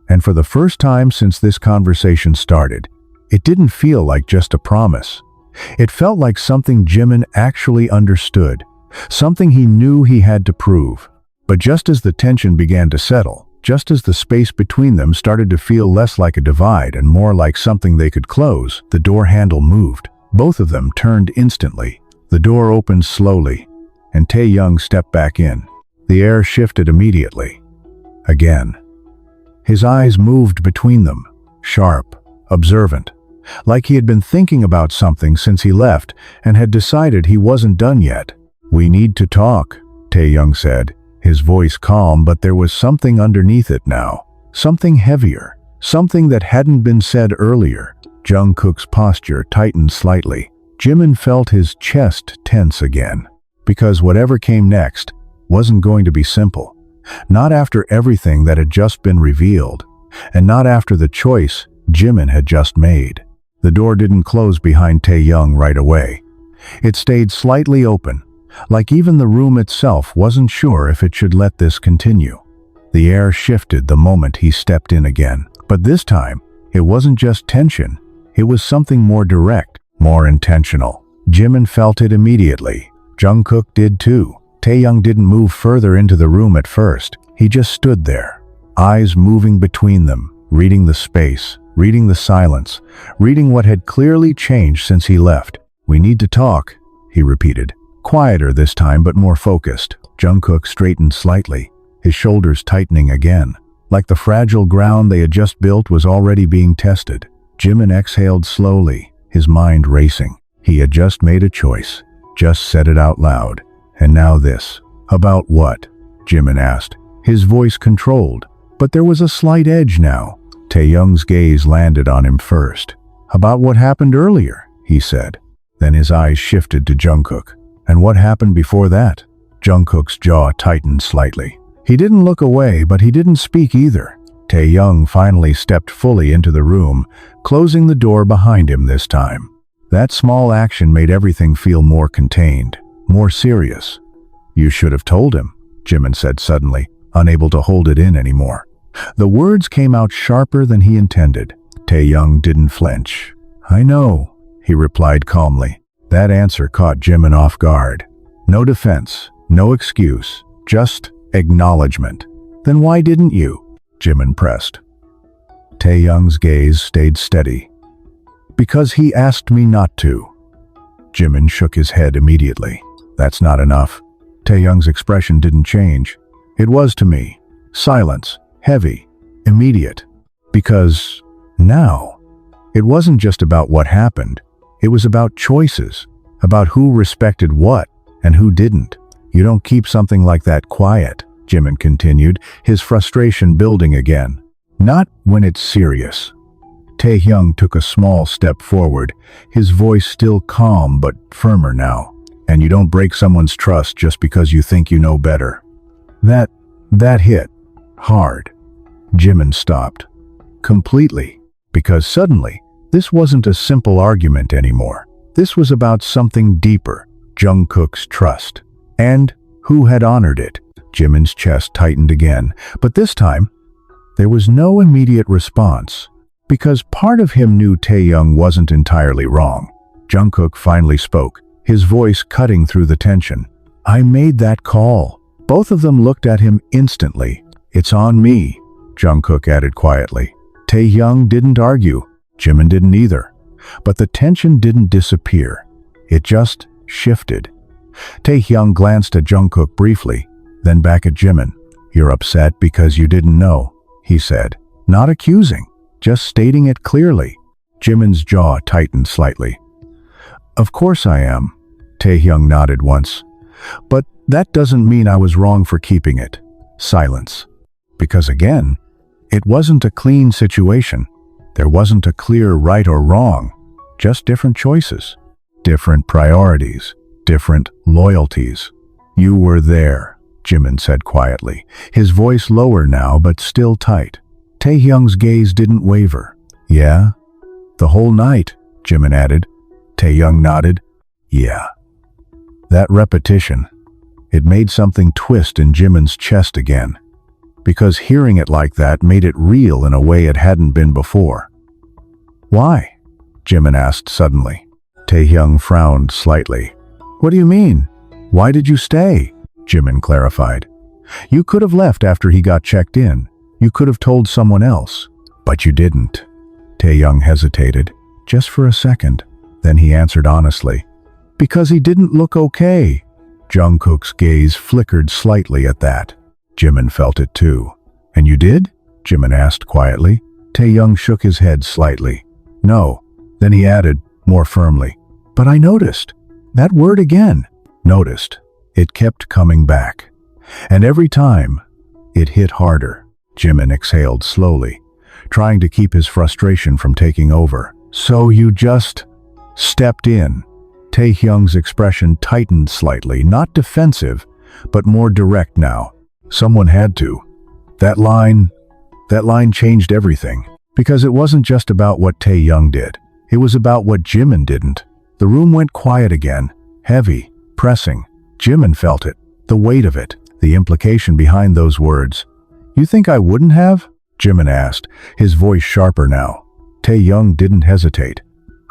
And for the first time since this conversation started, it didn't feel like just a promise. It felt like something JIMIN actually understood, something he knew he had to prove. But just as the tension began to settle, just as the space between them started to feel less like a divide and more like something they could close, the door handle moved. Both of them turned instantly. The door opened slowly, and Taehyung stepped back in. The air shifted immediately. Again. His eyes moved between them, sharp, observant, like he had been thinking about something since he left and had decided he wasn't done yet. We need to talk, Taehyung said, his voice calm, but there was something underneath it now. Something heavier, something that hadn't been said earlier. JUNGKOOK's posture tightened slightly. JIMIN felt his chest tense again, because whatever came next wasn't going to be simple. Not after everything that had just been revealed, and not after the choice JIMIN had just made. The door didn't close behind Taehyung right away. It stayed slightly open, like even the room itself wasn't sure if it should let this continue. The air shifted the moment he stepped in again. But this time, it wasn't just tension. It was something more direct, more intentional. JIMIN felt it immediately. JUNGKOOK did too. Taehyung didn't move further into the room at first. He just stood there, eyes moving between them, reading the space, reading the silence, reading what had clearly changed since he left. We need to talk, he repeated. Quieter this time, but more focused. JUNGKOOK straightened slightly, his shoulders tightening again, like the fragile ground they had just built was already being tested. JIMIN exhaled slowly, his mind racing. He had just made a choice, just said it out loud. And now this. About what? JIMIN asked, his voice controlled. But there was a slight edge now. Taehyung's gaze landed on him first. About what happened earlier, he said. Then his eyes shifted to JUNGKOOK. And what happened before that? JUNGKOOK's jaw tightened slightly. He didn't look away, but he didn't speak either. Taehyung finally stepped fully into the room, closing the door behind him this time. That small action made everything feel more contained, more serious. You should have told him, JIMIN said suddenly, unable to hold it in anymore. The words came out sharper than he intended. Taehyung didn't flinch. I know, he replied calmly. That answer caught JIMIN off guard. No defense, no excuse, just acknowledgement. Then why didn't you? JIMIN pressed. Taehyung's gaze stayed steady. Because he asked me not to. JIMIN shook his head immediately. That's not enough. Taehyung's expression didn't change. It was to me. Silence, heavy, immediate. Because now, it wasn't just about what happened. It was about choices, about who respected what and who didn't. You don't keep something like that quiet, JIMIN continued, his frustration building again. Not when it's serious. Taehyung took a small step forward, his voice still calm but firmer now. And you don't break someone's trust just because you think you know better. That hit hard. JIMIN stopped. Completely. Because suddenly, this wasn't a simple argument anymore. This was about something deeper. JUNGKOOK's trust. And who had honored it? JIMIN's chest tightened again. But this time, there was no immediate response. Because part of him knew Taehyung wasn't entirely wrong. JUNGKOOK finally spoke, his voice cutting through the tension. I made that call. Both of them looked at him instantly. It's on me, JUNGKOOK added quietly. Taehyung didn't argue. JIMIN didn't either. But the tension didn't disappear. It just shifted. Taehyung glanced at JUNGKOOK briefly, then back at JIMIN. You're upset because you didn't know, he said. Not accusing, just stating it clearly. JIMIN's jaw tightened slightly. Of course I am, Taehyung nodded once. But that doesn't mean I was wrong for keeping it. Silence. Because again, it wasn't a clean situation. There wasn't a clear right or wrong, just different choices, different priorities, different loyalties. You were there, JIMIN said quietly, his voice lower now but still tight. Taehyung's gaze didn't waver. Yeah? The whole night, JIMIN added. Taehyung nodded. Yeah. That repetition, it made something twist in JIMIN's chest again. Because hearing it like that made it real in a way it hadn't been before. Why? JIMIN asked suddenly. Taehyung frowned slightly. What do you mean? Why did you stay? JIMIN clarified. You could have left after he got checked in. You could have told someone else. But you didn't. Taehyung hesitated, just for a second. Then he answered honestly. Because he didn't look okay. JUNGKOOK's gaze flickered slightly at that. JIMIN felt it too. And you did? JIMIN asked quietly. Taehyung shook his head slightly. No. Then he added, more firmly. But I noticed. That word again. Noticed. It kept coming back. And every time, it hit harder. JIMIN exhaled slowly, trying to keep his frustration from taking over. So you just stepped in. Taehyung's expression tightened slightly, not defensive, but more direct now. Someone had to. That line changed everything. Because it wasn't just about what Taehyung did. It was about what JIMIN didn't. The room went quiet again, heavy, pressing. JIMIN felt it, the weight of it, the implication behind those words. You think I wouldn't have? JIMIN asked, his voice sharper now. Taehyung didn't hesitate.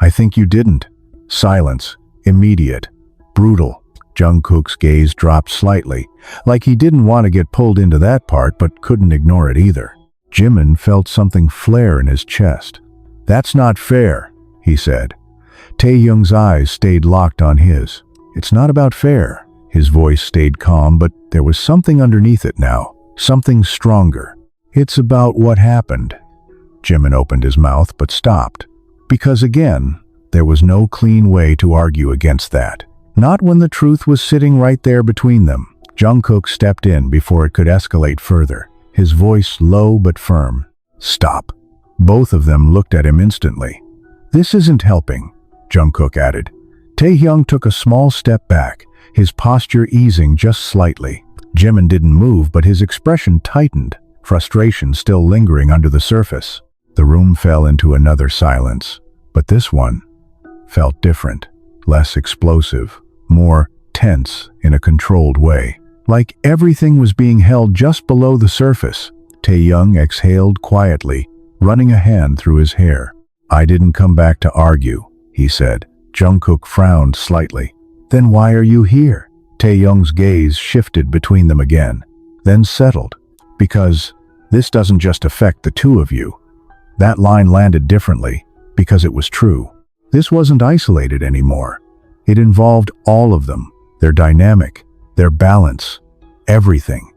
I think you didn't. Silence, immediate, brutal. JUNGKOOK's gaze dropped slightly, like he didn't want to get pulled into that part but couldn't ignore it either. JIMIN felt something flare in his chest. That's not fair, he said. Taehyung's eyes stayed locked on his. It's not about fair. His voice stayed calm, but there was something underneath it now, something stronger. It's about what happened. JIMIN opened his mouth but stopped. Because again, there was no clean way to argue against that. Not when the truth was sitting right there between them. JUNGKOOK stepped in before it could escalate further, his voice low but firm. Stop. Both of them looked at him instantly. This isn't helping, JUNGKOOK added. Taehyung took a small step back, his posture easing just slightly. JIMIN didn't move, but his expression tightened, frustration still lingering under the surface. The room fell into another silence, but this one felt different, less explosive, more tense in a controlled way. Like everything was being held just below the surface. Taehyung exhaled quietly, running a hand through his hair. I didn't come back to argue, he said. JUNGKOOK frowned slightly. Then why are you here? Taehyung's gaze shifted between them again, then settled. Because this doesn't just affect the two of you. That line landed differently, because it was true. This wasn't isolated anymore. It involved all of them, their dynamic, their balance, everything.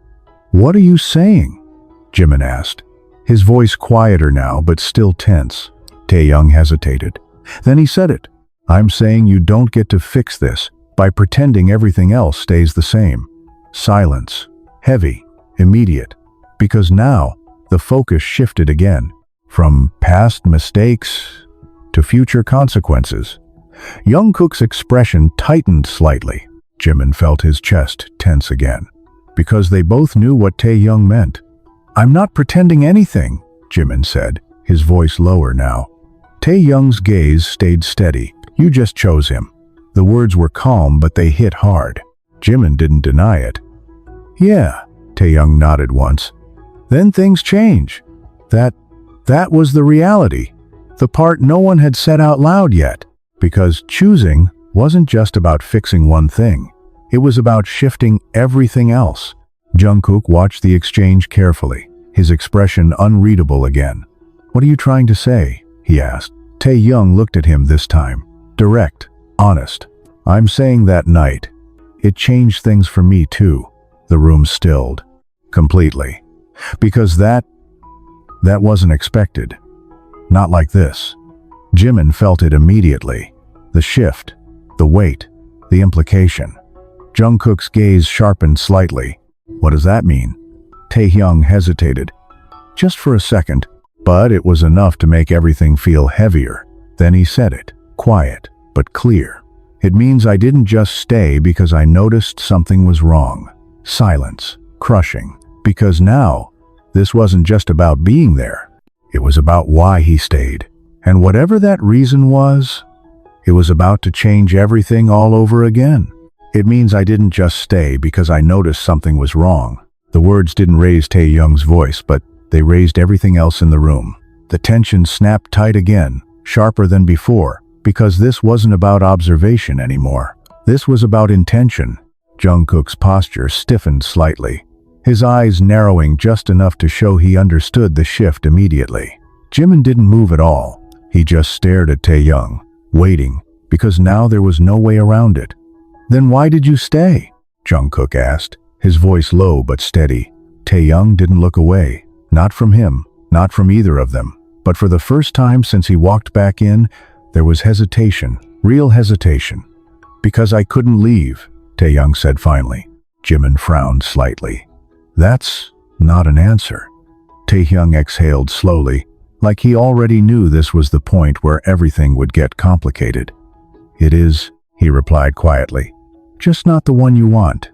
What are you saying? JIMIN asked, his voice quieter now but still tense. Taehyung hesitated. Then he said it. I'm saying you don't get to fix this by pretending everything else stays the same. Silence. Heavy. Immediate. Because now, the focus shifted again. from past mistakes to future consequences. JUNGKOOK's expression tightened slightly. Jimin felt his chest tense again, because they both knew what Taehyung meant. "I'm not pretending anything," Jimin said, his voice lower now. Taehyung's gaze stayed steady. "You just chose him." The words were calm, but they hit hard. Jimin didn't deny it. "Yeah," Taehyung nodded once. "Then things change. That was the reality. The part no one had said out loud yet. Because choosing wasn't just about fixing one thing. It was about shifting everything else." JUNGKOOK watched the exchange carefully, his expression unreadable again. "What are you trying to say?" he asked. Taehyung looked at him this time. Direct, honest. "I'm saying that night. It changed things for me too." The room stilled. Completely. Because that wasn't expected. Not like this. Jimin felt it immediately. The shift, the weight, the implication. JUNGKOOK's gaze sharpened slightly. "What does that mean?" Taehyung hesitated. Just for a second, but it was enough to make everything feel heavier. Then he said it, quiet, but clear. "It means I didn't just stay because I noticed something was wrong." Silence, crushing. Because now, this wasn't just about being there. It was about why he stayed. And whatever that reason was, it was about to change everything all over again. "It means I didn't just stay because I noticed something was wrong." The words didn't raise Taehyung's voice, but they raised everything else in the room. The tension snapped tight again, sharper than before, because this wasn't about observation anymore. This was about intention. JUNGKOOK's posture stiffened slightly, his eyes narrowing just enough to show he understood the shift immediately. Jimin didn't move at all. He just stared at Taehyung, waiting, because now there was no way around it. "Then why did you stay?" JUNGKOOK asked, his voice low but steady. Taehyung didn't look away. Not from him, not from either of them. But for the first time since he walked back in, there was hesitation, real hesitation. "Because I couldn't leave," Taehyung said finally. Jimin frowned slightly. "That's not an answer." Taehyung exhaled slowly, like he already knew this was the point where everything would get complicated. "It is," he replied quietly. "Just not the one you want."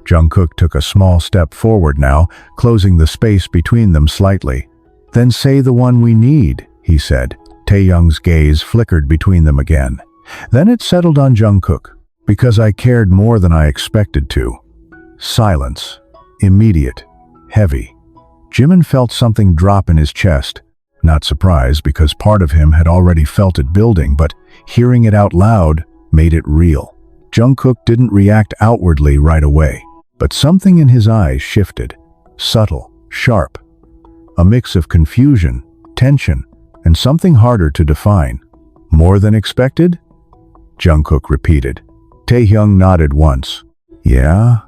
JUNGKOOK took a small step forward now, closing the space between them slightly. "Then say the one we need," he said. Taehyung's gaze flickered between them again. Then it settled on JUNGKOOK. "Because I cared more than I expected to." Silence. Immediate. Heavy. Jimin felt something drop in his chest. Not surprised, because part of him had already felt it building, but hearing it out loud made it real. JUNGKOOK didn't react outwardly right away, but something in his eyes shifted. Subtle, sharp. A mix of confusion, tension, and something harder to define. "More than expected?" JUNGKOOK repeated. Taehyung nodded once. "Yeah?"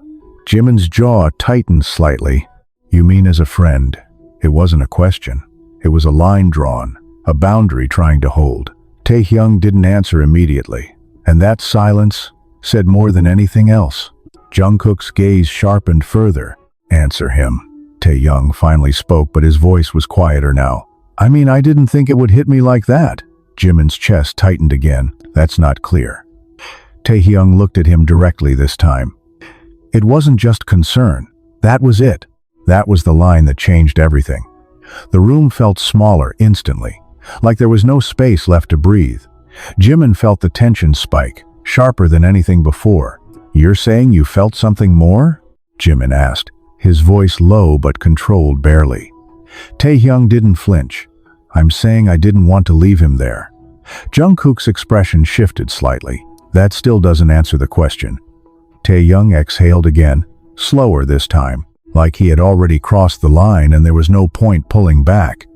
Jimin's jaw tightened slightly. "You mean as a friend?" It wasn't a question. It was a line drawn, a boundary trying to hold. Taehyung didn't answer immediately, and that silence said more than anything else. JUNGKOOK's gaze sharpened further. "Answer him." Taehyung finally spoke, but his voice was quieter now. "I mean, I didn't think it would hit me like that." Jimin's chest tightened again. "That's not clear." Taehyung looked at him directly this time. It wasn't just concern. That was it. That was the line that changed everything. The room felt smaller instantly, like there was no space left to breathe. Jimin felt the tension spike, sharper than anything before. "You're saying you felt something more?" Jimin asked, his voice low but controlled barely. Taehyung didn't flinch. "I'm saying I didn't want to leave him there." JUNGKOOK's expression shifted slightly. "That still doesn't answer the question." Taehyung exhaled again, slower this time, like he had already crossed the line and there was no point pulling back.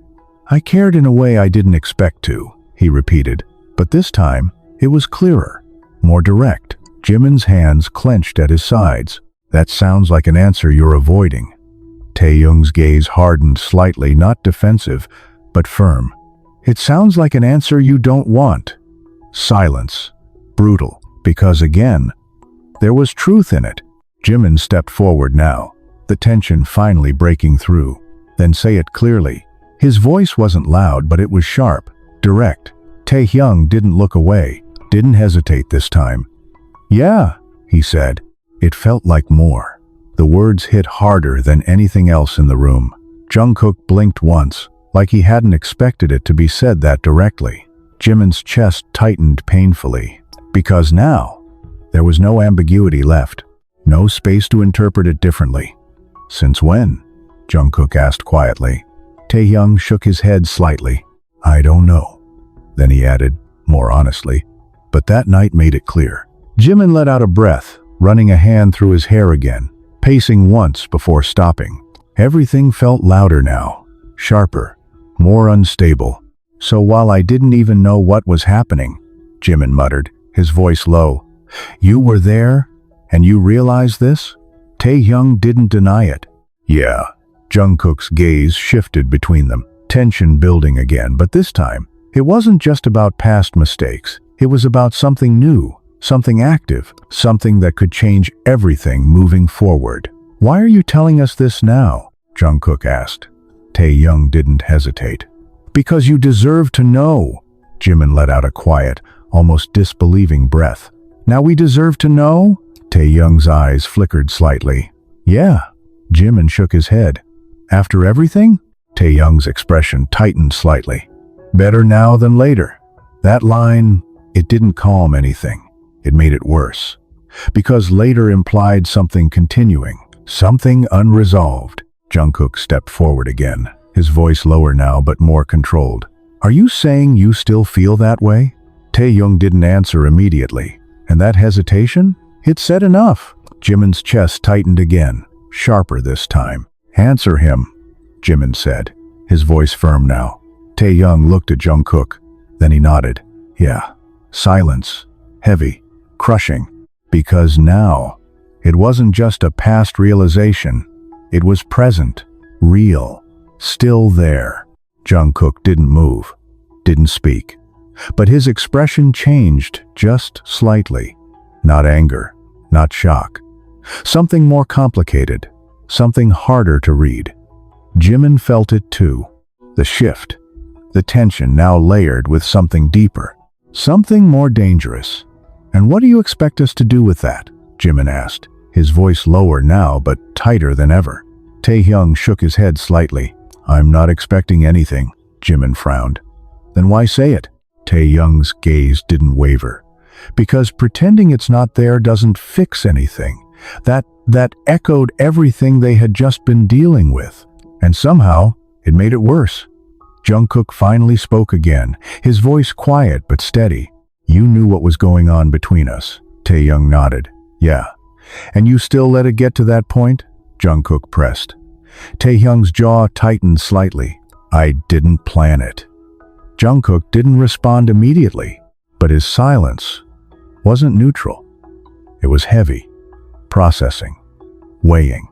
"I cared in a way I didn't expect to," he repeated, but this time it was clearer, more direct. Jimin's hands clenched at his sides. "That sounds like an answer you're avoiding." Taehyung's gaze hardened slightly, not defensive, but firm. "It sounds like an answer you don't want." Silence. Brutal. Because again, there was truth in it. Jimin stepped forward now, the tension finally breaking through. "Then say it clearly." His voice wasn't loud, but it was sharp, direct. Taehyung didn't look away, didn't hesitate this time. "Yeah," he said. It felt like more. The words hit harder than anything else in the room. JUNGKOOK blinked once, like he hadn't expected it to be said that directly. Jimin's chest tightened painfully, because now there was no ambiguity left, no space to interpret it differently. "Since when?" JUNGKOOK asked quietly. Taehyung shook his head slightly. "I don't know." Then he added, more honestly, "But that night made it clear." Jimin let out a breath, running a hand through his hair again, pacing once before stopping. Everything felt louder now, sharper, more unstable. "So while I didn't even know what was happening," Jimin muttered, his voice low, "you were there, and you realized this?" Taehyung didn't deny it. "Yeah." JUNGKOOK's gaze shifted between them, tension building again, but this time, it wasn't just about past mistakes. It was about something new, something active, something that could change everything moving forward. "Why are you telling us this now?" JUNGKOOK asked. Taehyung didn't hesitate. "Because you deserve to know." Jimin let out a quiet, almost disbelieving breath. "Now we deserve to know?" Taehyung's eyes flickered slightly. "Yeah." Jimin shook his head. "After everything?" Taehyung's expression tightened slightly. "Better now than later." That line, it didn't calm anything. It made it worse. Because later implied something continuing, something unresolved. JUNGKOOK stepped forward again, his voice lower now but more controlled. "Are you saying you still feel that way?" Taehyung didn't answer immediately. And that hesitation? It said enough. Jimin's chest tightened again, sharper this time. "Answer him," Jimin said, his voice firm now. Taehyung looked at JUNGKOOK. Then he nodded. "Yeah." Silence. Heavy. Crushing. Because now, it wasn't just a past realization. It was present. Real. Still there. JUNGKOOK didn't move. Didn't speak. But his expression changed just slightly. Not anger. Not shock. Something more complicated. Something harder to read. Jimin felt it too. The shift. The tension now layered with something deeper. Something more dangerous. "And what do you expect us to do with that?" Jimin asked, his voice lower now but tighter than ever. Taehyung shook his head slightly. "I'm not expecting anything," Jimin frowned. "Then why say it?" Taehyung's gaze didn't waver. "Because pretending it's not there doesn't fix anything. That echoed everything they had just been dealing with. And somehow, it made it worse." JUNGKOOK finally spoke again, his voice quiet but steady. "You knew what was going on between us." Taehyung nodded. "Yeah." "And you still let it get to that point?" JUNGKOOK pressed. Taehyung's jaw tightened slightly. "I didn't plan it." JUNGKOOK didn't respond immediately, but his silence wasn't neutral. It was heavy. Processing. Weighing.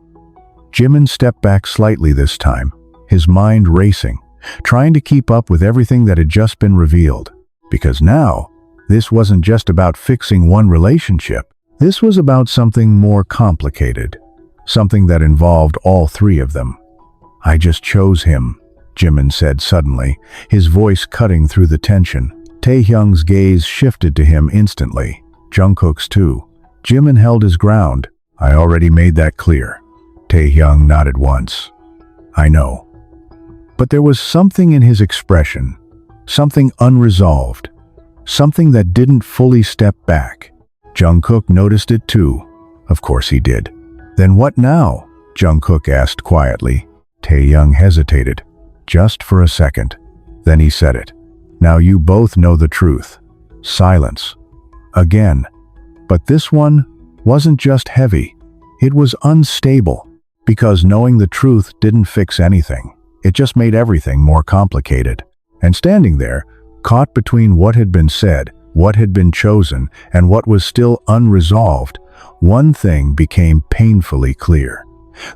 Jimin stepped back slightly this time, his mind racing, trying to keep up with everything that had just been revealed. Because now, this wasn't just about fixing one relationship. This was about something more complicated. Something that involved all three of them. "I just chose him," Jimin said suddenly, his voice cutting through the tension. Taehyung's gaze shifted to him instantly. JUNGKOOK's too. Jimin held his ground. "I already made that clear." Taehyung nodded once. "I know." But there was something in his expression, something unresolved, something that didn't fully step back. JUNGKOOK noticed it too. Of course he did. "Then what now?" JUNGKOOK asked quietly. Taehyung hesitated, just for a second. Then he said it. "Now you both know the truth." Silence. Again. But this one wasn't just heavy. It was unstable. Because knowing the truth didn't fix anything. It just made everything more complicated. And standing there, caught between what had been said, what had been chosen, and what was still unresolved, one thing became painfully clear.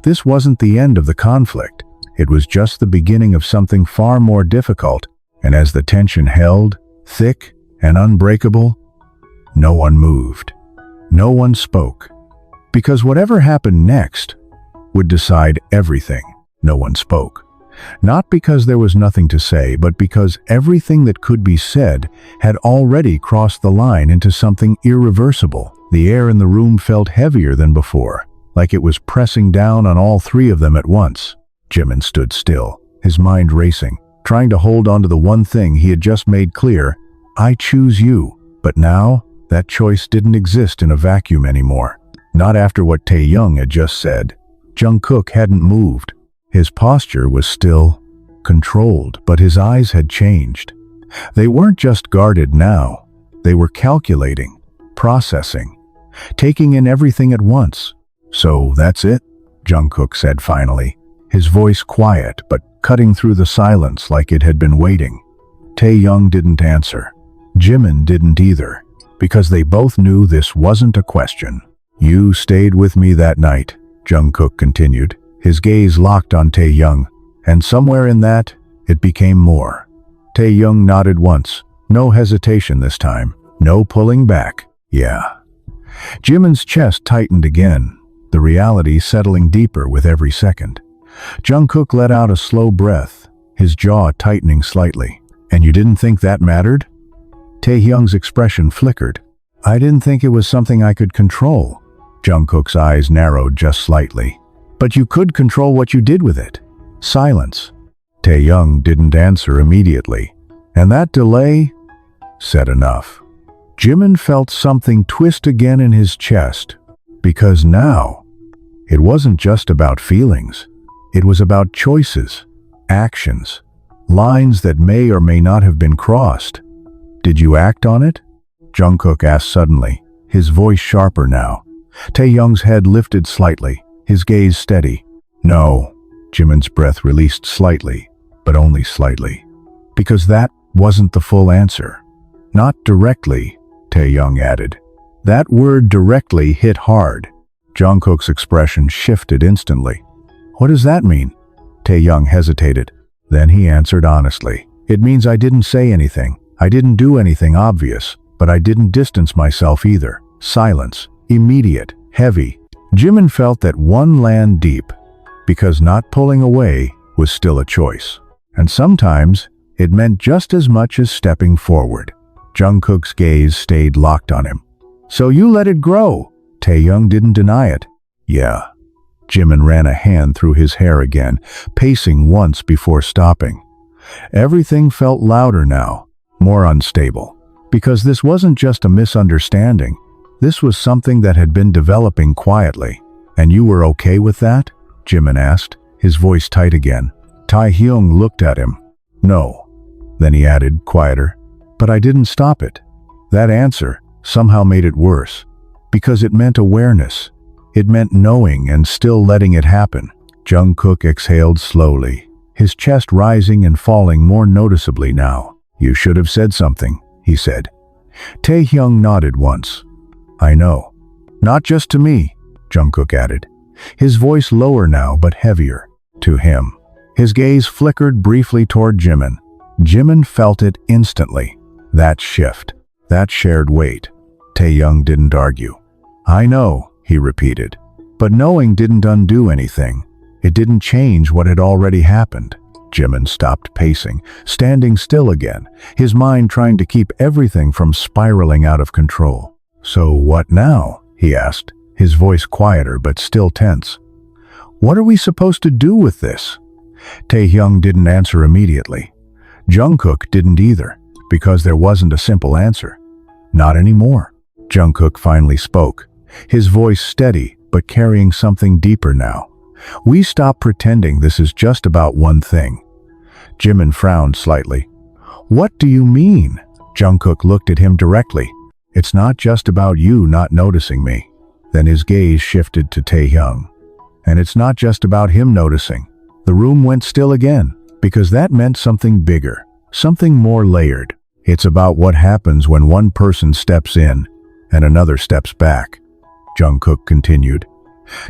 This wasn't the end of the conflict. It was just the beginning of something far more difficult. And as the tension held, thick and unbreakable, no one moved. No one spoke. Because whatever happened next would decide everything. No one spoke. Not because there was nothing to say, but because everything that could be said had already crossed the line into something irreversible. The air in the room felt heavier than before, like it was pressing down on all three of them at once. Jimin stood still, his mind racing, trying to hold on to the one thing he had just made clear: I choose you. But now, that choice didn't exist in a vacuum anymore. Not after what Taehyung had just said. JUNGKOOK hadn't moved. His posture was still, controlled, but his eyes had changed. They weren't just guarded now. They were calculating, processing, taking in everything at once. So that's it, JUNGKOOK said finally, his voice quiet but cutting through the silence like it had been waiting. Taehyung didn't answer. Jimin didn't either, because they both knew this wasn't a question. You stayed with me that night, JUNGKOOK continued, his gaze locked on Taehyung, and somewhere in that, it became more. Taehyung nodded once, no hesitation this time, no pulling back. Yeah. Jimin's chest tightened again, the reality settling deeper with every second. JUNGKOOK let out a slow breath, his jaw tightening slightly. And you didn't think that mattered? Taehyung's expression flickered. I didn't think it was something I could control. JUNGKOOK's eyes narrowed just slightly. But you could control what you did with it. Silence. Taehyung didn't answer immediately, and that delay said enough. Jimin felt something twist again in his chest, because now, it wasn't just about feelings. It was about choices, actions, lines that may or may not have been crossed. Did you act on it? JUNGKOOK asked suddenly, his voice sharper now. Taehyung's head lifted slightly, his gaze steady. No. Jimin's breath released slightly, but only slightly. Because that wasn't the full answer. Not directly, Taehyung added. That word directly hit hard. JUNGKOOK's expression shifted instantly. What does that mean? Taehyung hesitated. Then he answered honestly. It means I didn't say anything. I didn't do anything obvious, but I didn't distance myself either. Silence. Immediate. Heavy. Jimin felt that one land deep, because not pulling away was still a choice. And sometimes, it meant just as much as stepping forward. JUNGKOOK's gaze stayed locked on him. So you let it grow. Taehyung didn't deny it. Yeah. Jimin ran a hand through his hair again, pacing once before stopping. Everything felt louder now, more unstable. Because this wasn't just a misunderstanding. This was something that had been developing quietly. And you were okay with that? Jimin asked, his voice tight again. Taehyung looked at him. No. Then he added, quieter. But I didn't stop it. That answer somehow made it worse. Because it meant awareness. It meant knowing and still letting it happen. JUNGKOOK exhaled slowly, his chest rising and falling more noticeably now. You should have said something, he said. Taehyung nodded once. I know. Not just to me, JUNGKOOK added, his voice lower now but heavier. To him. His gaze flickered briefly toward Jimin. Jimin felt it instantly. That shift. That shared weight. Taehyung didn't argue. I know, he repeated. But knowing didn't undo anything. It didn't change what had already happened. Jimin stopped pacing, standing still again, his mind trying to keep everything from spiraling out of control. So what now? He asked, his voice quieter but still tense. What are we supposed to do with this? Taehyung didn't answer immediately. JUNGKOOK didn't either, because there wasn't a simple answer. Not anymore. JUNGKOOK finally spoke, his voice steady but carrying something deeper now. We stop pretending this is just about one thing. Jimin frowned slightly. What do you mean? JUNGKOOK looked at him directly. It's not just about you not noticing me. Then his gaze shifted to Taehyung. And it's not just about him noticing. The room went still again, because that meant something bigger, something more layered. It's about what happens when one person steps in and another steps back. JUNGKOOK continued.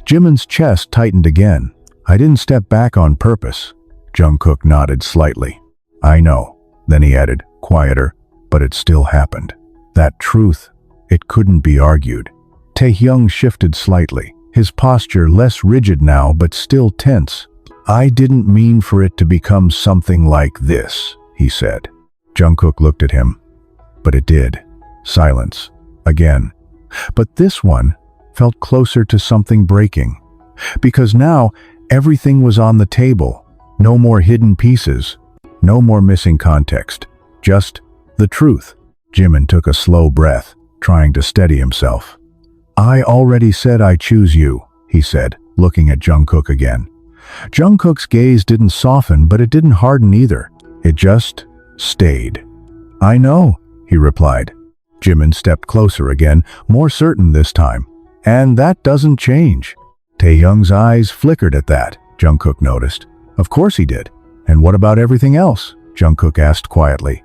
Jimin's chest tightened again. I didn't step back on purpose. JUNGKOOK nodded slightly. I know. Then he added, quieter, but it still happened. That truth, it couldn't be argued. Taehyung shifted slightly, his posture less rigid now but still tense. I didn't mean for it to become something like this, he said. Jungkook looked at him. But it did. Silence. Again. But this one felt closer to something breaking. Because now, everything was on the table. No more hidden pieces. No more missing context. Just the truth. Jimin took a slow breath, trying to steady himself. I already said I choose you, he said, looking at Jungkook again. Jungkook's gaze didn't soften, but it didn't harden either. It just stayed. I know, he replied. Jimin stepped closer again, more certain this time. And that doesn't change. Taehyung's eyes flickered at that, Jungkook noticed. Of course he did. And what about everything else? Jungkook asked quietly.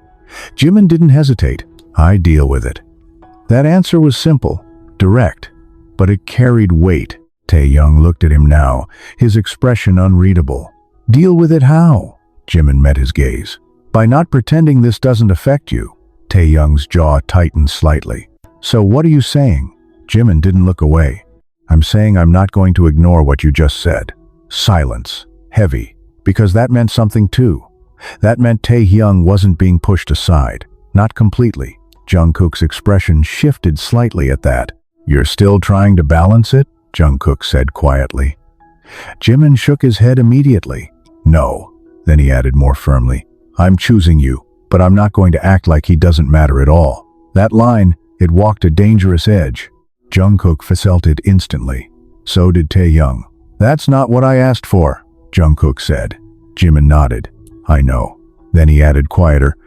Jimin didn't hesitate. I deal with it. That answer was simple, direct, but it carried weight. Taehyung looked at him now, his expression unreadable. Deal with it how? Jimin met his gaze. By not pretending this doesn't affect you. Taehyung's jaw tightened slightly. So what are you saying? Jimin didn't look away. I'm saying I'm not going to ignore what you just said. Silence. Heavy. Because that meant something too. That meant Taehyung wasn't being pushed aside. Not completely. Jungkook's expression shifted slightly at that. You're still trying to balance it? Jungkook said quietly. Jimin shook his head immediately. No. Then he added more firmly. I'm choosing you, but I'm not going to act like he doesn't matter at all. That line, it walked a dangerous edge. Jungkook felt it instantly. So did Taehyung. That's not what I asked for, Jungkook said. Jimin nodded. I know. Then he added quieter.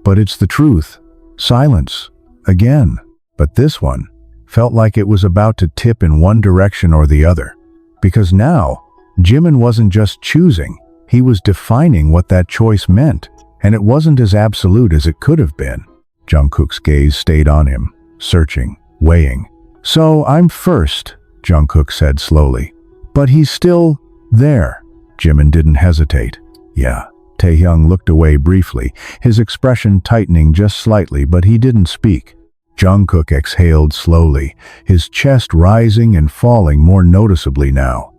But it's the truth. Silence. Again. But this one felt like it was about to tip in one direction or the other. Because now, Jimin wasn't just choosing. He was defining what that choice meant. And it wasn't as absolute as it could have been. Jungkook's gaze stayed on him, searching, weighing. So I'm first, Jungkook said slowly. But he's still there. Jimin didn't hesitate. Yeah. Taehyung looked away briefly, his expression tightening just slightly, but he didn't speak. Jungkook exhaled slowly, his chest rising and falling more noticeably now.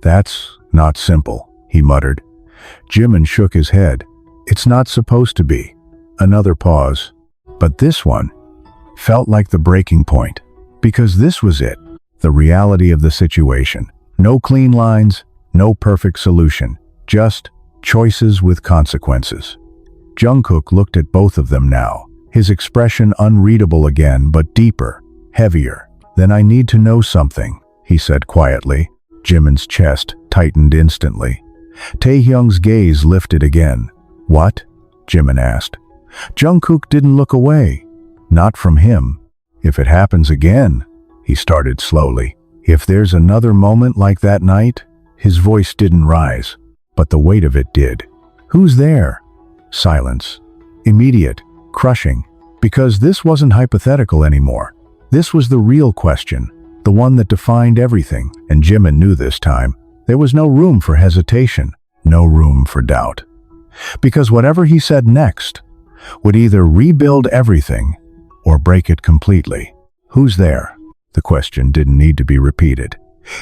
That's not simple, he muttered. Jimin shook his head. It's not supposed to be. Another pause. But this one felt like the breaking point. Because this was it, the reality of the situation. No clean lines, no perfect solution, just choices with consequences. Jungkook looked at both of them now, his expression unreadable again but deeper, heavier. Then I need to know something, he said quietly. Jimin's chest tightened instantly. Taehyung's gaze lifted again. What? Jimin asked. Jungkook didn't look away. Not from him. If it happens again, he started slowly. If there's another moment like that night, his voice didn't rise, but the weight of it did. Who's there? Silence. Immediate, crushing, because this wasn't hypothetical anymore. This was the real question, the one that defined everything, and Jimin knew this time. There was no room for hesitation, no room for doubt. Because whatever he said next would either rebuild everything or break it completely. Who's there? The question didn't need to be repeated.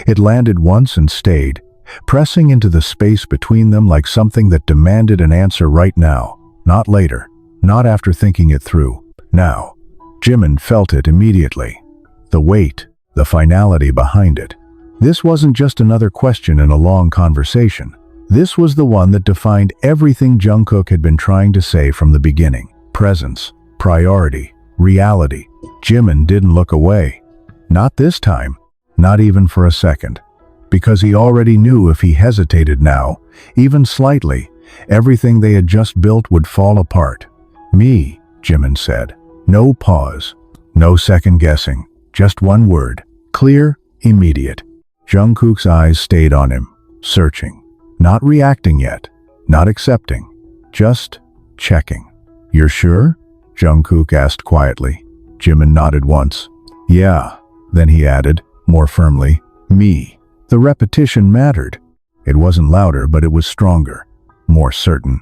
It landed once and stayed, pressing into the space between them like something that demanded an answer right now, not later, not after thinking it through. Now. Jimin felt it immediately. The weight, the finality behind it. This wasn't just another question in a long conversation. This was the one that defined everything Jungkook had been trying to say from the beginning. Presence, priority, reality. Jimin didn't look away. Not this time. Not even for a second. Because he already knew if he hesitated now, even slightly, everything they had just built would fall apart. Me, Jimin said. No pause. No second guessing. Just one word. Clear, immediate. Jungkook's eyes stayed on him, searching. Not reacting yet. Not accepting. Just checking. You're sure? Jungkook asked quietly. Jimin nodded once. Yeah. Then he added, more firmly, me. The repetition mattered. It wasn't louder, but it was stronger, more certain.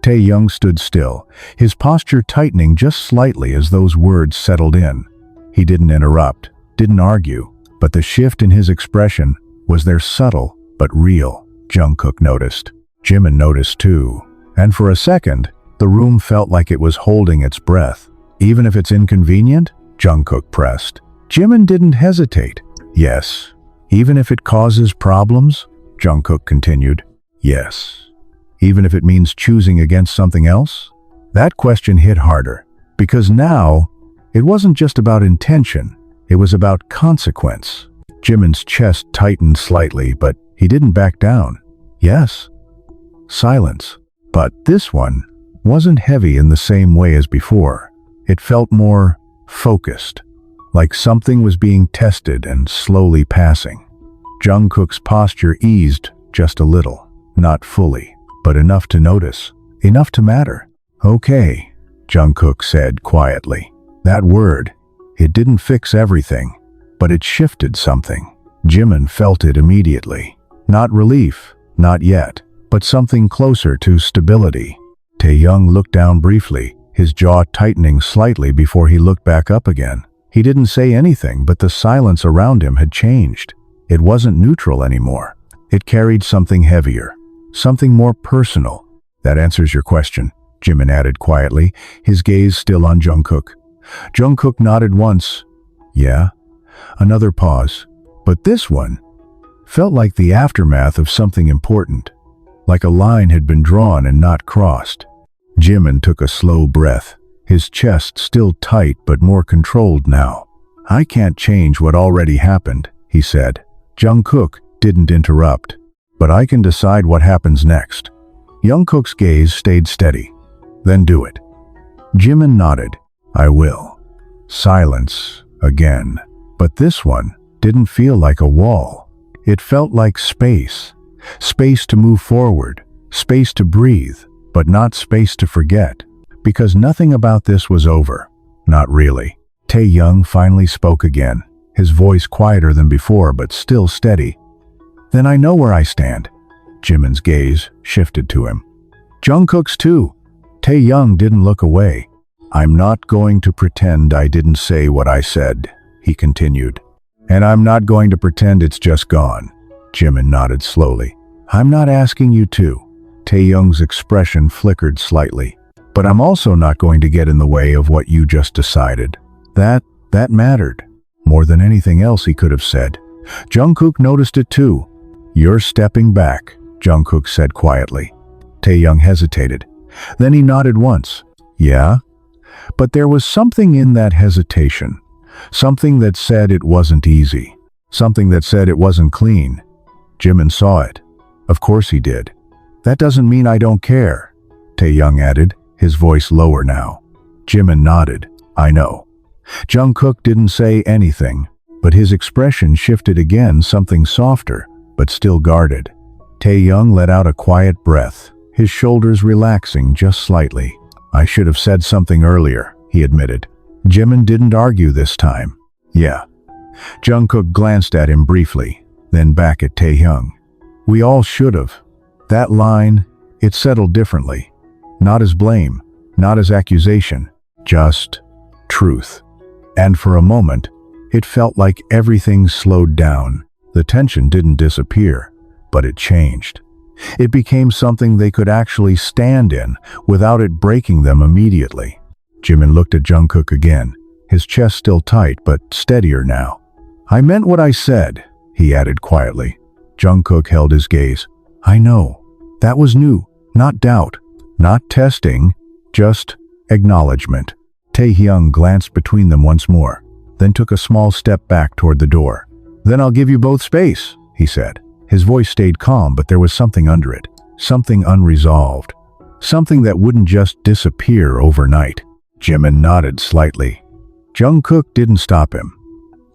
Taehyung stood still, his posture tightening just slightly as those words settled in. He didn't interrupt, didn't argue, but the shift in his expression was there, subtle but real. Jungkook noticed. Jimin noticed too. And for a second, the room felt like it was holding its breath. Even if it's inconvenient? Jungkook pressed. Jimin didn't hesitate. Yes. Even if it causes problems? Jungkook continued. Yes. Even if it means choosing against something else? That question hit harder, because now, it wasn't just about intention, it was about consequence. Jimin's chest tightened slightly, but he didn't back down. Yes. Silence. But this one wasn't heavy in the same way as before. It felt more focused, like something was being tested and slowly passing. Jungkook's posture eased just a little, not fully, but enough to notice, enough to matter. Okay, Jungkook said quietly. That word, it didn't fix everything, but it shifted something. Jimin felt it immediately. Not relief, not yet, but something closer to stability. Taehyung looked down briefly, his jaw tightening slightly before he looked back up again. He didn't say anything, but the silence around him had changed. It wasn't neutral anymore. It carried something heavier, something more personal. That answers your question, Jimin added quietly, his gaze still on Jungkook. Jungkook nodded once. Yeah. Another pause. But this one felt like the aftermath of something important, like a line had been drawn and not crossed. Jimin took a slow breath, his chest still tight but more controlled now. I can't change what already happened, he said. Jungkook didn't interrupt. But I can decide what happens next. Jungkook's gaze stayed steady. Then do it. Jimin nodded. I will. Silence again. But this one didn't feel like a wall. It felt like space. Space to move forward. Space to breathe. But not space to forget. Because nothing about this was over. Not really. Taehyung finally spoke again, his voice quieter than before but still steady. Then I know where I stand. Jimin's gaze shifted to him. Jungkook's too. Taehyung didn't look away. I'm not going to pretend I didn't say what I said, he continued. And I'm not going to pretend it's just gone. Jimin nodded slowly. I'm not asking you to. Taehyung's expression flickered slightly. But I'm also not going to get in the way of what you just decided. That mattered. More than anything else he could have said. Jungkook noticed it too. You're stepping back, Jungkook said quietly. Taehyung hesitated. Then he nodded once. Yeah? But there was something in that hesitation. Something that said it wasn't easy. Something that said it wasn't clean. Jimin saw it. Of course he did. That doesn't mean I don't care, Taehyung added, his voice lower now. Jimin nodded. I know. Jungkook didn't say anything, but his expression shifted again, something softer, but still guarded. Taehyung let out a quiet breath, his shoulders relaxing just slightly. I should have said something earlier, he admitted. Jimin didn't argue this time. Yeah. Jungkook glanced at him briefly, then back at Taehyung. We all should have. That line, it settled differently. Not as blame, not as accusation, just truth. And for a moment, it felt like everything slowed down. The tension didn't disappear, but it changed. It became something they could actually stand in without it breaking them immediately. Jimin looked at Jungkook again, his chest still tight but steadier now. I meant what I said, he added quietly. Jungkook held his gaze. I know. That was new, not doubt, not testing, just acknowledgement. Taehyung glanced between them once more, then took a small step back toward the door. Then I'll give you both space, he said. His voice stayed calm, but there was something under it, something unresolved, something that wouldn't just disappear overnight. Jimin nodded slightly. Jungkook didn't stop him.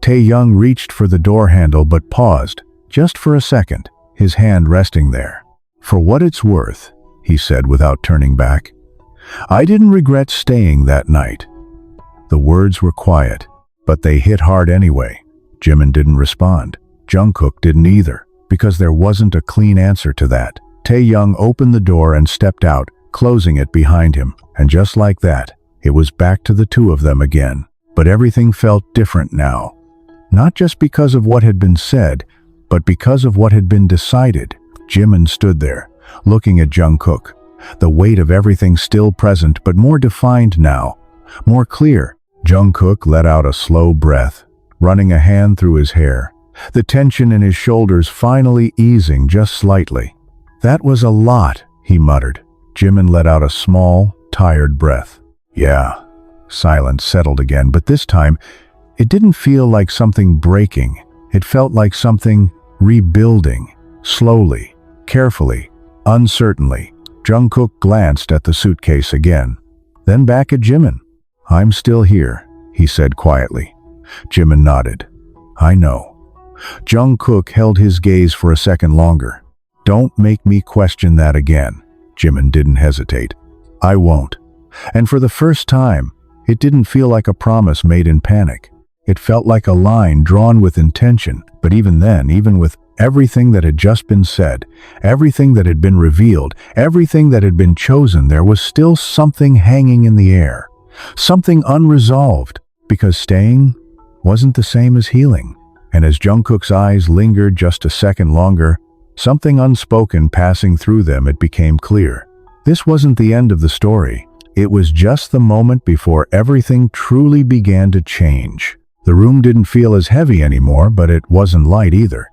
Taehyung reached for the door handle but paused, just for a second, his hand resting there. For what it's worth, he said without turning back, I didn't regret staying that night. The words were quiet, but they hit hard anyway. Jimin didn't respond. Jungkook didn't either, because there wasn't a clean answer to that. Taehyung opened the door and stepped out, closing it behind him, and just like that, it was back to the two of them again. But everything felt different now. Not just because of what had been said, but because of what had been decided. Jimin stood there, looking at JUNGKOOK, the weight of everything still present but more defined now, more clear. JUNGKOOK let out a slow breath, running a hand through his hair, the tension in his shoulders finally easing just slightly. "That was a lot," he muttered. Jimin let out a small, tired breath. "Yeah." Silence settled again, but this time, it didn't feel like something breaking. It felt like something rebuilding, slowly, carefully, uncertainly. JUNGKOOK glanced at the suitcase again, then back at Jimin. "I'm still here," he said quietly. Jimin nodded. "I know." JUNGKOOK held his gaze for a second longer. "Don't make me question that again." Jimin didn't hesitate. "I won't." And for the first time, it didn't feel like a promise made in panic. It felt like a line drawn with intention, but even then, even with everything that had just been said, everything that had been revealed, everything that had been chosen, there was still something hanging in the air. Something unresolved, because staying wasn't the same as healing. And as JUNGKOOK's eyes lingered just a second longer, something unspoken passing through them, it became clear. This wasn't the end of the story. It was just the moment before everything truly began to change. The room didn't feel as heavy anymore, but it wasn't light either.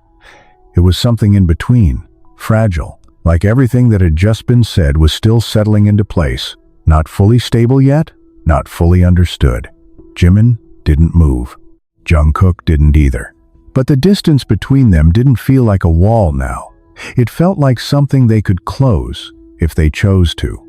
It was something in between, fragile, like everything that had just been said was still settling into place. Not fully stable yet, not fully understood. Jimin didn't move. JUNGKOOK didn't either. But the distance between them didn't feel like a wall now. It felt like something they could close, if they chose to.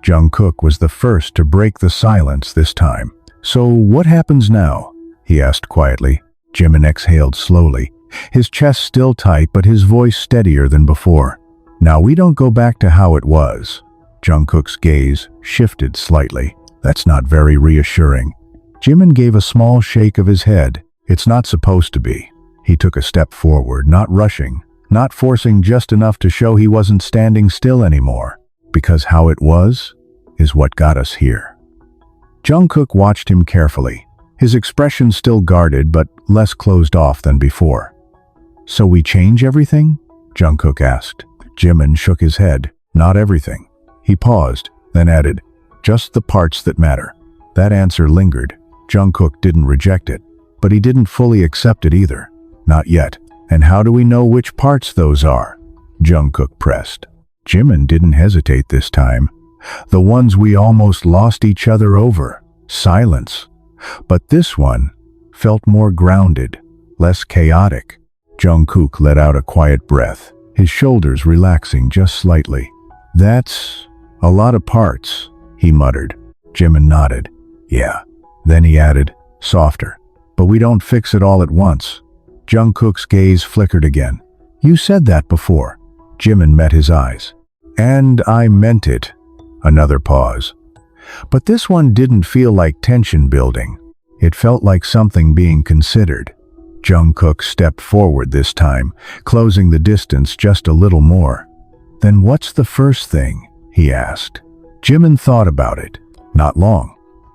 JUNGKOOK was the first to break the silence this time. "So what happens now?" he asked quietly. Jimin exhaled slowly, his chest still tight but his voice steadier than before. "Now we don't go back to how it was." JUNGKOOK's gaze shifted slightly. "That's not very reassuring." Jimin gave a small shake of his head. "It's not supposed to be." He took a step forward, not rushing, not forcing, just enough to show he wasn't standing still anymore. Because how it was is what got us here. JUNGKOOK watched him carefully, his expression still guarded but less closed off than before. "So we change everything?" JUNGKOOK asked. Jimin shook his head. "Not everything." He paused, then added, "Just the parts that matter." That answer lingered. JUNGKOOK didn't reject it, but he didn't fully accept it either. "Not yet. And how do we know which parts those are?" JUNGKOOK pressed. Jimin didn't hesitate this time. "The ones we almost lost each other over." Silence. But this one felt more grounded, less chaotic. JUNGKOOK let out a quiet breath, his shoulders relaxing just slightly. "That's a lot of parts," he muttered. Jimin nodded. "Yeah." Then he added, softer, "But we don't fix it all at once." JUNGKOOK's gaze flickered again. "You said that before." Jimin met his eyes. "And I meant it." Another pause. But this one didn't feel like tension building. It felt like something being considered. JUNGKOOK stepped forward this time, closing the distance just a little more. "Then what's the first thing?" he asked. Jimin thought about it. Not long,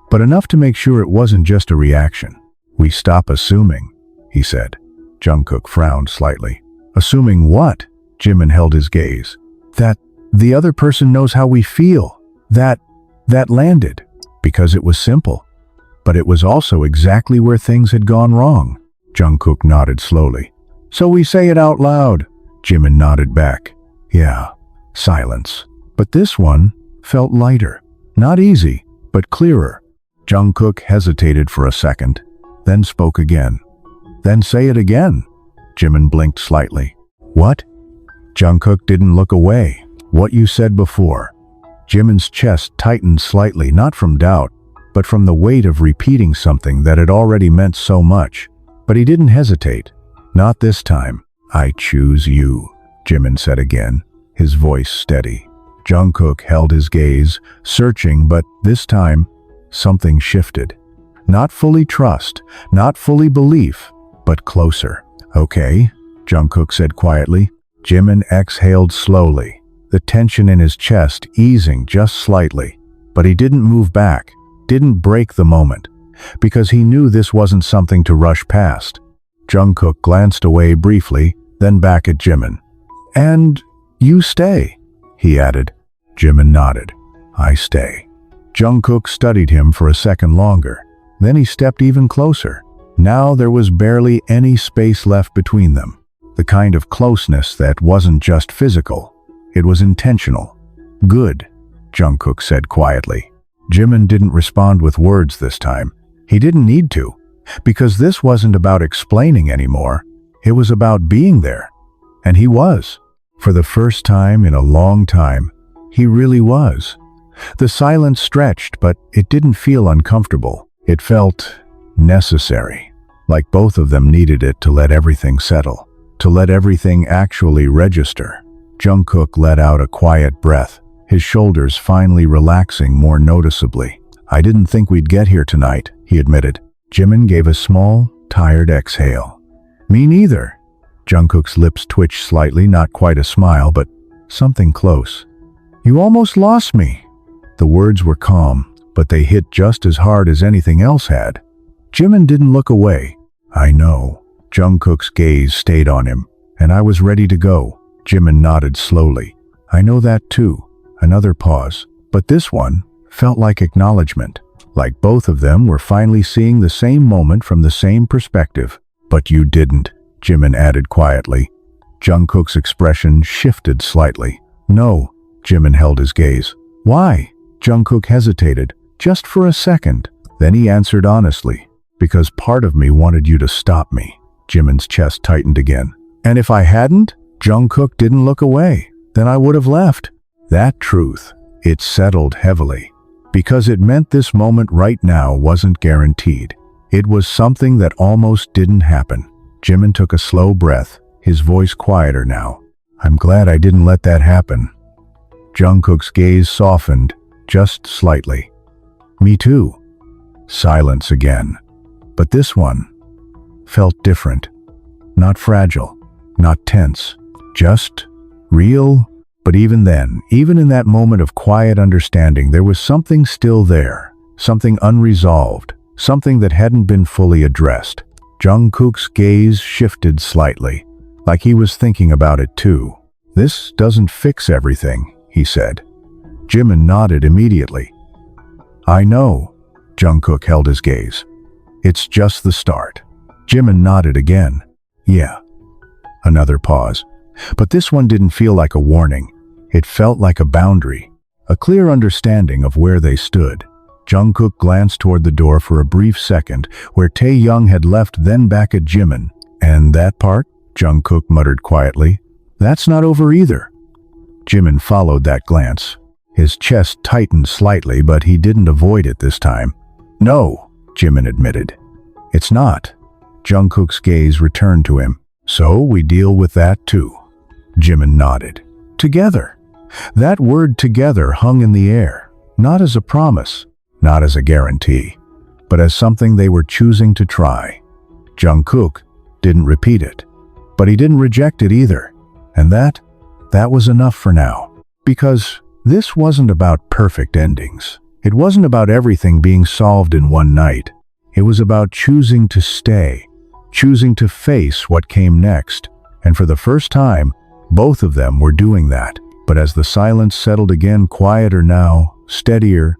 but enough to make sure it wasn't just a reaction. "We stop assuming," he said. JUNGKOOK frowned slightly. "Assuming what?" Jimin held his gaze. "That the other person knows how we feel. That landed." Because it was simple. But it was also exactly where things had gone wrong. JUNGKOOK nodded slowly. "So we say it out loud." Jimin nodded back. "Yeah." Silence. But this one felt lighter. Not easy, but clearer. JUNGKOOK hesitated for a second, then spoke again. "Then say it again." Jimin blinked slightly. "What?" JUNGKOOK didn't look away. "What you said before." Jimin's chest tightened slightly, not from doubt, but from the weight of repeating something that had already meant so much. But he didn't hesitate. "Not this time." "I choose you," Jimin said again, his voice steady. JUNGKOOK held his gaze, searching, but this time, something shifted. Not fully trust, not fully belief, but closer. "Okay," JUNGKOOK said quietly. Jimin exhaled slowly, the tension in his chest easing just slightly. But he didn't move back, didn't break the moment, because he knew this wasn't something to rush past. JUNGKOOK glanced away briefly, then back at Jimin. "And You stay, he added. Jimin nodded. I stay. JUNGKOOK studied him for a second longer. Then he stepped even closer. Now there was barely any space left between them. The kind of closeness that wasn't just physical. It was intentional. Good, JUNGKOOK said quietly. Jimin didn't respond with words this time. He didn't need to, because this wasn't about explaining anymore. It was about being there. And he was. For the first time in a long time, he really was. The silence stretched, but it didn't feel uncomfortable. It felt necessary, like both of them needed it to let everything settle, to let everything actually register. JUNGKOOK let out a quiet breath, his shoulders finally relaxing more noticeably. I didn't think we'd get here tonight, he admitted. Jimin gave a small, tired exhale. Me neither. JUNGKOOK's lips twitched slightly, not quite a smile, but something close. You almost lost me. The words were calm, but they hit just as hard as anything else had. Jimin didn't look away. I know. JUNGKOOK's gaze stayed on him, and I was ready to go. Jimin nodded slowly. I know that too. Another pause. But this one felt like acknowledgement, like both of them were finally seeing the same moment from the same perspective. But you didn't, Jimin added quietly. JUNGKOOK's expression shifted slightly. No, Jimin held his gaze. Why? JUNGKOOK hesitated, just for a second. Then he answered honestly. Because part of me wanted you to stop me. Jimin's chest tightened again. And if I hadn't, JUNGKOOK didn't look away. Then I would have left. That truth, it settled heavily. Because it meant this moment right now wasn't guaranteed. It was something that almost didn't happen. Jimin took a slow breath, his voice quieter now. I'm glad I didn't let that happen. JUNGKOOK's gaze softened, just slightly. Me too. Silence again. But this one felt different. Not fragile, not tense, just real. But even then, even in that moment of quiet understanding, there was something still there, something unresolved, something that hadn't been fully addressed. JUNGKOOK's gaze shifted slightly, like he was thinking about it too. This doesn't fix everything, he said. Jimin nodded immediately. I know. JUNGKOOK held his gaze. It's just the start. Jimin nodded again. Yeah. Another pause. But this one didn't feel like a warning. It felt like a boundary, a clear understanding of where they stood. JUNGKOOK glanced toward the door for a brief second, where Taehyung had left, then back at Jimin. And that part? JUNGKOOK muttered quietly. That's not over either. Jimin followed that glance. His chest tightened slightly, but he didn't avoid it this time. No, Jimin admitted. It's not. JUNGKOOK's gaze returned to him. So we deal with that too. Jimin nodded. Together. That word together hung in the air, not as a promise, not as a guarantee, but as something they were choosing to try. JUNGKOOK didn't repeat it, but he didn't reject it either. And that was enough for now. Because this wasn't about perfect endings. It wasn't about everything being solved in one night. It was about choosing to stay, choosing to face what came next. And for the first time, both of them were doing that. But as the silence settled again, quieter now, steadier,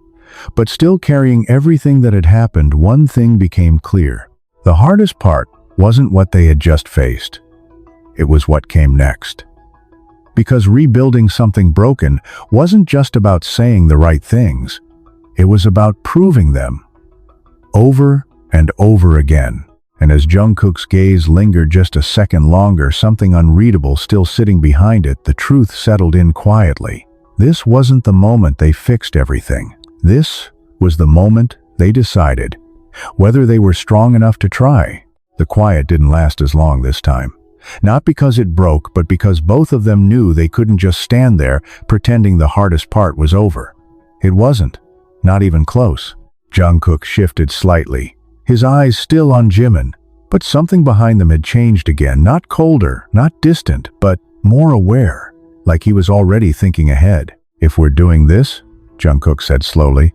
but still carrying everything that had happened, one thing became clear. The hardest part wasn't what they had just faced. It was what came next. Because rebuilding something broken wasn't just about saying the right things. It was about proving them. Over and over again. And as JUNGKOOK's gaze lingered just a second longer, something unreadable still sitting behind it, the truth settled in quietly. This wasn't the moment they fixed everything. This was the moment they decided whether they were strong enough to try. The quiet didn't last as long this time. Not because it broke, but because both of them knew they couldn't just stand there pretending the hardest part was over. It wasn't. Not even close. JUNGKOOK shifted slightly, his eyes still on Jimin, but something behind them had changed again, not colder, not distant, but more aware, like he was already thinking ahead. If we're doing this, JUNGKOOK said slowly,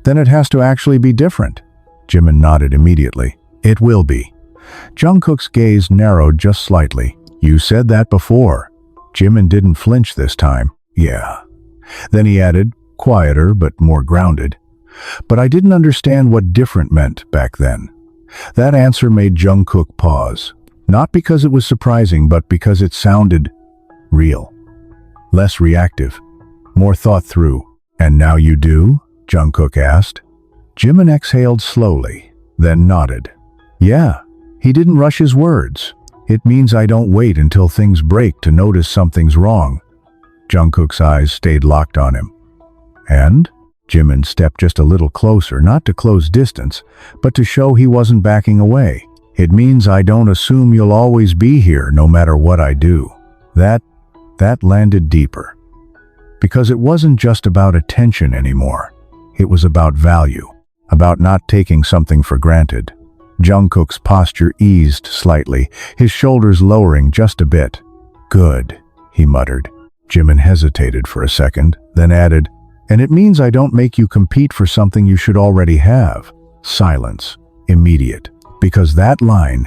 then it has to actually be different. Jimin nodded immediately. It will be. JUNGKOOK's gaze narrowed just slightly. You said that before. Jimin didn't flinch this time. Yeah. Then he added, quieter but more grounded. But I didn't understand what different meant back then. That answer made JUNGKOOK pause. Not because it was surprising, but because it sounded real. Less reactive. More thought through. And now you do? JUNGKOOK asked. Jimin exhaled slowly, then nodded. Yeah, he didn't rush his words. It means I don't wait until things break to notice something's wrong. JUNGKOOK's eyes stayed locked on him. And? Jimin stepped just a little closer, not to close distance, but to show he wasn't backing away. It means I don't assume you'll always be here no matter what I do. That landed deeper. Because it wasn't just about attention anymore. It was about value, about not taking something for granted. JUNGKOOK's posture eased slightly, his shoulders lowering just a bit. Good, he muttered. Jimin hesitated for a second, then added, and it means I don't make you compete for something you should already have. Silence. Immediate. Because that line,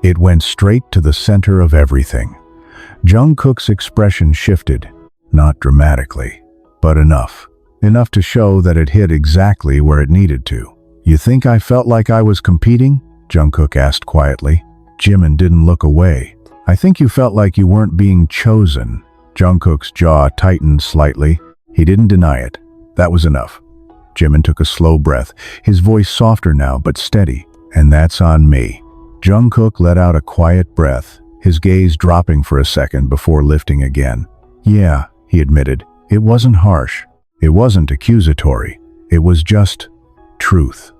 it went straight to the center of everything. JUNGKOOK's expression shifted, not dramatically, but enough. Enough to show that it hit exactly where it needed to. You think I felt like I was competing? JUNGKOOK asked quietly. Jimin didn't look away. I think you felt like you weren't being chosen. JUNGKOOK's jaw tightened slightly. He didn't deny it. That was enough. Jimin took a slow breath, his voice softer now but steady. And that's on me. JUNGKOOK let out a quiet breath, his gaze dropping for a second before lifting again. Yeah, he admitted. It wasn't harsh. It wasn't accusatory. It was just truth.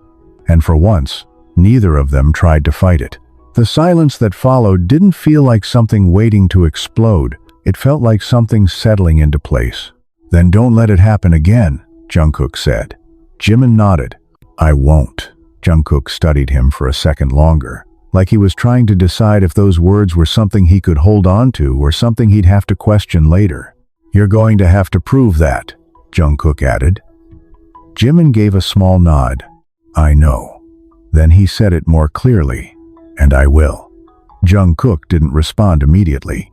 And for once, neither of them tried to fight it. The silence that followed didn't feel like something waiting to explode. It felt like something settling into place. Then don't let it happen again, JUNGKOOK said. Jimin nodded. I won't. JUNGKOOK studied him for a second longer, like he was trying to decide if those words were something he could hold on to or something he'd have to question later. You're going to have to prove that, JUNGKOOK added. Jimin gave a small nod. I know. Then he said it more clearly. And I will. JUNGKOOK didn't respond immediately,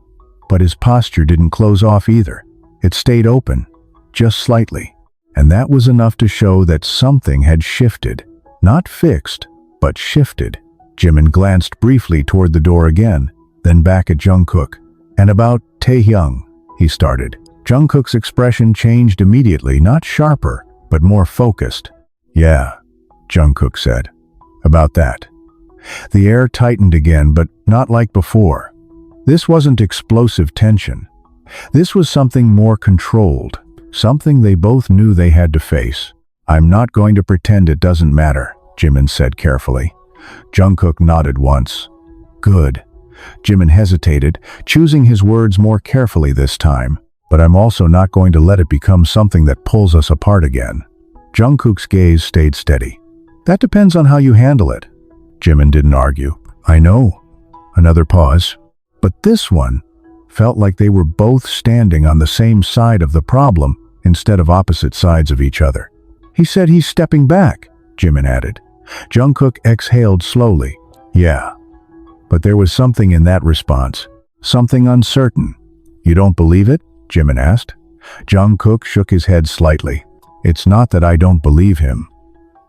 but his posture didn't close off either. It stayed open, just slightly, and that was enough to show that something had shifted. Not fixed, but shifted. Jimin glanced briefly toward the door again, then back at JUNGKOOK. And about Taehyung, he started. JUNGKOOK's expression changed immediately, not sharper, but more focused. Yeah, JUNGKOOK said. About that. The air tightened again, but not like before. This wasn't explosive tension. This was something more controlled, something they both knew they had to face. I'm not going to pretend it doesn't matter, Jimin said carefully. JUNGKOOK nodded once. Good. Jimin hesitated, choosing his words more carefully this time. But I'm also not going to let it become something that pulls us apart again. JUNGKOOK's gaze stayed steady. That depends on how you handle it. Jimin didn't argue. I know. Another pause. But this one felt like they were both standing on the same side of the problem instead of opposite sides of each other. He said he's stepping back, Jimin added. JUNGKOOK exhaled slowly. Yeah. But there was something in that response. Something uncertain. You don't believe it? Jimin asked. JUNGKOOK shook his head slightly. It's not that I don't believe him.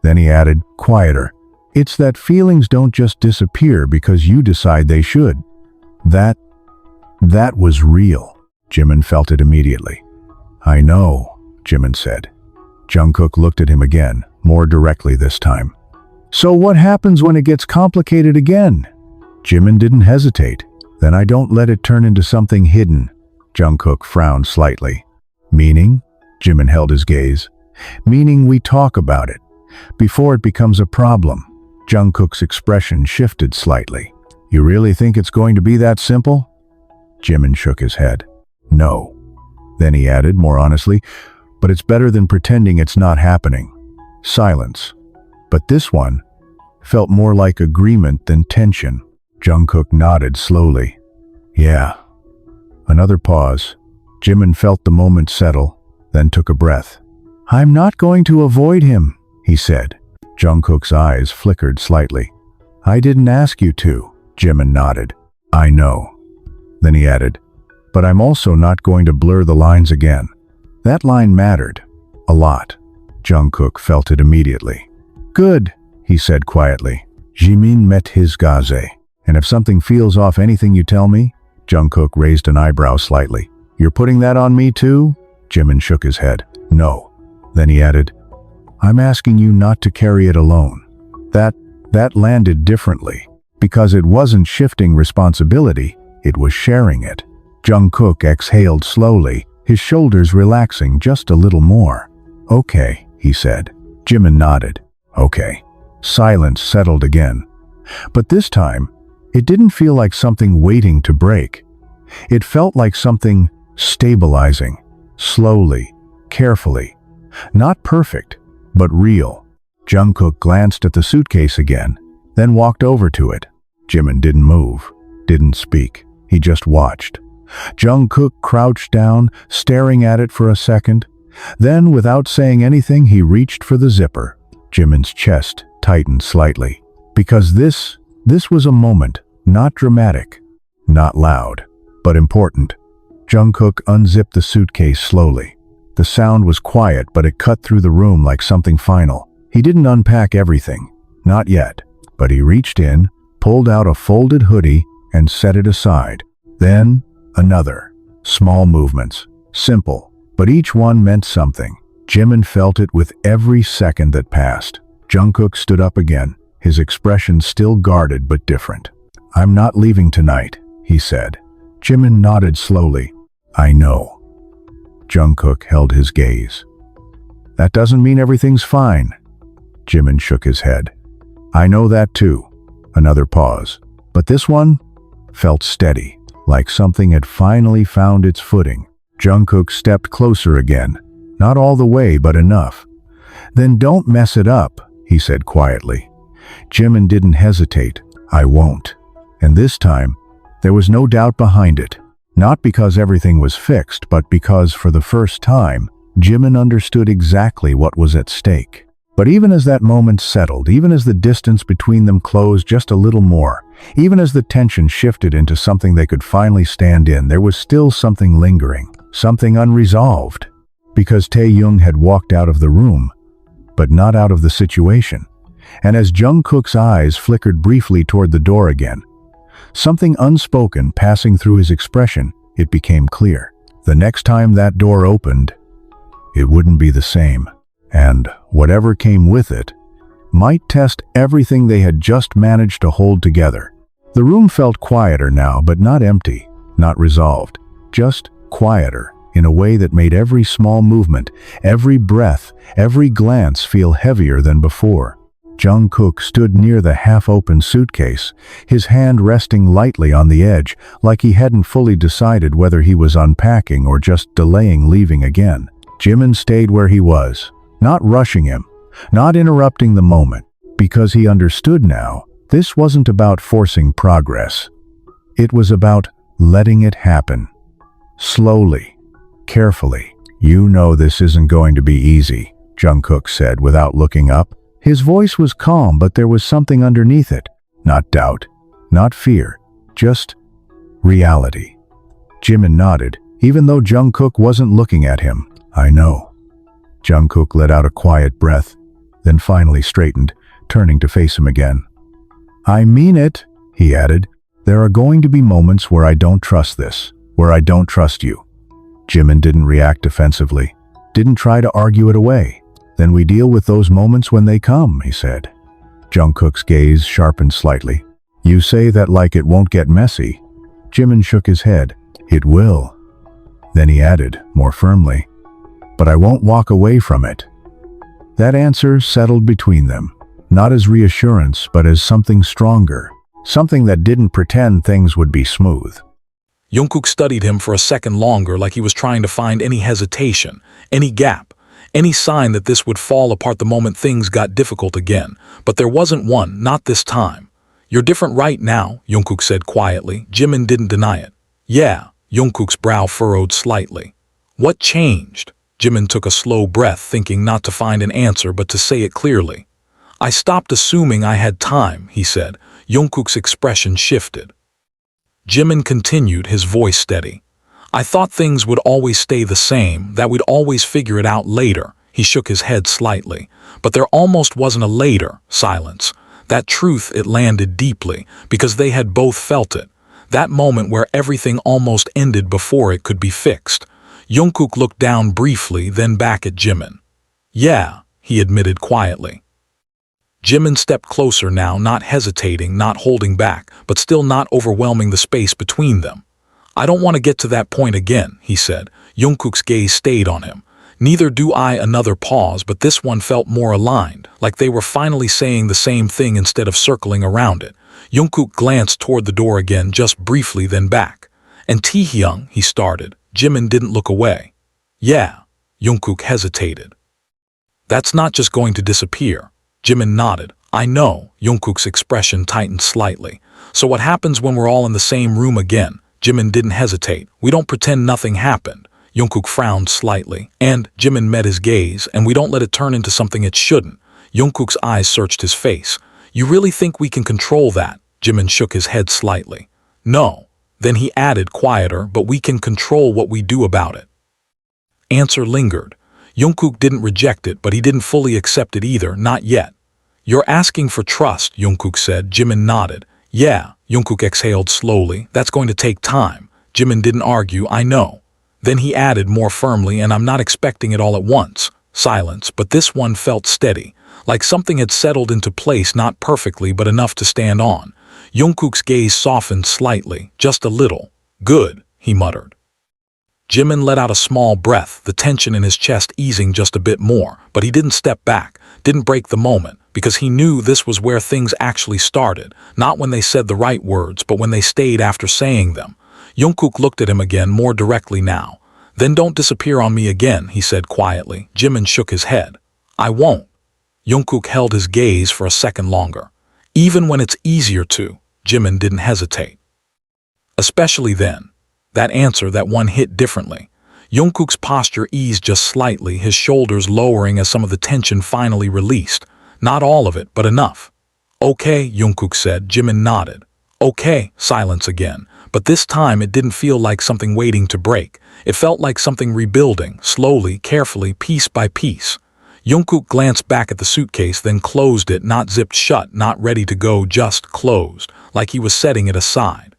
Then he added, quieter. It's that feelings don't just disappear because you decide they should. That was real. Jimin felt it immediately. I know, Jimin said. JUNGKOOK looked at him again, more directly this time. So what happens when it gets complicated again? Jimin didn't hesitate. Then I don't let it turn into something hidden. JUNGKOOK frowned slightly. Meaning? Jimin held his gaze. Meaning we talk about it. Before it becomes a problem. JUNGKOOK's expression shifted slightly. You really think it's going to be that simple? Jimin shook his head. No. Then he added, more honestly, but it's better than pretending it's not happening. Silence. But this one felt more like agreement than tension. JUNGKOOK nodded slowly. Yeah. Another pause. Jimin felt the moment settle, then took a breath. I'm not going to avoid him, he said. JUNGKOOK's eyes flickered slightly. I didn't ask you to, Jimin nodded. I know. Then he added, but I'm also not going to blur the lines again. That line mattered. A lot. JUNGKOOK felt it immediately. Good, he said quietly. JIMIN met his gaze. And if something feels off, anything you tell me? JUNGKOOK raised an eyebrow slightly. You're putting that on me too? JIMIN shook his head. No. Then he added, I'm asking you not to carry it alone. That landed differently. Because it wasn't shifting responsibility, it was sharing it. JUNGKOOK exhaled slowly, his shoulders relaxing just a little more. Okay, he said. JIMIN nodded. Okay. Silence settled again. But this time, it didn't feel like something waiting to break. It felt like something stabilizing, slowly, carefully. Not perfect, but real. JUNGKOOK glanced at the suitcase again, then walked over to it. JIMIN didn't move, didn't speak. He just watched. JUNGKOOK crouched down, staring at it for a second. Then, without saying anything, he reached for the zipper. JIMIN's chest tightened slightly. Because this was a moment, not dramatic, not loud, but important. JUNGKOOK unzipped the suitcase slowly. The sound was quiet, but it cut through the room like something final. He didn't unpack everything, not yet, but he reached in, pulled out a folded hoodie, and set it aside. Then, another. Small movements, simple, but each one meant something. JIMIN felt it with every second that passed. JUNGKOOK stood up again, his expression still guarded but different. I'm not leaving tonight, he said. JIMIN nodded slowly. I know. JUNGKOOK held his gaze. That doesn't mean everything's fine. JIMIN shook his head. I know that too. Another pause. But this one felt steady, like something had finally found its footing. JUNGKOOK stepped closer again. Not all the way, but enough. Then don't mess it up, he said quietly. JIMIN didn't hesitate. I won't. And this time, there was no doubt behind it. Not because everything was fixed, but because for the first time, JIMIN understood exactly what was at stake. But even as that moment settled, even as the distance between them closed just a little more, even as the tension shifted into something they could finally stand in, there was still something lingering, something unresolved. Because Taehyung had walked out of the room, but not out of the situation. And as JUNGKOOK's eyes flickered briefly toward the door again, something unspoken passing through his expression, it became clear. The next time that door opened, it wouldn't be the same. And whatever came with it might test everything they had just managed to hold together. The room felt quieter now, but not empty, not resolved, just quieter in a way that made every small movement, every breath, every glance feel heavier than before. JUNGKOOK stood near the half-open suitcase, his hand resting lightly on the edge, like he hadn't fully decided whether he was unpacking or just delaying leaving again. JIMIN stayed where he was, not rushing him, not interrupting the moment, because he understood now, this wasn't about forcing progress. It was about letting it happen. Slowly, carefully. You know this isn't going to be easy, JUNGKOOK said without looking up. His voice was calm, but there was something underneath it. Not doubt, not fear, just reality. JIMIN nodded, even though JUNGKOOK wasn't looking at him. I know. JUNGKOOK let out a quiet breath, then finally straightened, turning to face him again. I mean it, he added. There are going to be moments where I don't trust this, where I don't trust you. JIMIN didn't react defensively, didn't try to argue it away. Then we deal with those moments when they come, he said. JUNGKOOK's gaze sharpened slightly. You say that like it won't get messy. JIMIN shook his head. It will. Then he added, more firmly, but I won't walk away from it. That answer settled between them, not as reassurance, but as something stronger, something that didn't pretend things would be smooth. JUNGKOOK studied him for a second longer, like he was trying to find any hesitation, any gap, any sign that this would fall apart the moment things got difficult again. But there wasn't one, not this time. You're different right now, JUNGKOOK said quietly. JIMIN didn't deny it. Yeah, JUNGKOOK's brow furrowed slightly. What changed? JIMIN took a slow breath, thinking not to find an answer but to say it clearly. I stopped assuming I had time, he said. JUNGKOOK's expression shifted. JIMIN continued, his voice steady. I thought things would always stay the same, that we'd always figure it out later. He shook his head slightly. But there almost wasn't a later. Silence. That truth, it landed deeply, because they had both felt it. That moment where everything almost ended before it could be fixed. JUNGKOOK looked down briefly, then back at JIMIN. Yeah, he admitted quietly. JIMIN stepped closer now, not hesitating, not holding back, but still not overwhelming the space between them. I don't want to get to that point again, he said. JUNGKOOK's gaze stayed on him. Neither do I. Another pause, but this one felt more aligned, like they were finally saying the same thing instead of circling around it. JUNGKOOK glanced toward the door again, just briefly, then back. And Taehyung, he started. JIMIN didn't look away. Yeah, JUNGKOOK hesitated. That's not just going to disappear. JIMIN nodded. I know. JUNGKOOK's expression tightened slightly. So what happens when we're all in the same room again? JIMIN didn't hesitate. We don't pretend nothing happened. JUNGKOOK frowned slightly, and JIMIN met his gaze, and we don't let it turn into something it shouldn't. JUNGKOOK's eyes searched his face. You really think we can control that? JIMIN shook his head slightly. No. Then he added, quieter, but we can control what we do about it. Answer lingered. JUNGKOOK didn't reject it, but he didn't fully accept it either, not yet. You're asking for trust, JUNGKOOK said. JIMIN nodded. Yeah, JUNGKOOK exhaled slowly. That's going to take time. JIMIN didn't argue. I know. Then he added more firmly, and I'm not expecting it all at once. Silence, but this one felt steady, like something had settled into place, not perfectly, but enough to stand on. JUNGKOOK's gaze softened slightly, just a little. Good, he muttered. JIMIN let out a small breath, the tension in his chest easing just a bit more, but he didn't step back, didn't break the moment, because he knew this was where things actually started, not when they said the right words, but when they stayed after saying them. JUNGKOOK looked at him again, more directly now. Then don't disappear on me again, he said quietly. JIMIN shook his head. I won't. JUNGKOOK held his gaze for a second longer. Even when it's easier to, JIMIN didn't hesitate. Especially then. That answer, that one hit differently. JUNGKOOK's posture eased just slightly, his shoulders lowering as some of the tension finally released. Not all of it, but enough. Okay, JUNGKOOK said. JIMIN nodded. Okay, silence again. But this time it didn't feel like something waiting to break. It felt like something rebuilding, slowly, carefully, piece by piece. JUNGKOOK glanced back at the suitcase, then closed it, not zipped shut, not ready to go, just closed, like he was setting it aside.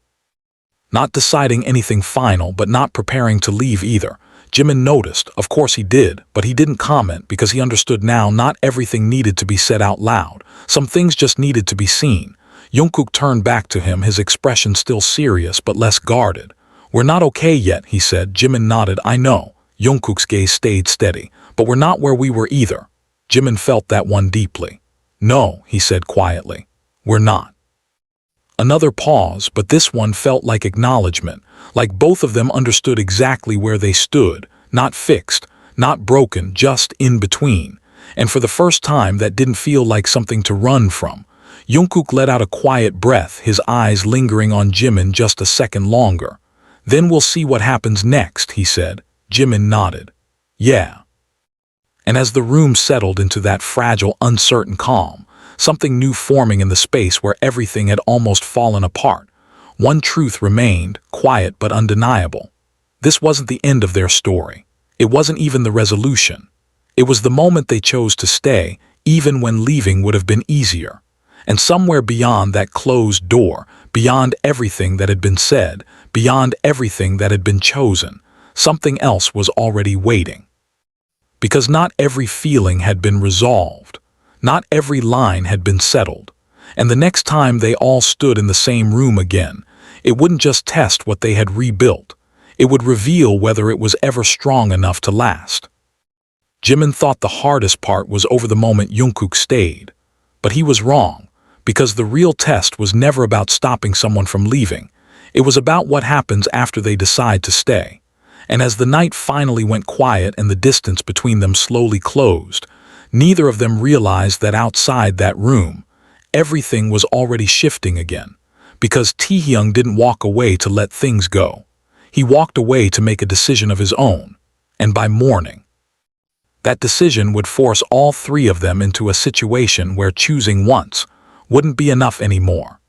Not deciding anything final, but not preparing to leave either. JIMIN noticed, of course he did, but he didn't comment because he understood now not everything needed to be said out loud. Some things just needed to be seen. JUNGKOOK turned back to him, his expression still serious but less guarded. We're not okay yet, he said. JIMIN nodded. I know. JUNGKOOK's gaze stayed steady. But we're not where we were either. JIMIN felt that one deeply. No, he said quietly. We're not. Another pause, but this one felt like acknowledgement, like both of them understood exactly where they stood, not fixed, not broken, just in between. And for the first time, that didn't feel like something to run from. JUNGKOOK let out a quiet breath, his eyes lingering on JIMIN just a second longer. Then we'll see what happens next, he said. JIMIN nodded. Yeah. And as the room settled into that fragile, uncertain calm, something new forming in the space where everything had almost fallen apart. One truth remained, quiet but undeniable. This wasn't the end of their story. It wasn't even the resolution. It was the moment they chose to stay, even when leaving would have been easier. And somewhere beyond that closed door, beyond everything that had been said, beyond everything that had been chosen, something else was already waiting. Because not every feeling had been resolved. Not every line had been settled. And the next time they all stood in the same room again, it wouldn't just test what they had rebuilt. It would reveal whether it was ever strong enough to last. JIMIN thought the hardest part was over the moment JUNGKOOK stayed. But he was wrong, because the real test was never about stopping someone from leaving. It was about what happens after they decide to stay. And as the night finally went quiet and the distance between them slowly closed, neither of them realized that outside that room, everything was already shifting again. Because Taehyung didn't walk away to let things go. He walked away to make a decision of his own. And by morning, that decision would force all three of them into a situation where choosing once wouldn't be enough anymore.